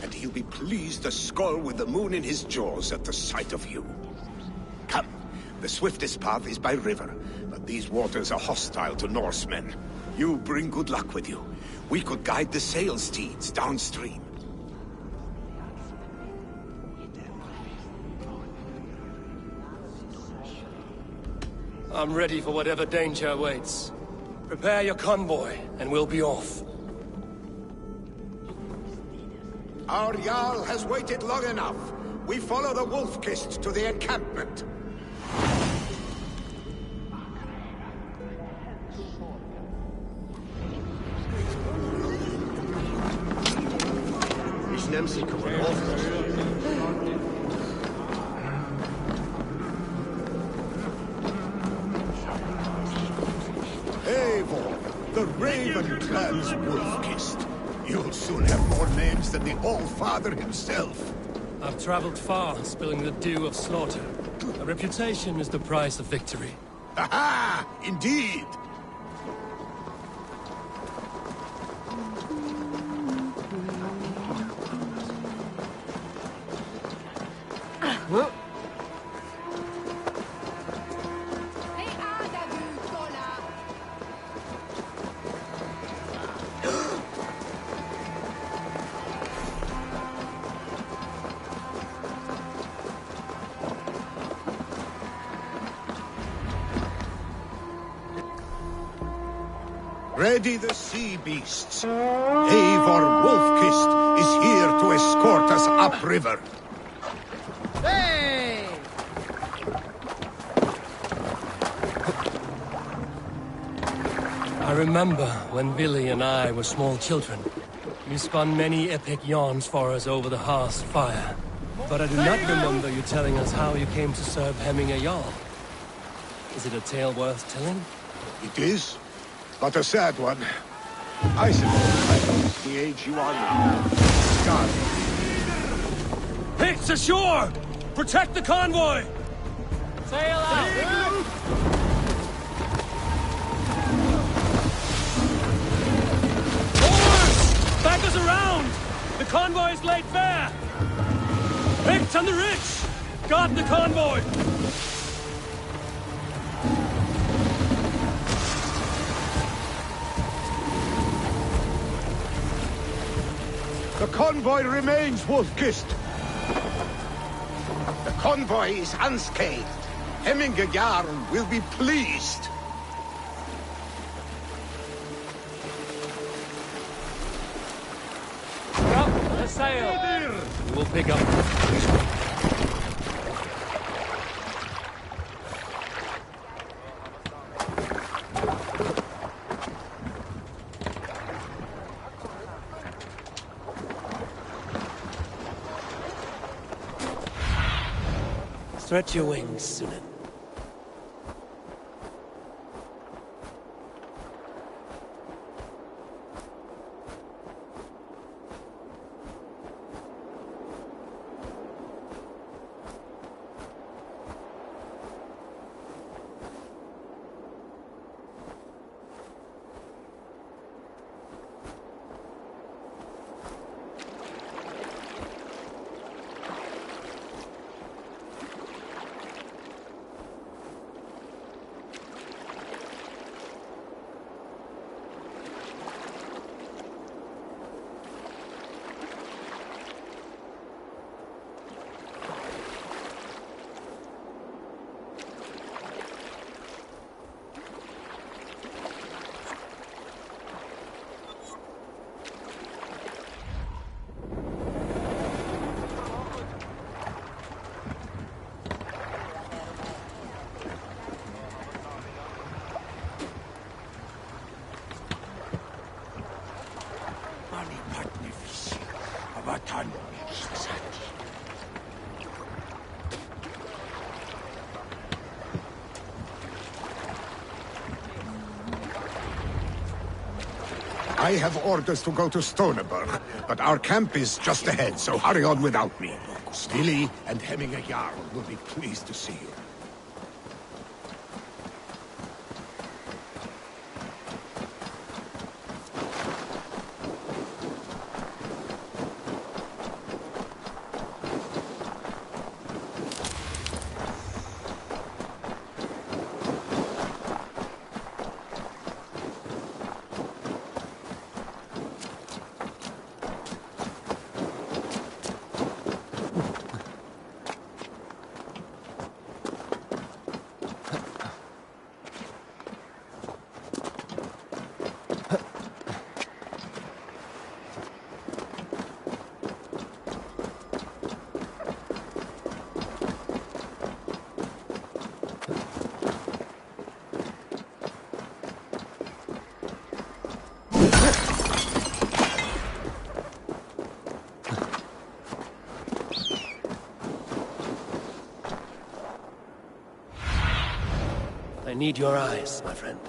And he'll be pleased to skull with the moon in his jaws at the sight of you. Come, the swiftest path is by river, but these waters are hostile to Norsemen. You bring good luck with you. We could guide the sail steeds downstream. I'm ready for whatever danger awaits. Prepare your convoy, and we'll be off. Our Jarl has waited long enough. We follow the Wolf-Kissed to the encampment. Ich nehm sie kommen auf. Eivor, the Raven Clan's Wolf-Kissed. You'll soon have more names than the All-Father himself. I've traveled far, spilling the dew of slaughter. A reputation is the price of victory. Aha! Indeed! Ready the sea beasts. Eivor Wolf-Kissed is here to escort us upriver. Hey! I remember when Vili and I were small children. You spun many epic yarns for us over the hearth's fire. But I do not remember you telling us how you came to serve Hemminger Jarl. Is it a tale worth telling? It is, but a sad one. I suppose the age you are now. God. Picts ashore! Protect the convoy! Sail out! Oars! Back us around! The convoy is laid fair! Picts on the ridge! Guard the convoy! The convoy remains, Wolf-Kissed. The convoy is unscathed. Hemminger Jarl will be pleased. Up the sail! We will pick up. Stretch your wings, Sunan. I have orders to go to Stoneberg, but our camp is just ahead, so hurry on without me. Stilly and Hemminger Jarl will be pleased to see you. I need your eyes, my friend.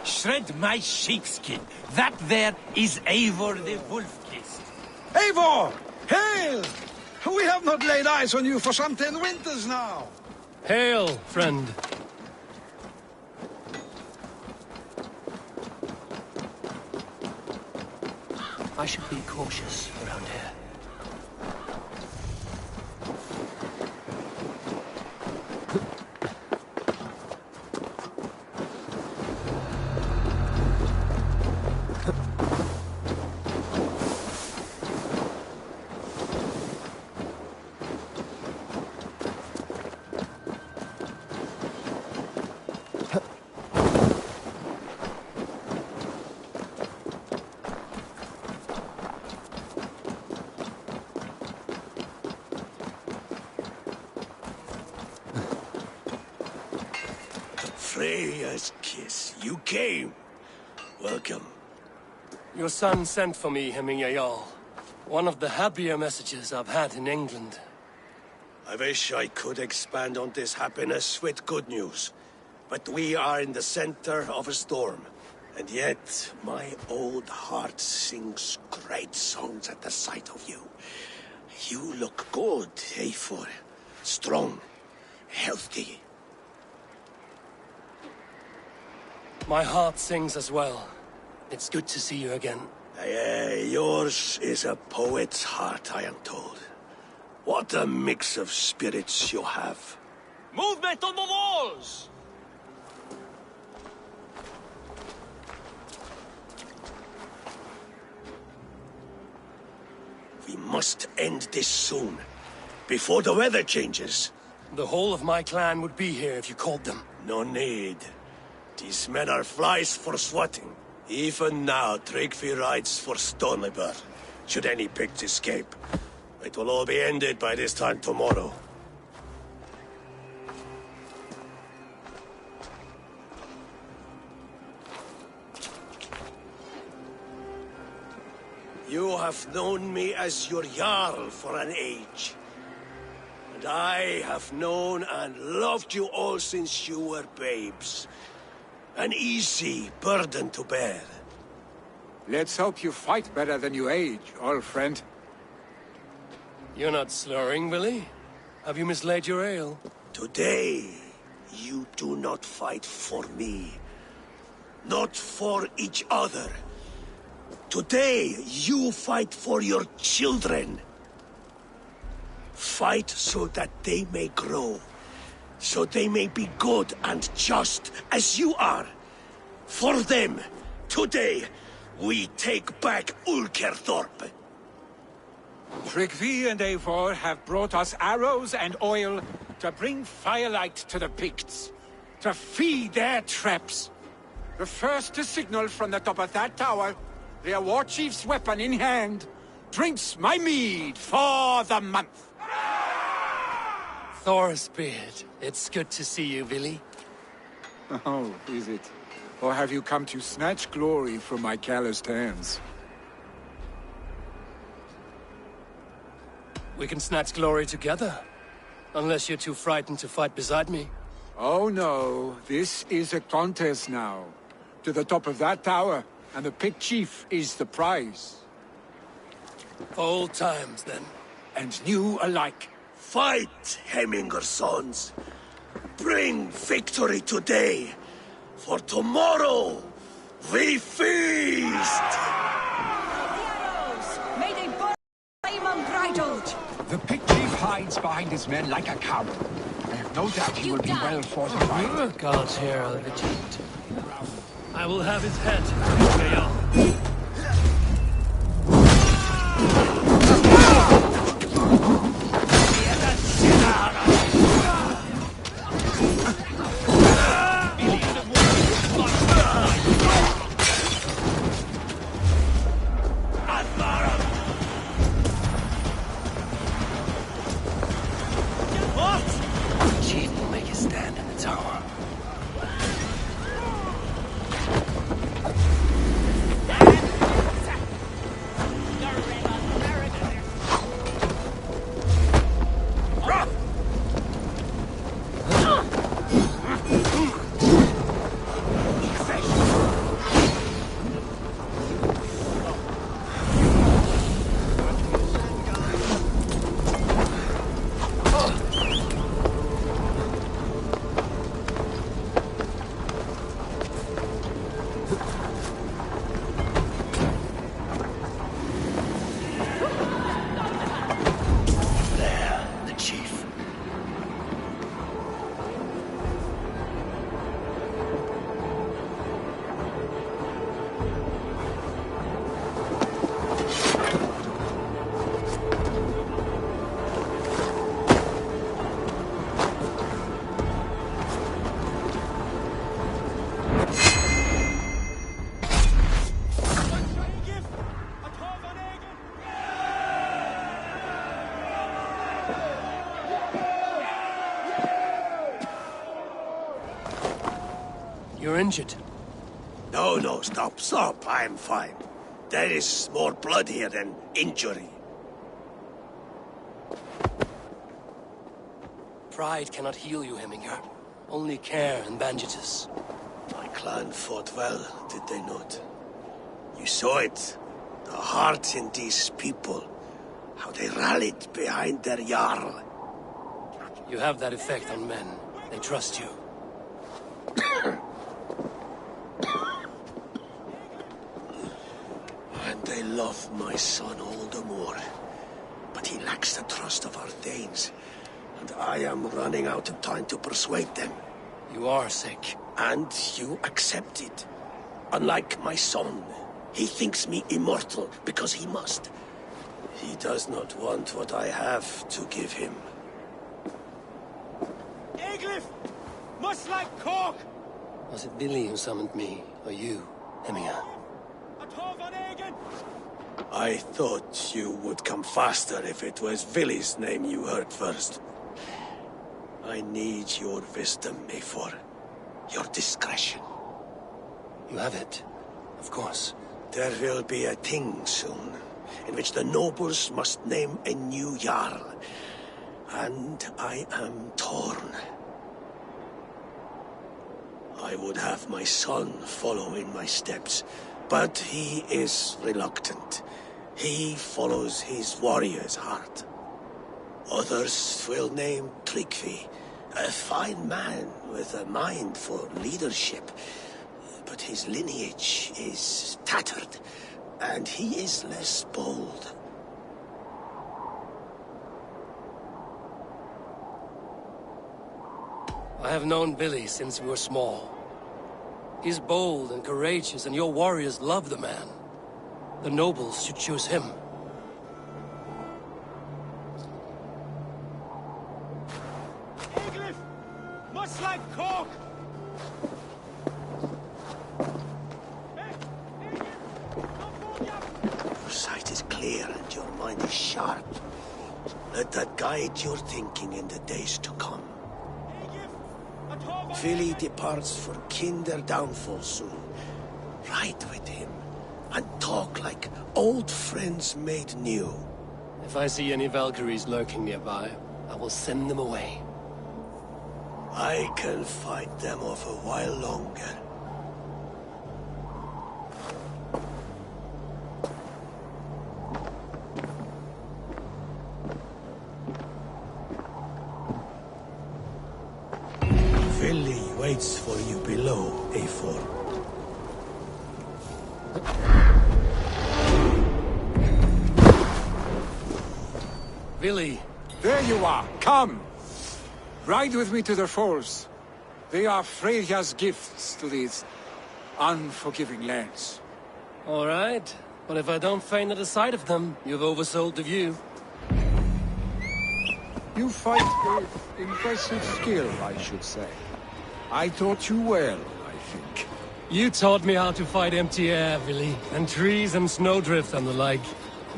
Shred my sheepskin. That there is Eivor the Wolf-Kissed. Eivor! Hail! We have not laid eyes on you for some 10 winters now. Hail, friend. I should be cautious around here. Freya's kiss. You came. Welcome. Your son sent for me, Hemminger Jarl. One of the happier messages I've had in England. I wish I could expand on this happiness with good news. But we are in the center of a storm. And yet, my old heart sings great songs at the sight of you. You look good, Eivor. Strong, healthy. My heart sings as well. It's good to see you again. Yours is a poet's heart, I am told. What a mix of spirits you have. Movement on the walls! We must end this soon, before the weather changes. The whole of my clan would be here if you called them. No need. These men are flies for swatting. Even now, Tryggvi rides for Stoneberg, should any Picts escape. It will all be ended by this time tomorrow. You have known me as your Jarl for an age. And I have known and loved you all since you were babes. An easy burden to bear. Let's hope you fight better than you age, old friend. You're not slurring, Willie? Have you mislaid your ale? Today, you do not fight for me. Not for each other. Today, you fight for your children. Fight so that they may grow. So they may be good and just as you are. For them, today, we take back Ulkerthorpe. Tryggvi and Eivor have brought us arrows and oil to bring firelight to the Picts. to feed their traps. The first to signal from the top of that tower, their war chief's weapon in hand, drinks my mead for the month. Thor's-beard, it's good to see you, Billy. Oh, is it? Or have you come to snatch glory from my calloused hands? We can snatch glory together. Unless you're too frightened to fight beside me. Oh no, this is a contest now. To the top of that tower, and the pit chief is the prize. For old times, then. And new alike. Fight, Hemminger sons. Bring victory today. For tomorrow, we feast! May they burn flame unbridled! The pit chief hides behind his men like a coward. I have no doubt he will be well fortified. God's here, I'll vigilant. I will have his head. May You're injured. No, stop. I'm fine. There is more blood here than injury. Pride cannot heal you, Hemminger. Only care and bandages. My clan fought well, did they not? You saw it. The heart in these people. How they rallied behind their Jarl. You have that effect on men. They trust you. And they love my son all the more. But he lacks the trust of our Danes. And I am running out of time to persuade them. You are sick. And you accept it. Unlike my son, he thinks me immortal because he must. He does not want what I have to give him. Eglif! Must like Cork! Was it Billy who summoned me, or you, Hemminger? I thought you would come faster if it was Villy's name you heard first. I need your wisdom, Mayfor. Your discretion. You have it, of course. There will be a thing soon, in which the nobles must name a new Jarl. And I am torn. I would have my son follow in my steps, but he is reluctant. He follows his warrior's heart. Others will name Tryggvi, a fine man with a mind for leadership. But his lineage is tattered, and he is less bold. I have known Billy since we were small. He's bold and courageous, and your warriors love the man. The nobles should choose him. Eglif! Must like Cork! Your sight is clear and your mind is sharp. Let that guide your thinking in the days to come. Philly departs for Kinder downfall soon. Ride with him and talk like old friends made new. If I see any Valkyries lurking nearby, I will send them away. I can fight them off a while longer. Philly waits for you below, A4. Billy. There you are. Come. Ride with me to the falls. They are Freya's gifts to these unforgiving lands. All right. But if I don't faint at the sight of them, you've oversold the view. You fight with impressive skill, I should say. I taught you well, I think. You taught me how to fight empty air, Billy, and trees and snowdrift and the like.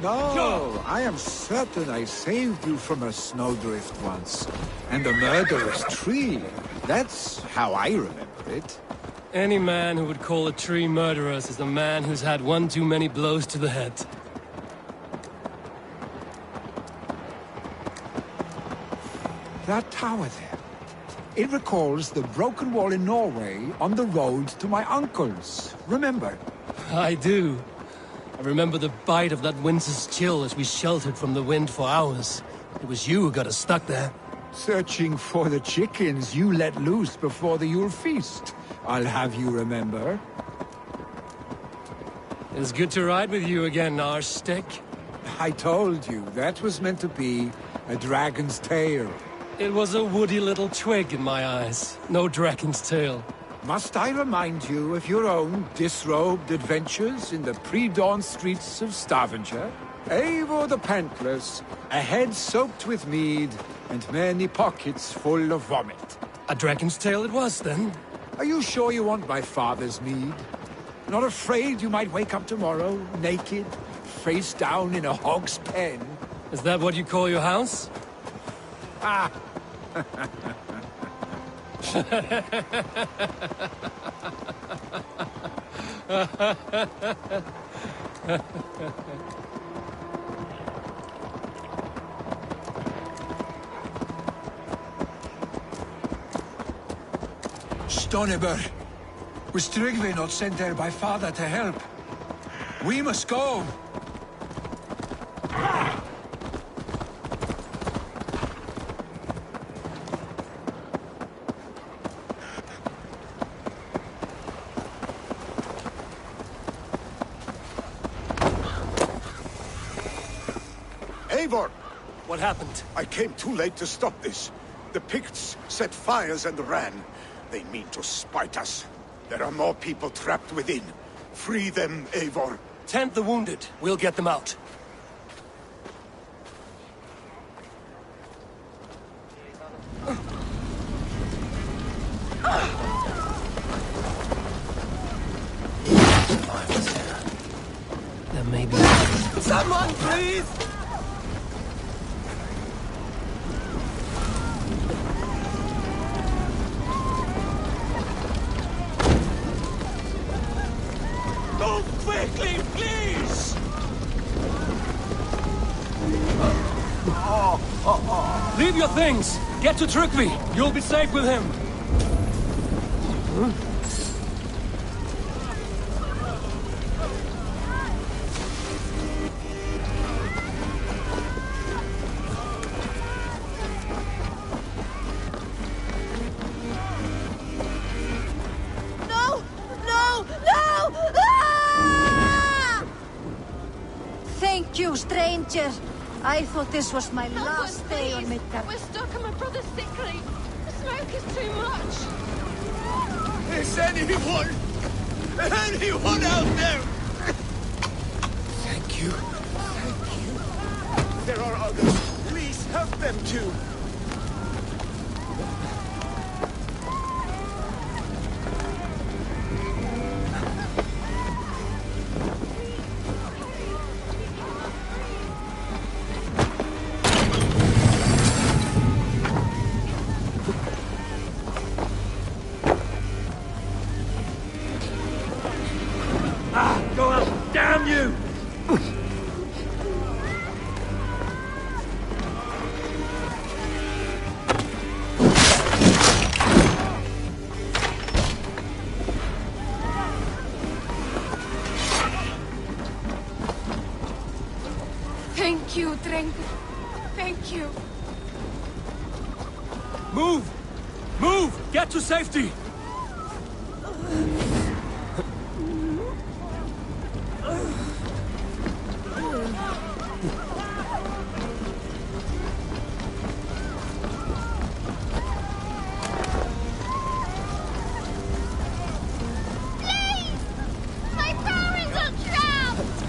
No, I am certain I saved you from a snowdrift once. And a murderous tree. That's how I remember it. Any man who would call a tree murderous is a man who's had one too many blows to the head. That tower there. It recalls the broken wall in Norway on the road to my uncle's. Remember? I do. I remember the bite of that winter's chill as we sheltered from the wind for hours. It was you who got us stuck there. Searching for the chickens you let loose before the Yule feast. I'll have you remember. It's good to ride with you again, Arstick. I told you, that was meant to be a dragon's tail. It was a woody little twig in my eyes. No dragon's tail. Must I remind you of your own disrobed adventures in the pre-dawn streets of Stavanger? Eivor the Pantless, a head soaked with mead, and many pockets full of vomit. A dragon's tail it was, then? Are you sure you want my father's mead? Not afraid you might wake up tomorrow, naked, face down in a hog's pen? Is that what you call your house? Ah! Stonebur, was Tryggvi not sent there by father to help? We must go! Eivor! What happened? I came too late to stop this. The Picts set fires and ran. They mean to spite us. There are more people trapped within. Free them, Eivor. Tend the wounded. We'll get them out. There may be... Someone, please! Go quickly, please! Leave your things! Get to Tryggvi! You'll be safe with him! No! No! No! Ah! Thank you, stranger. I thought this was my last day on Midgard. We're stuck on my brother's sick leave. The smoke is too much. Is anyone out there? Thank you. Thank you. There are others. Please help them too. Move! Move! Get to safety! My parents are trapped!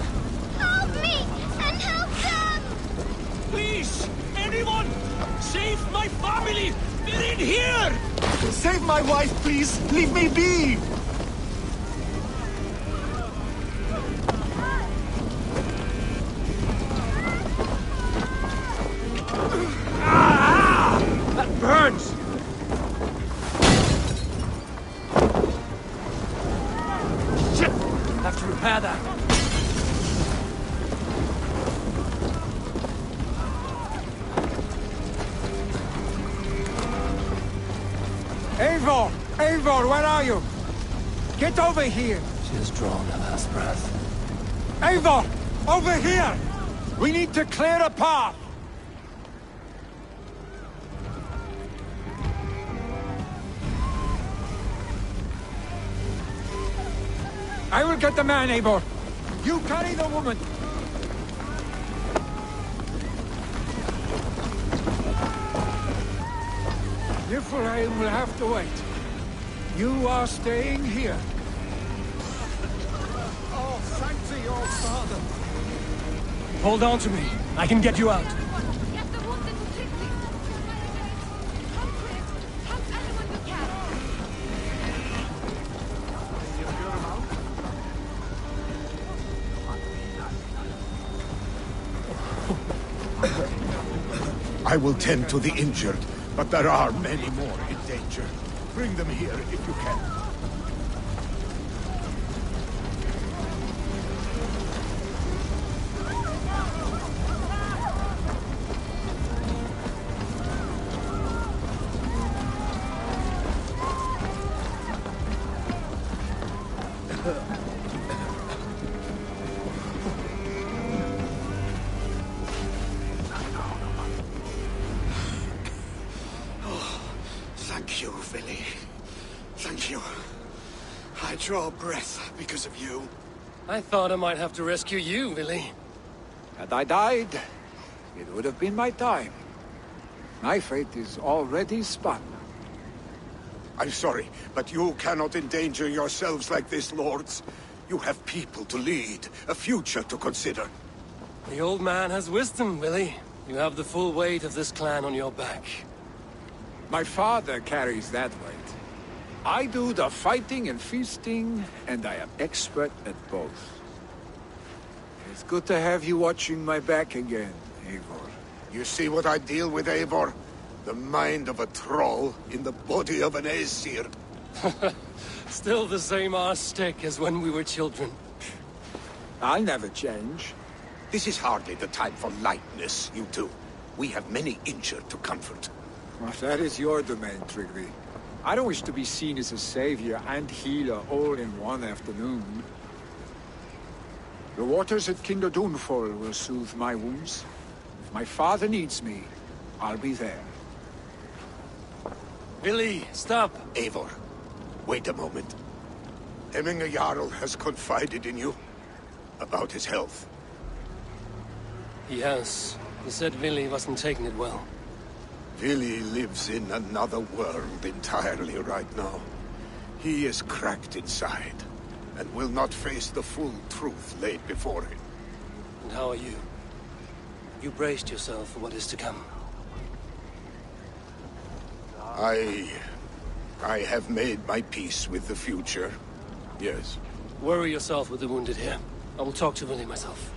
Help me and help them! Please! Anyone! Save my family! They're in here! Save my wife, please! Leave me be! That burns! Shit! Have to repair that. Eivor! Eivor, where are you? Get over here! She has drawn her last breath. Eivor! Over here! We need to clear a path! I will get the man, Eivor. You carry the woman. Niflheim will have to wait. You are staying here. Oh, thank thee, old father. Hold on to me. I can get you out. Get the wounded quickly! Come quick! Help anyone you can! I will tend to the injured, but there are many more in danger. Bring them here if you can. Thank you, Villy. Thank you. I draw breath because of you. I thought I might have to rescue you, Villy. Had I died, it would have been my time. My fate is already spun. I'm sorry, but you cannot endanger yourselves like this, lords. You have people to lead, a future to consider. The old man has wisdom, Villy. You have the full weight of this clan on your back. My father carries that weight. I do the fighting and feasting, and I am expert at both. It's good to have you watching my back again, Eivor. You see what I deal with, Eivor? The mind of a troll in the body of an Aesir. Still the same arse stick as when we were children. I'll never change. This is hardly the time for lightness, you two. We have many injured to comfort. Well, that is your domain, Tryggvi. I don't wish to be seen as a savior and healer all in one afternoon. The waters at Kinderdunfol will soothe my wounds. If my father needs me, I'll be there. Villy, stop! Eivor, wait a moment. Hemminger Jarl has confided in you about his health. He has. He said Villy wasn't taking it well. Villy lives in another world entirely right now. He is cracked inside, and will not face the full truth laid before him. And how are you? You braced yourself for what is to come. I have made my peace with the future. Yes. Worry yourself with the wounded here. I will talk to Villy myself.